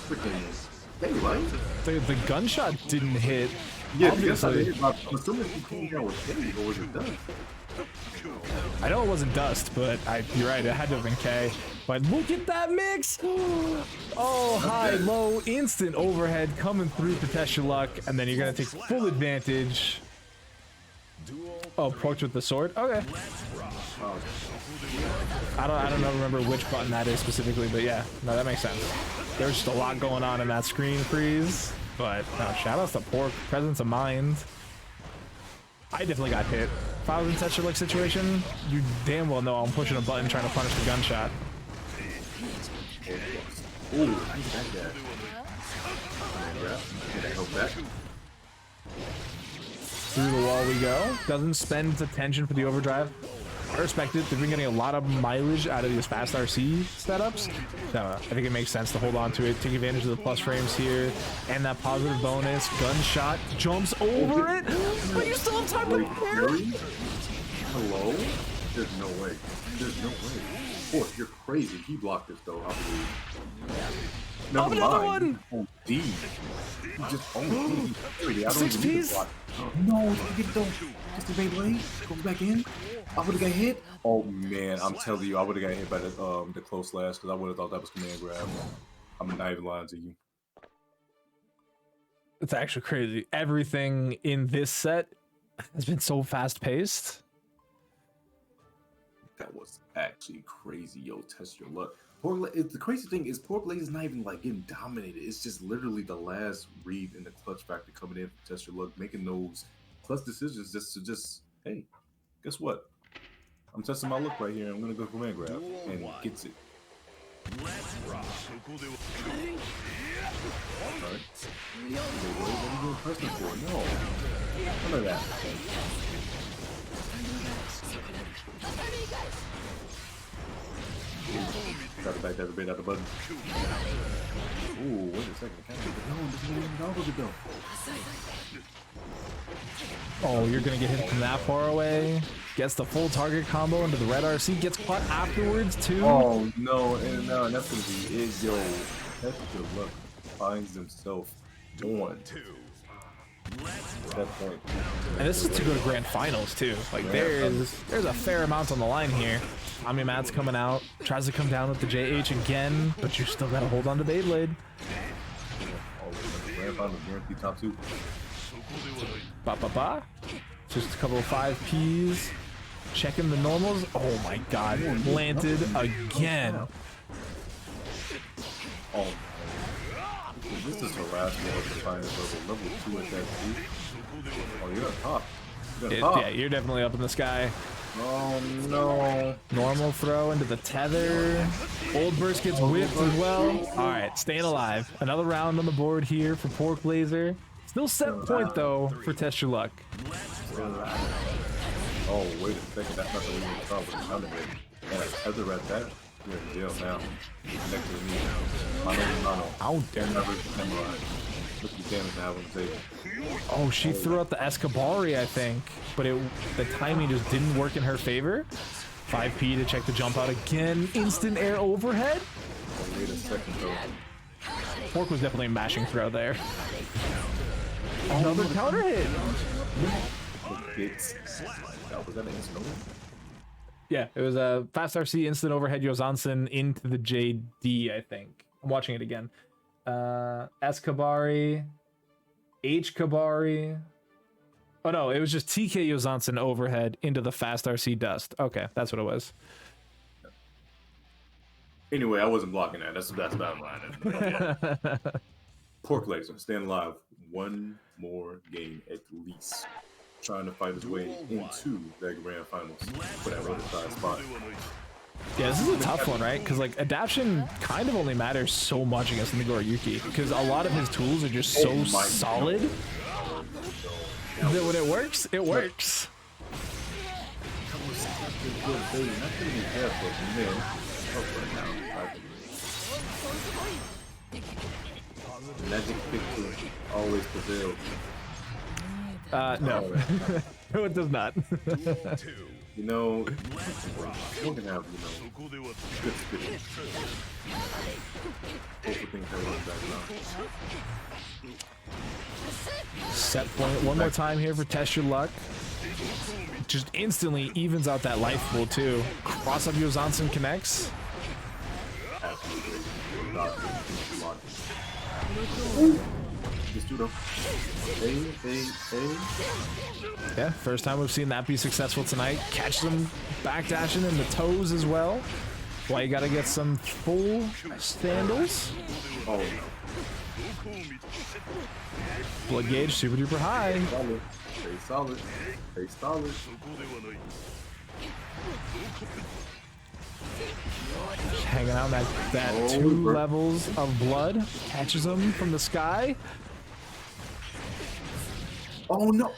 freaking. Hey, right? The gunshot didn't hit. Yeah, obviously. I'm assuming she came down with K, or was it done? I know it wasn't dust, but you're right, it had to have been K. But look at that mix! Oh, high, low, instant overhead coming through to test your luck, and then you're gonna take full advantage. Oh, approach with the sword? Okay. I don't remember which button that is specifically, but yeah, no, that makes sense. There's just a lot going on in that screen freeze, but no, shoutouts to Pork, presence of mind. I definitely got hit. If I was in such a like situation, you damn well know I'm pushing a button trying to punish the gunshot. Ooh, I need that. Through the wall we go. Doesn't spend attention for the overdrive. I respect it. They've been getting a lot of mileage out of these fast RC setups. So I think it makes sense to hold on to it, take advantage of the plus frames here, and that positive bonus. Gunshot jumps over it. But you still have time to parry. Hello? There's no way. There's no way. Boy, you're crazy. He blocked this though, I believe. Never another mind. one. Oh, D. He just owned D. I don't 6 even need Ps? to block. No, you get it though. Just the Beyblade. Go back in. I would have got hit. Oh man, I'm telling you, I would have got hit by the close slash because I would have thought that was command grab. I'm not even lying to you. It's actually crazy. Everything in this set has been so fast paced. That was actually crazy, yo. Test your luck. The crazy thing is, Pork Blaze is not even like getting dominated. It's just literally the last read in the clutch factor coming in for Test Your Luck, making those clutch decisions just hey, guess what? I'm testing my luck right here. I'm gonna go command grab and gets it. Let's rock. Alright. What are you doing pressing for? No. None of that. Try to back that a bit out the button. Ooh, wait a second. I can't get the dome. This isn't even double the dome. Oh, you're gonna get hit from that far away. Gets the full target combo into the red RC. Gets caught afterwards too. Oh no, and that's gonna be it, yo. That's good luck. Finds himself on that point. And this is to go to grand finals too. Like there's a fair amount on the line here. Matt's coming out, tries to come down with the JH again, but you still gotta hold on to Beyblade. Grand final guarantee top 2. Ba. Just a couple of 5Ps. Checking the normals. Oh my god. Planted again. Oh, this is harassment of the finest level 2 at that speed. Oh, you're up top. Yeah, you're definitely up in the sky. Oh no. Normal throw into the tether. Old burst gets whipped as well. Alright, staying alive. Another round on the board here for Pork Lazer. Still 7 point though for Test Your Luck. Oh, wait a second. That's not the way you start with the sound of it. And a tether at that, you're in jail now. Next to me. How dare you. Look, you damage now on the table. Oh, she threw out the Escabari, I think, but the timing just didn't work in her favor. 5P to check the jump out again. Instant air overhead. Oh, wait a second though. Pork was definitely a mashing throw there. Another counter hit. Was that an instant over? Yeah, it was a fast RC instant overhead Yosansen into the JD, I think. I'm watching it again. Escabari, H Kabari. Oh no, it was just TK Yosansen overhead into the fast RC dust. Okay, that's what it was. Anyway, I wasn't blocking that. That's about line. Yeah. Pork Lazer, staying alive. One more game at least. Trying to fight his way into that grand finals for that one spot. Yeah, this is a tough one, right? Because like adaptation kind of only matters so much against Nagoriyuki because a lot of his tools are just so solid that when it works, it works. good baby. Not gonna be bad, but man, up right now. Magic picture always prevails. No. No, it does not. You know, we're gonna have, good spitting. Hopefully things are going back now. Set point one more time here for Test Your Luck. Just instantly evens out that life pool too. Cross up Yozansen connects. Just do them. Hey. Yeah, first time we've seen that be successful tonight. Catch them backdashing in the toes as well. Why you gotta get some full sandals. Oh no. Blood gauge super duper high. Solid. Stay solid. Hanging out that 2 levels of blood. Catches them from the sky. Oh no.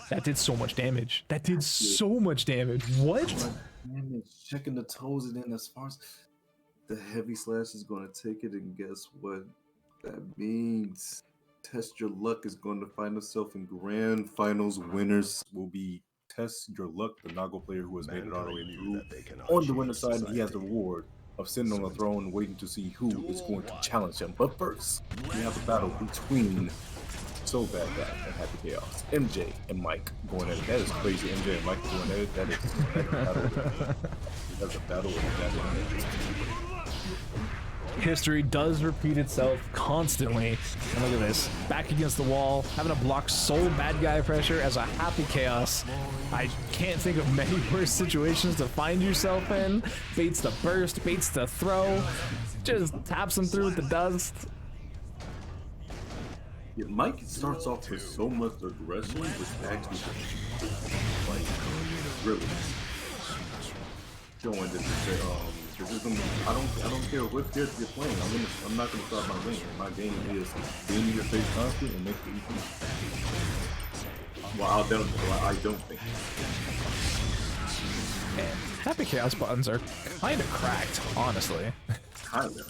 That did so much damage. What? Man, checking the toes, and then as far as the heavy slash is going to take it, and guess what? That means Test Your Luck is going to find itself in grand finals. Winners will be Test Your Luck, the Nago player who has made it all the way through. On the winner's side, he has the reward of sitting on the throne, waiting to see who is going to challenge him. But first, we have a battle between So Bad Guy and Happy Chaos. MJ and Mike going at it. That is crazy. MJ and Mike going at it. That's a battle. History does repeat itself constantly. And look at this. Back against the wall, having to block Soul Bad Guy pressure as a Happy Chaos. I can't think of many worse situations to find yourself in. Baits the burst, baits the throw. Just taps him through with the dust. Yeah, Mike starts off with so much aggression, which actually, like, really showing that this is gonna. I don't care what character you're playing. I'm not gonna start my game. My game is being in your face constant and make it easy. Well, I don't think. And Happy Chaos buttons are kind of cracked, honestly. Kinda.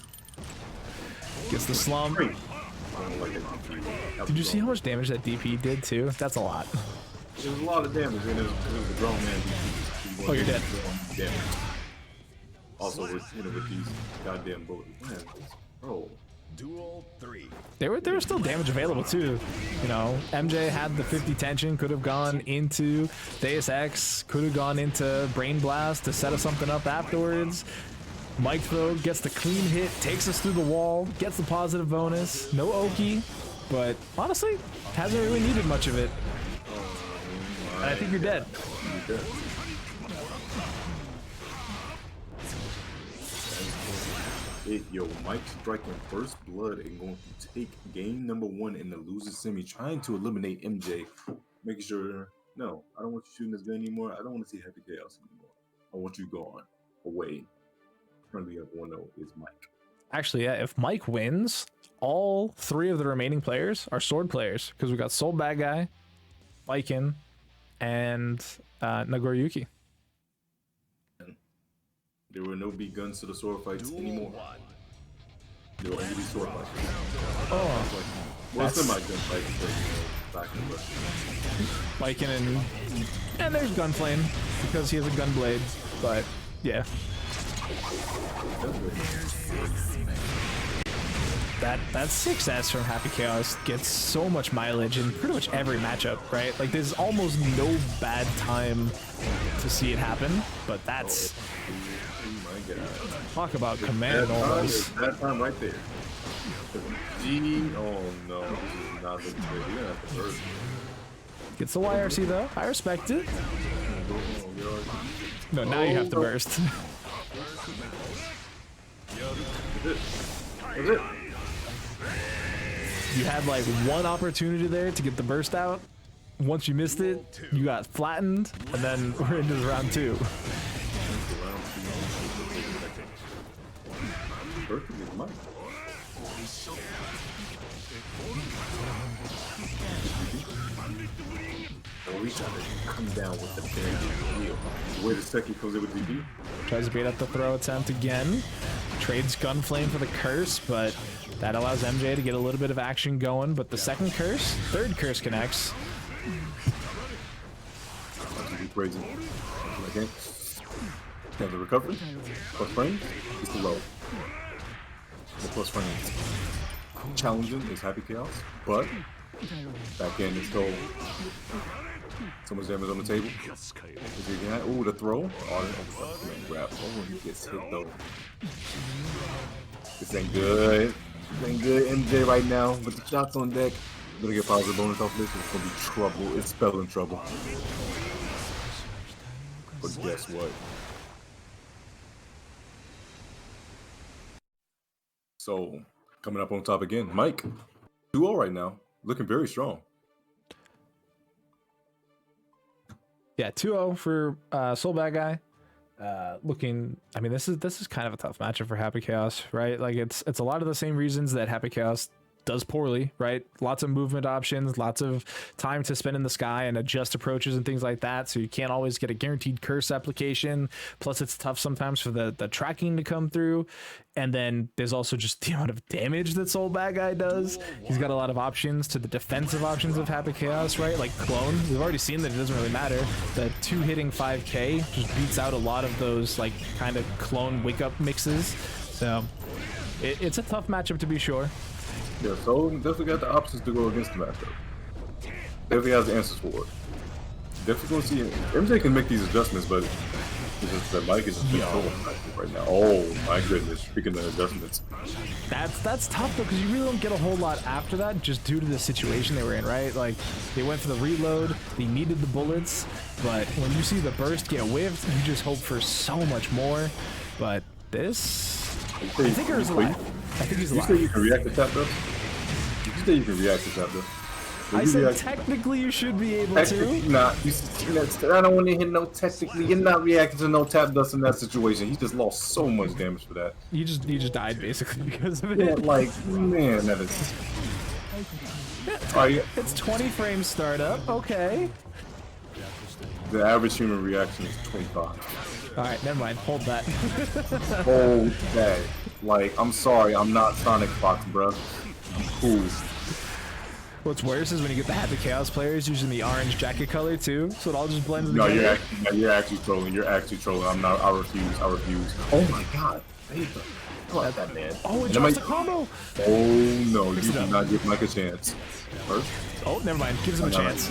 Gets the slump. I don't like it. Did you see how much damage that DP did too? That's a lot. There was a lot of damage, and it was a grown man. Oh, you're dead. Also, with these goddamn bullets. Man, bro. Duel 3. There was still damage available too. You know, MJ had the 50 tension, could have gone into Deus Ex, could have gone into Brain Blast to set us something up afterwards. Mike throw gets the clean hit, takes us through the wall, gets the positive bonus. No Oki, but honestly, hasn't really needed much of it. And I think you're dead. You're dead. Yo, Mike striking first blood and going to take game number 1 in the loser semi, trying to eliminate MJ, making sure, no, I don't want you shooting this gun anymore. I don't want to see Happy Chaos anymore. I want you gone, away. Currently up 1-0 is Mike. Actually, yeah, if Mike wins, all 3 of the remaining players are sword players, because we got Soul Bad Guy, Baiken, and Nagoriyuki. There will no be guns to the sword fights anymore. There will only be sword fights. Oh, Well, it's my gun fight back in the Baiken and there's Gunflame because he has a gun blade, but yeah. That 6S from Happy Chaos gets so much mileage in pretty much every matchup, right? Like there's almost no bad time to see it happen, but that's talk about command almost. That time right there. G, oh no, this is not looking good. You're gonna have to burst. Gets the YRC though. I respect it. No, now you have to burst. That's it. You had like one opportunity there to get the burst out. Once you missed it, you got flattened, and then we're into round 2. We come down with the big wheel. The way the second comes in with DB. Tries to bait up the throw attempt again. Trades Gunflame for the curse, but that allows MJ to get a little bit of action going. But the second curse, third curse connects. That's crazy. Okay. Have the recovery. Plus frames. It's low. The plus frames. Challenging is Happy Chaos, but back end is still so much damage on the table. Ooh, the throw. Oh, grab. Oh, he gets hit though. This ain't good. This ain't good, MJ right now. With the shots on deck, I'm gonna get positive bonus off this. It's gonna be trouble. It's spelling trouble. But guess what? So, coming up on top again, Mike, 2-0 right now, looking very strong. Yeah, 2-0 for Soul Badguy. Looking, I mean, this is kind of a tough matchup for Happy Chaos, right? Like it's a lot of the same reasons that Happy Chaos does poorly, right? Lots of movement options, lots of time to spend in the sky and adjust approaches and things like that, so you can't always get a guaranteed curse application. Plus it's tough sometimes for the tracking to come through, and then there's also just the amount of damage that Soul Badguy does. He's got a lot of options to the defensive options of Happy Chaos, right? Like clone, we've already seen that it doesn't really matter. The 2 hitting 5k just beats out a lot of those like kind of clone wake up mixes, so it's a tough matchup to be sure. Yeah, so definitely got the options to go against the matchup. Definitely has the answers for it. Definitely see MJ can make these adjustments, but it's just that Mike is just controlling right now. Oh my goodness! Speaking of adjustments, that's tough though, because you really don't get a whole lot after that, just due to the situation they were in, right? Like they went for the reload, they needed the bullets, but when you see the burst get whiffed, you just hope for so much more. But this, I think he's alive. I think he's alive. You say you can react to tap though? You say you can react to tap though? I said technically you should be able to. Nah, I don't want to hit no technically. You're not reacting to no tap dust in that situation. He just lost so much damage for that. You just died basically because of it. Yeah, like man, that is. It's 20 frames startup. Okay. The average human reaction is 25. All right, never mind. Hold that. Hold that. Like, I'm sorry, I'm not Sonic Fox, bro. I'm cool. What's worse is when you get the Happy Chaos players using the orange jacket color too, so it all just blends No, together. you're actually trolling. You're actually trolling. I'm not. I refuse. I refuse. Oh my god. How about that, man? Oh, it drops the combo. Oh no, you do not give Mike a chance. First. Oh, never mind. Gives him a chance.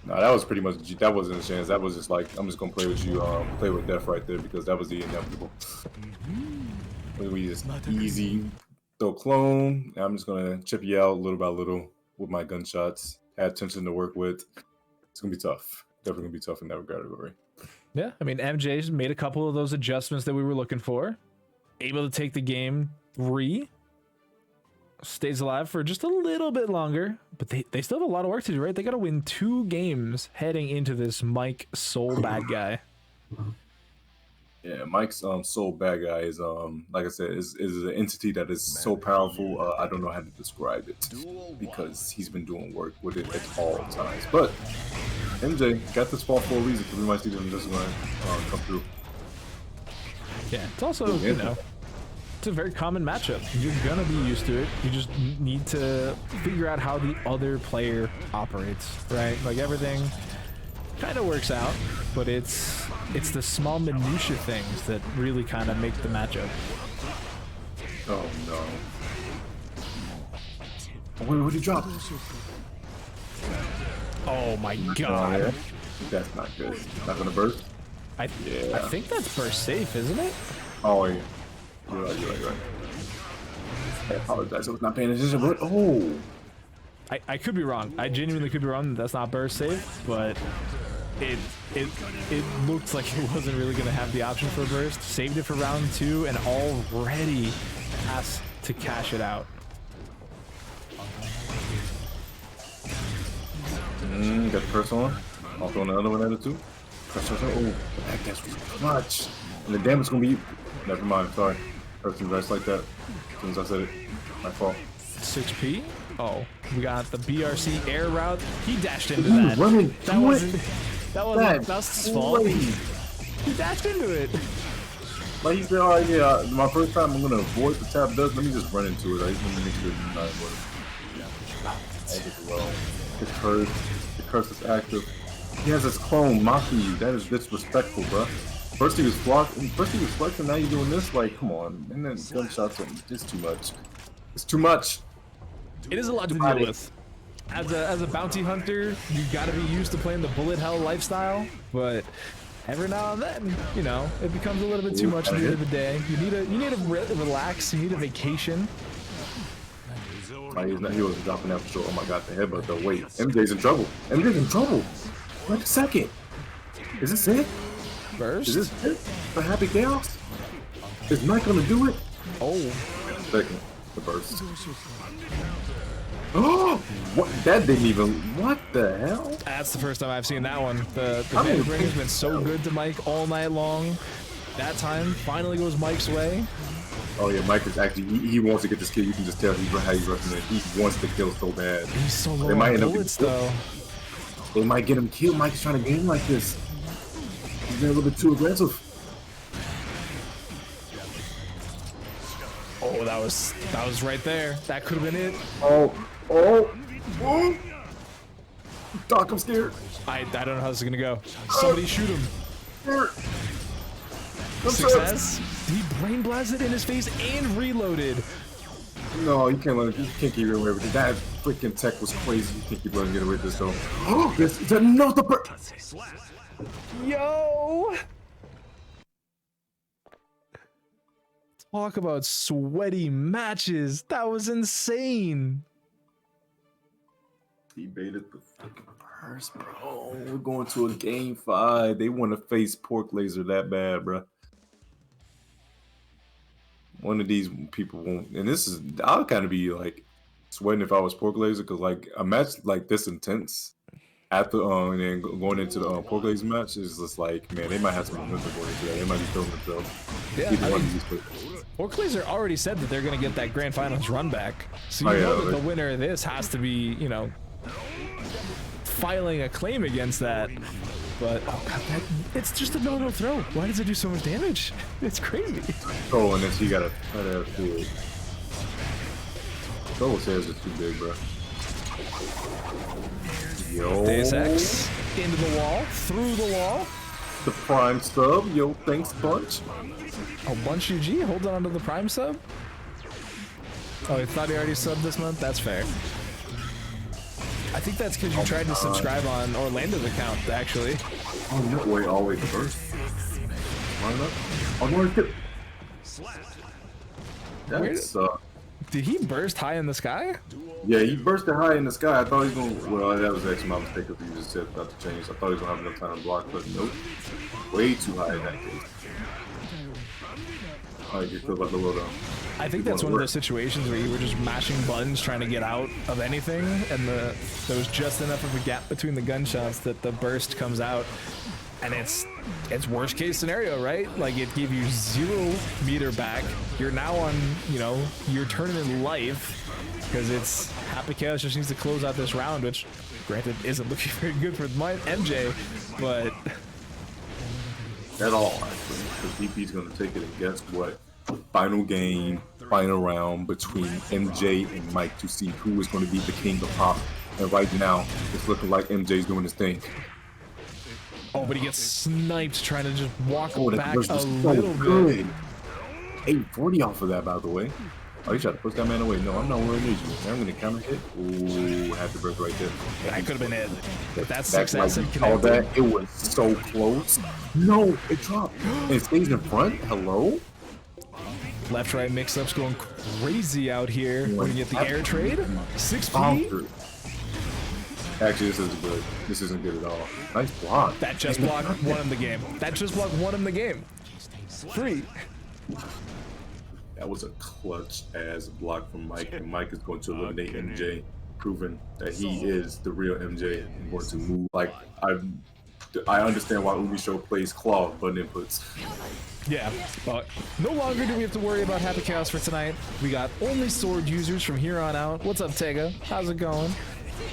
No, that was pretty much. That wasn't a chance. That was just like, I'm just gonna play with you. Play with death right there, because that was the inevitable. We just easy. So clone, I'm just gonna chip you out little by little with my gunshots. Add tension to work with. It's gonna be tough. Definitely gonna be tough in that category. Yeah, I mean MJ's made a couple of those adjustments that we were looking for. Able to take the game 3. Stays alive for just a little bit longer, but they still have a lot of work to do, right? They gotta win 2 games heading into this Mike Soul Badguy. Yeah, Mike's Soul Badguy is like I said, is an entity that is so powerful. I don't know how to describe it because he's been doing work with it at all times. But MJ got this fall for a reason, because we might see them just going to come through. Yeah, it's also it's a very common matchup. You're gonna be used to it. You just need to figure out how the other player operates, right? Like everything kind of works out, but it's the small minutia things that really kind of make the matchup. Oh no! What did he drop? Oh my god! Yeah. That's not good. Not gonna burst. I think that's burst safe, isn't it? Oh yeah. You're right. I apologize. I was not paying attention. But oh, I could be wrong. I genuinely could be wrong. That's not burst safe, but it looked like it wasn't really going to have the option for a burst. Saved it for round 2 and already has to cash it out. got the first one. I'll throw another one at it too. Oh, that dash was clutch. And the damage is going to be... Never mind, sorry. First invest like that. As soon as I said it, my fault. 6P. Oh, we got the BRC air route. He dashed into He that. running That wasn't. That wasn't Faust's fault. He dashed into it. Like he said, all right, yeah, my first time I'm gonna avoid the tap dust. Let me just run into it. I just want to make sure it's not well. The curse is active. He has his clone mocking you. That is disrespectful, bro. First he was flexing, now you're doing this. Like, come on. And then gunshots are just too much. It's too much. It is a lot to deal with. As a bounty hunter, you gotta be used to playing the bullet hell lifestyle, but every now and then, you know, it becomes a little bit too much at the end of the day. You need to relax. You need a vacation. He wasn't dropping that for sure. Oh my god, the headbutt though. Wait, MJ's in trouble. MJ's in trouble. Wait a second. Is this it? Burst? Is this it? The Happy Chaos? Is Mike gonna do it? Oh. Second, the burst. Oh, what? That didn't even. What the hell? That's the first time I've seen that one. The Vanbringer's been so good to Mike all night long. That time finally goes Mike's way. Oh yeah, Mike is actually he wants to get this kill. You can just tell how he's rushing it. He wants to kill so bad. He's so low on bullets though. They might get him killed. Mike is trying to game like this. He's been a little bit too aggressive. Oh, that was right there. That could have been it. Oh. Doc, I'm scared. I don't know how this is gonna go. Somebody shoot him. Success. He brain blasted in his face and reloaded. No, you can't let him. You can't keep away with it. That freaking tech was crazy. You can't keep letting him get away with this though. Oh, Yo! Talk about sweaty matches. That was insane. He baited the fucking purse, bro. We're going to a game 5. They want to face Pork Laser that bad, bro. One of these people won't. And this is, I'll kind of be like sweating if I was Pork Laser, because like a match like this intense after and then going into the Pork Laser match is just like, man, they might have some momentum going into that. They might be throwing themselves. Yeah, Pork Laser already said that they're going to get that grand finals run back. So you know that the winner of this has to be, you know, filing a claim against that. But oh god, it's just a no throw. Why does it do so much damage? It's crazy. Oh, and then she got to try to have to. Those hairs are too big, bro. Yo. Deus Ex into the wall, through the wall. The prime sub, yo, thanks bunch. Oh, Bunch UG holding on to the prime sub. Oh, he thought he already subbed this month. That's fair. I think that's because you tried to subscribe on Orlando's account, actually. Oh, no way, always first. Line up. I'm going to That's, Did he burst high in the sky? yeah, he bursted high in the sky. I thought he was going to, well, that was actually my mistake if you just said about to change. I thought he was going to have enough time to block, but nope. Way too high in that case. How do you feel about the loadout? I think that's one of those situations where you were just mashing buttons trying to get out of anything, and there was just enough of a gap between the gunshots that the burst comes out, and it's worst case scenario, right? Like it gave you 0 meter back. You're now on, you know, your tournament life because it's Happy Chaos just needs to close out this round, which granted isn't looking very good for my MJ, but at all, actually, because DP's going to take it, and guess what? Final game, final round between MJ and Mike to see who is going to be the king of pop. And right now, it's looking like MJ's doing his thing. Oh, but he gets sniped trying to just walk back a so little good. bit. 840 off of that, by the way. Oh, you tried to push that man away. No, I'm not worried. You. I'm going to counter hit. Ooh, had to break right there. That could have been it. That's success and all connected. that. It was so close. No, it dropped. It stays in front. Hello? Left-right mix-ups going crazy out here. We're gonna get the air trade. 6P. Actually, this isn't good. This isn't good at all. Nice block. That just block won him the game. That just block won him the game. 3. That was a clutch-ass block from Mike, and Mike is going to eliminate MJ, proving that he is the real MJ and going to move. Like, I understand why Umisho plays claw button inputs. Yeah, but no longer do we have to worry about Happy Chaos for tonight. We got only sword users from here on out. What's up, Tega? How's it going?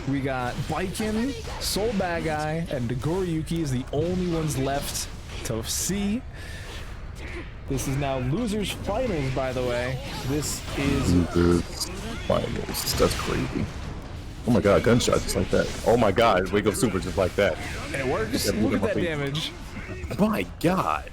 We got Baiken, Soul Badguy, and Nagoriyuki is the only ones left to see. This is now losers finals, by the way. This is Losers finals. That's crazy. Oh my god, gunshot just like that. Oh my god, wake up super just like that. it works. Look at that damage. My god.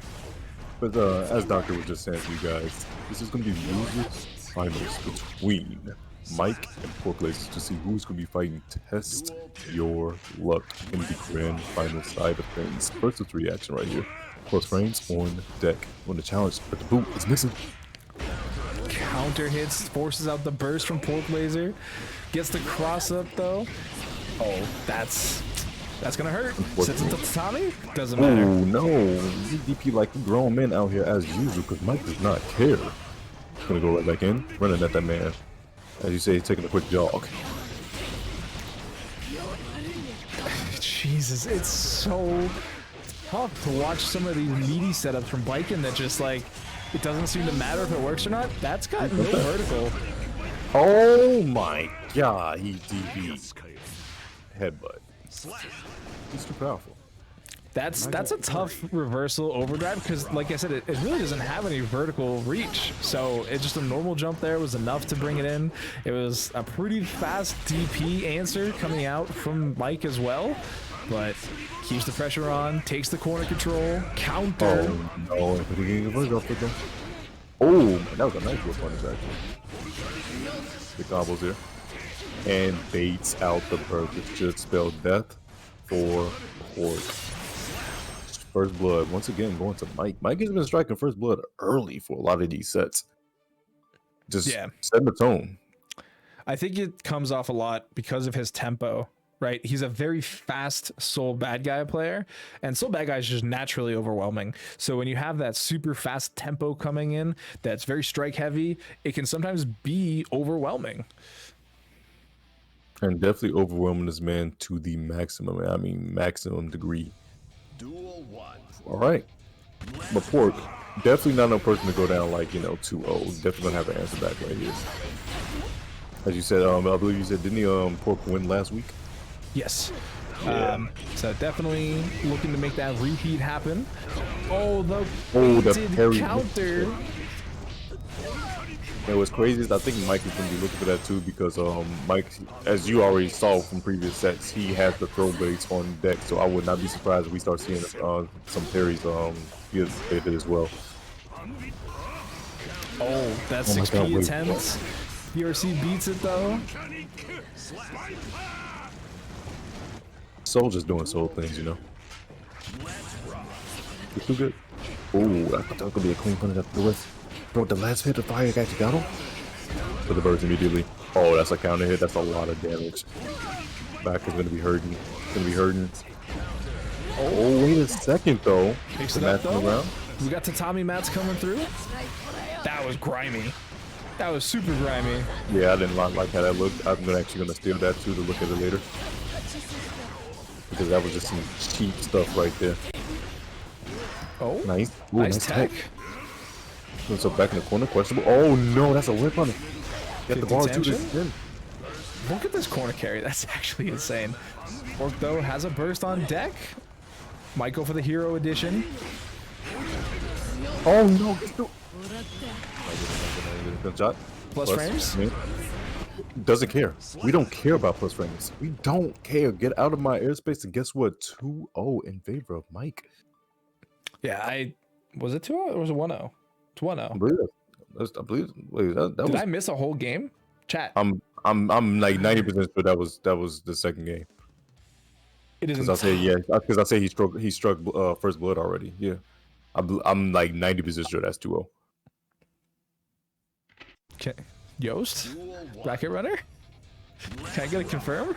But as Doctor was just saying to you guys, this is going to be losers finals between Mike and Porklaces to see who's going to be fighting Test Your Luck in the grand final side of things. First of 3 action right here. Close frames on deck. When the challenge, but the boot is missing. Counter hits, forces out the burst from Porklaser. Gets the cross up though. Oh, that's gonna hurt. Sits into Tatami. Doesn't matter. Oh no, DP like grown men out here as usual because Mike does not care. Gonna go right back in, running at that man. As you say, taking a quick jog. Jesus, it's so tough to watch some of these meaty setups from Baiken that just like, it doesn't seem to matter if it works or not. That's got no vertical. Oh my god, he DP. Headbutt. He's too powerful. That's a tough reversal overdrive because, like I said, it really doesn't have any vertical reach. So it's just a normal jump there was enough to bring it in. It was a pretty fast DP answer coming out from Mike as well, but keeps the pressure on, takes the corner control, counter. Oh no, but he getting a verge off with them. Oh, that was a nice whip punish actually. The combos here. And baits out the bird, which should spell death for Pork. First blood, once again going to Mike. Mike has been striking first blood early for a lot of these sets. Just setting the tone. I think it comes off a lot because of his tempo, right? He's a very fast Soul Badguy player, and Soul Badguy is just naturally overwhelming. So when you have that super fast tempo coming in that's very strike heavy, it can sometimes be overwhelming. And definitely overwhelming this man to the maximum. I mean, maximum degree. Duel 1. All right. But Pork, definitely not no person to go down like, 2-0. Definitely gonna have an answer back right here. As you said, I believe you said, didn't he Pork win last week? Yes. Yeah. So definitely looking to make that repeat happen. Oh, the the parry counter. And what's crazy is I think Mike is going to be looking for that too because Mike, as you already saw from previous sets, he has the throw blades on deck. So I would not be surprised if we start seeing some parries get as well. Oh, that 6P attempts. PRC beats it though. Soul just doing soul things, It's too good. Oh, I thought that was going to be a clean punish after the whiff. Bro, the last hit of fire actually got him. For the birds immediately. Oh, that's a counter hit. That's a lot of damage. Back is going to be hurting. Oh, wait a second, though. Picks it up, though. We got Tatami mats coming through. That was grimy. That was super grimy. Yeah, I didn't like how that looked. I'm actually going to steal that, too, to look at it later. Because that was just some cheap stuff right there. Oh, nice. Ooh, nice tech. So back in the corner, questionable. Oh no, that's a whip on it. Get the ball to this. Look at this corner carry. That's actually insane. Orc though has a burst on deck. Might go for the hero edition. Oh no, good shot. Plus frames. Doesn't care. We don't care about plus frames. We don't care. Get out of my airspace. And guess what? 2-0 in favor of Mike. Yeah, was it 2-0 or was it 1-0? It's 1-0. I believe. Wait, that Did was. I miss a whole game? Chat. I'm like 90% sure that was the second game. It isn't. Because I say he struck first blood already. Yeah, I'm like 90% sure that's 2-0. Okay. Yost, bracket runner. Can I get a confirm?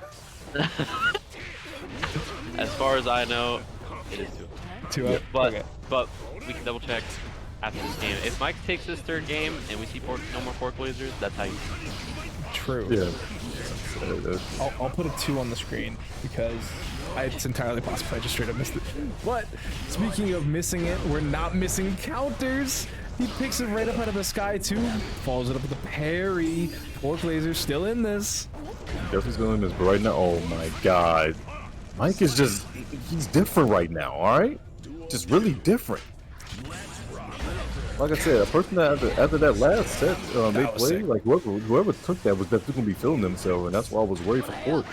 As far as I know, it is 2-0. 2-0. But okay. but we can double check after this game. If Mike takes his third game and we see no more Pork Lasers, that's how you. True. Yeah. I'll put a 2 on the screen because it's entirely possible I just straight up missed it. But speaking of missing it, we're not missing counters. He picks it right up out of the sky too. Follows it up with a parry. Pork Laser still in this. Definitely still in this, but right now, oh my god. Mike is just, he's different right now, alright? Just really different. Like I said, a person that after that last set they played, like whoever took that was definitely gonna be feeling themselves, and that's why I was worried for Pork.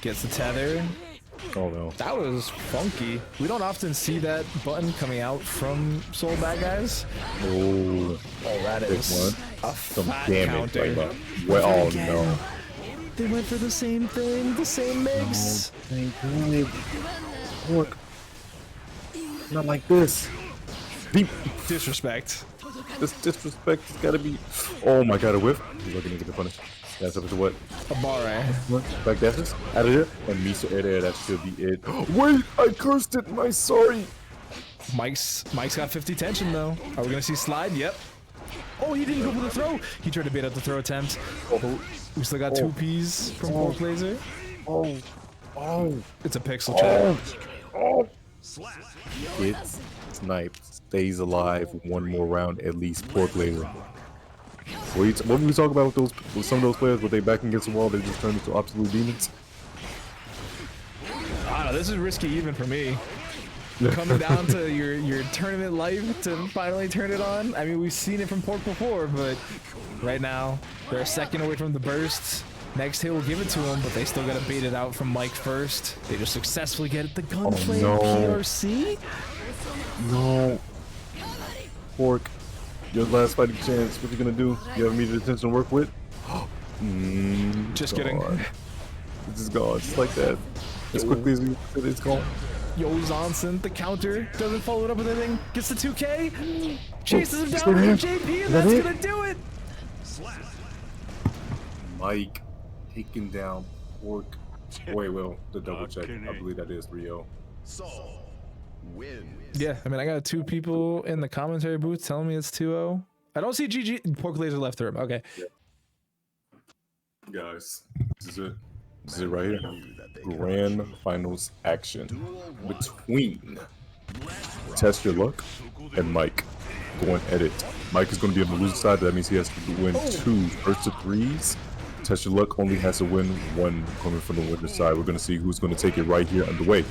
Gets the tether. Oh no. That was funky. We don't often see that button coming out from Soul Bad Guys. Oh, that big is one. a Some fat damage counter. right now. Well, oh Again. no. They went for the same thing, the same mix. Pork. Not like this. Deep Disrespect. this disrespect has gotta be. Oh my god, a whiff. He's looking to get punished. That's up to what? A barre. Back dashes out of here. And Misa air, that should be it. Wait, I cursed it. My sorry. Mike's got 50 tension though. Are we gonna see slide? Yep. Oh, he didn't go for the throw. He tried to bait out the throw attempt. Oh, We still got 2 Ps from Pork Laser. oh, oh, It's a pixel chat. oh. It's sniped. Stays alive one more round at least. Pork Laser. What were we talking about with some of those players? Were they back against the wall? They just turned into absolute demons. I don't know, this is risky even for me. Coming down to your tournament life to finally turn it on. I mean, we've seen it from Pork before, but right now they're a second away from the burst. Next hit will give it to them, but they still gotta bait it out from Mike first. They just successfully get the Gunflame no. PRC. No. Pork, your last fighting chance. What you gonna do? You have immediate attention to work with? Just gone. kidding. It's just gone. Just like that. As quickly as it's gone. Yo, Zonson, the counter, doesn't follow it up with anything, gets the 2K, chases him Just down right with here. JP, and Is that that's it? gonna do it. Mike taking down Pork. Wait, well, the double check. I believe that is 3-0. Soul wins. Yeah, I mean, I got 2 people in the commentary booth telling me it's 2-0. I don't see GG. Pork Laser left the room. Okay. Guys, this is it. This is it right here. Grand finals action between Test Your Luck and Mike going at it. Mike is going to be on the losing side. That means he has to win 2 first to 3s. Test Your Luck only has to win 1 coming from the winner's side. We're going to see who's going to take it right here underway.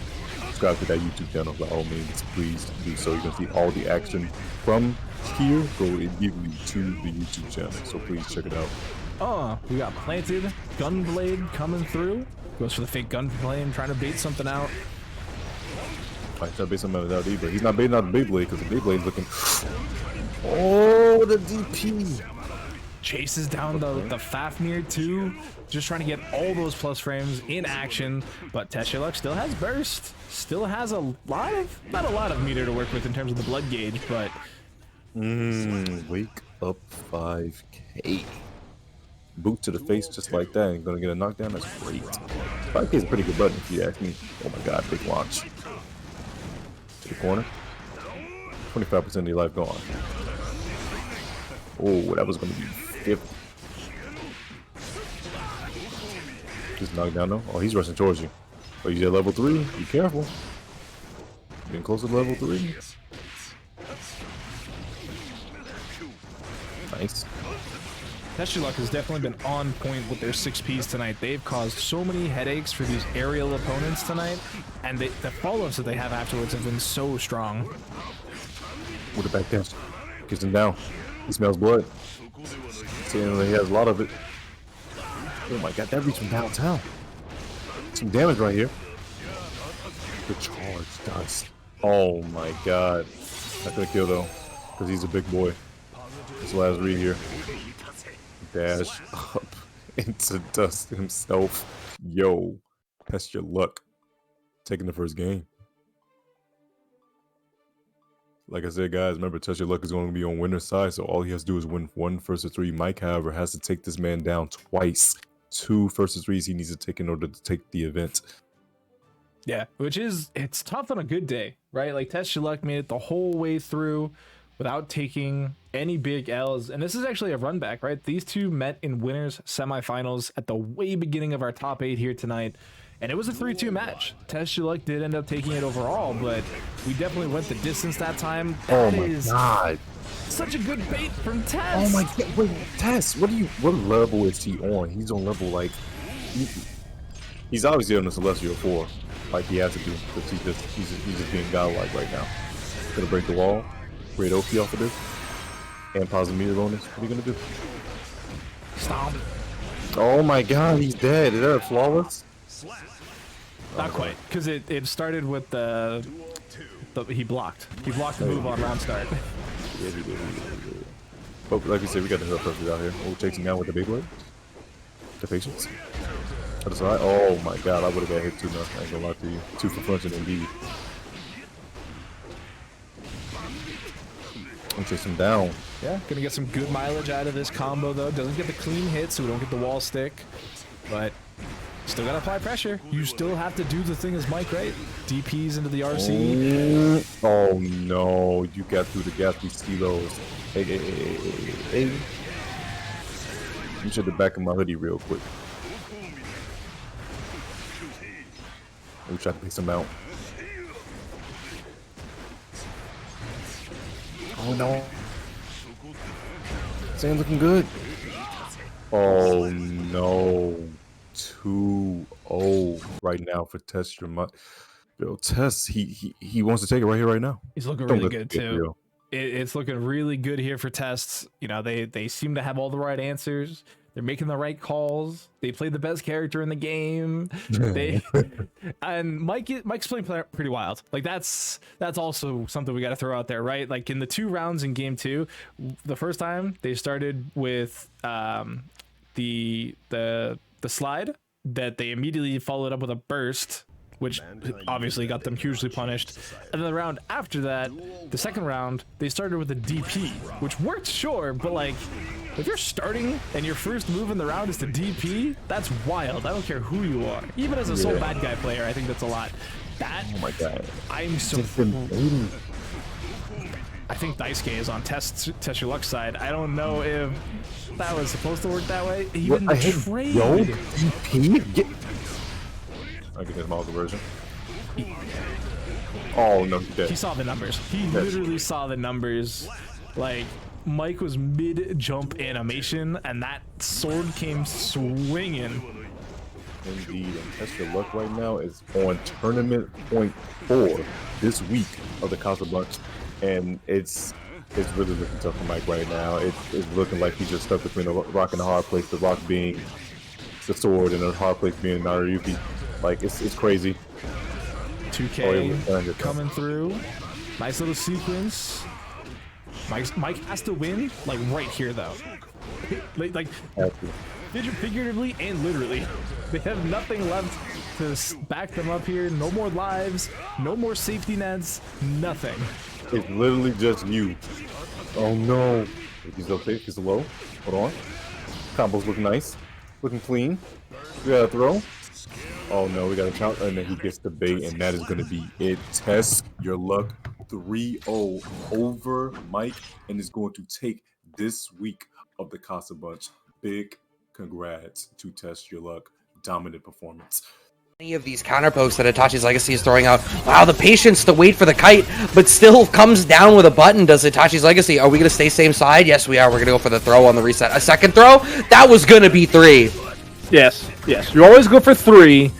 Subscribe to that YouTube channel by all means. Please do so. You're going to see all the action from here go immediately to the YouTube channel. So please check it out. Oh, we got planted. Gunblade coming through. Goes for the fake gunblade, trying to bait something out. I try to bait something out but he's not baiting out the big blade because the big blade's looking. Oh, the DP. Chases down the Fafnir too. Just trying to get all those plus frames in action. But TestYourLuck still has burst. Still has a lot of, not a lot of meter to work with in terms of the blood gauge, but Wake up 5K. Boot to the face just like that and gonna get a knockdown. That's great. 5K is a pretty good button if you ask me. Oh my god, big launch. To the corner. 25% of your life gone. Oh, that was gonna be 50. Just knocked down though. Oh, he's rushing towards you. Oh, he's at level 3. Be careful. Getting closer to level 3. Nice. TestYourLuck has definitely been on point with their 6Ps tonight. They've caused so many headaches for these aerial opponents tonight, and the follow-ups that they have afterwards have been so strong. With the back dash. Gets him down. He smells blood. Seeing that he has a lot of it. Oh my god, that reached from downtown. Some damage right here. The charge does. Oh my god. Not gonna kill though, because he's a big boy. This last read here. Dash up into dust himself. Yo, test your luck. Taking the first game. Like I said, guys, remember, Test Your Luck is going to be on winner's side, so all he has to do is win 1 first to 3. Mike, however, has to take this man down twice. 2 first to 3s he needs to take in order to take the event. Yeah, which is, it's tough on a good day, right? Like TestYourLuck made it the whole way through without taking any big L's. And this is actually a run back, right? These two met in winners semifinals at the way beginning of our top 8 here tonight. And it was a 3-2 match. TestYourLuck did end up taking it overall, but we definitely went the distance that time. Oh That my is god. such a good bait from Test. Oh my god. Wait, Tess, what level is he on? He's on level like he's obviously on the Celestial 4. Like he has to do, because he's just being godlike right now. Gonna break the wall, create OP off of this, and pause the meter bonus. What are you gonna do? Stomp. Oh my god, he's dead. Is that flawless? Not quite, because it started with the he blocked. He blocked the move on round start. Yeah, he did. But like we said, we got the hook pressures out here. We'll chase him down with the big leg. The patience. To the side. Oh my god, I would have got hit too much. I ain't gonna lie to you. 2 for punching indeed. I'm chasing him down. Yeah, gonna get some good mileage out of this combo though. Doesn't get the clean hit, so we don't get the wall stick. But still gotta apply pressure. You still have to do the thing as Mike, right? DPs into the RC. Oh no, you got through the gap. We see those. Hey. Let me check the back of my hoodie real quick. Let me try to pick some out. Oh no. This ain't looking good. Oh no. 2-0 right now for TestYourLuck. Yo, Test, he wants to take it right here, right now. He's looking Don't really let good it get too. real. It's looking really good here for Tests. You know, they seem to have all the right answers. They're making the right calls. They play the best character in the game. And Mike's playing pretty wild. Like that's also something we got to throw out there, right? Like in the 2 rounds in game 2, the first time they started with the slide that they immediately followed up with a burst, which obviously got them hugely punished. And then the round after that, the second round, they started with a DP, which worked, sure, but like, if you're starting and your first move in the round is to DP, that's wild. I don't care who you are. Even as a sole bad guy player, I think that's a lot. That, Oh my god. I'm so... I think Daisuke is on TestYourLuck's side. I don't know if that was supposed to work that way. Even the trade. Yo, DP? I get his Malga version. Oh no, he's dead. He saw the numbers. He literally saw the numbers. Like, Mike was mid-jump animation, and that sword came swinging. Indeed, and TestYourLuck right now is on tournament point 4 this week of the Casa bunch, and it's really looking tough for Mike right now. It's looking like he's just stuck between a rock and a hard place. The rock being the sword, and the hard place being Nagoriyuki. Like it's crazy. 2K coming through. Nice little sequence. Mike has to win, like right here though. like figuratively and literally. They have nothing left to back them up here. No more lives, no more safety nets, nothing. It's literally just you. Oh no. He's okay, he's low. Hold on. Combo's looking nice. Looking clean. We got a throw. Oh no, we got a count, and then he gets the bait, and that is going to be it. TestYourLuck 3-0 over Mike, and is going to take this week of the Casa bunch. Big congrats to TestYourLuck. Dominant performance. Any of these counter pokes that Itachi's Legacy is throwing out. Wow, the patience to wait for the kite, but still comes down with a button. Does Itachi's Legacy? Are we going to stay same side? Yes, we are. We're going to go for the throw on the reset. A second throw? That was going to be 3. Yes. You always go for 3.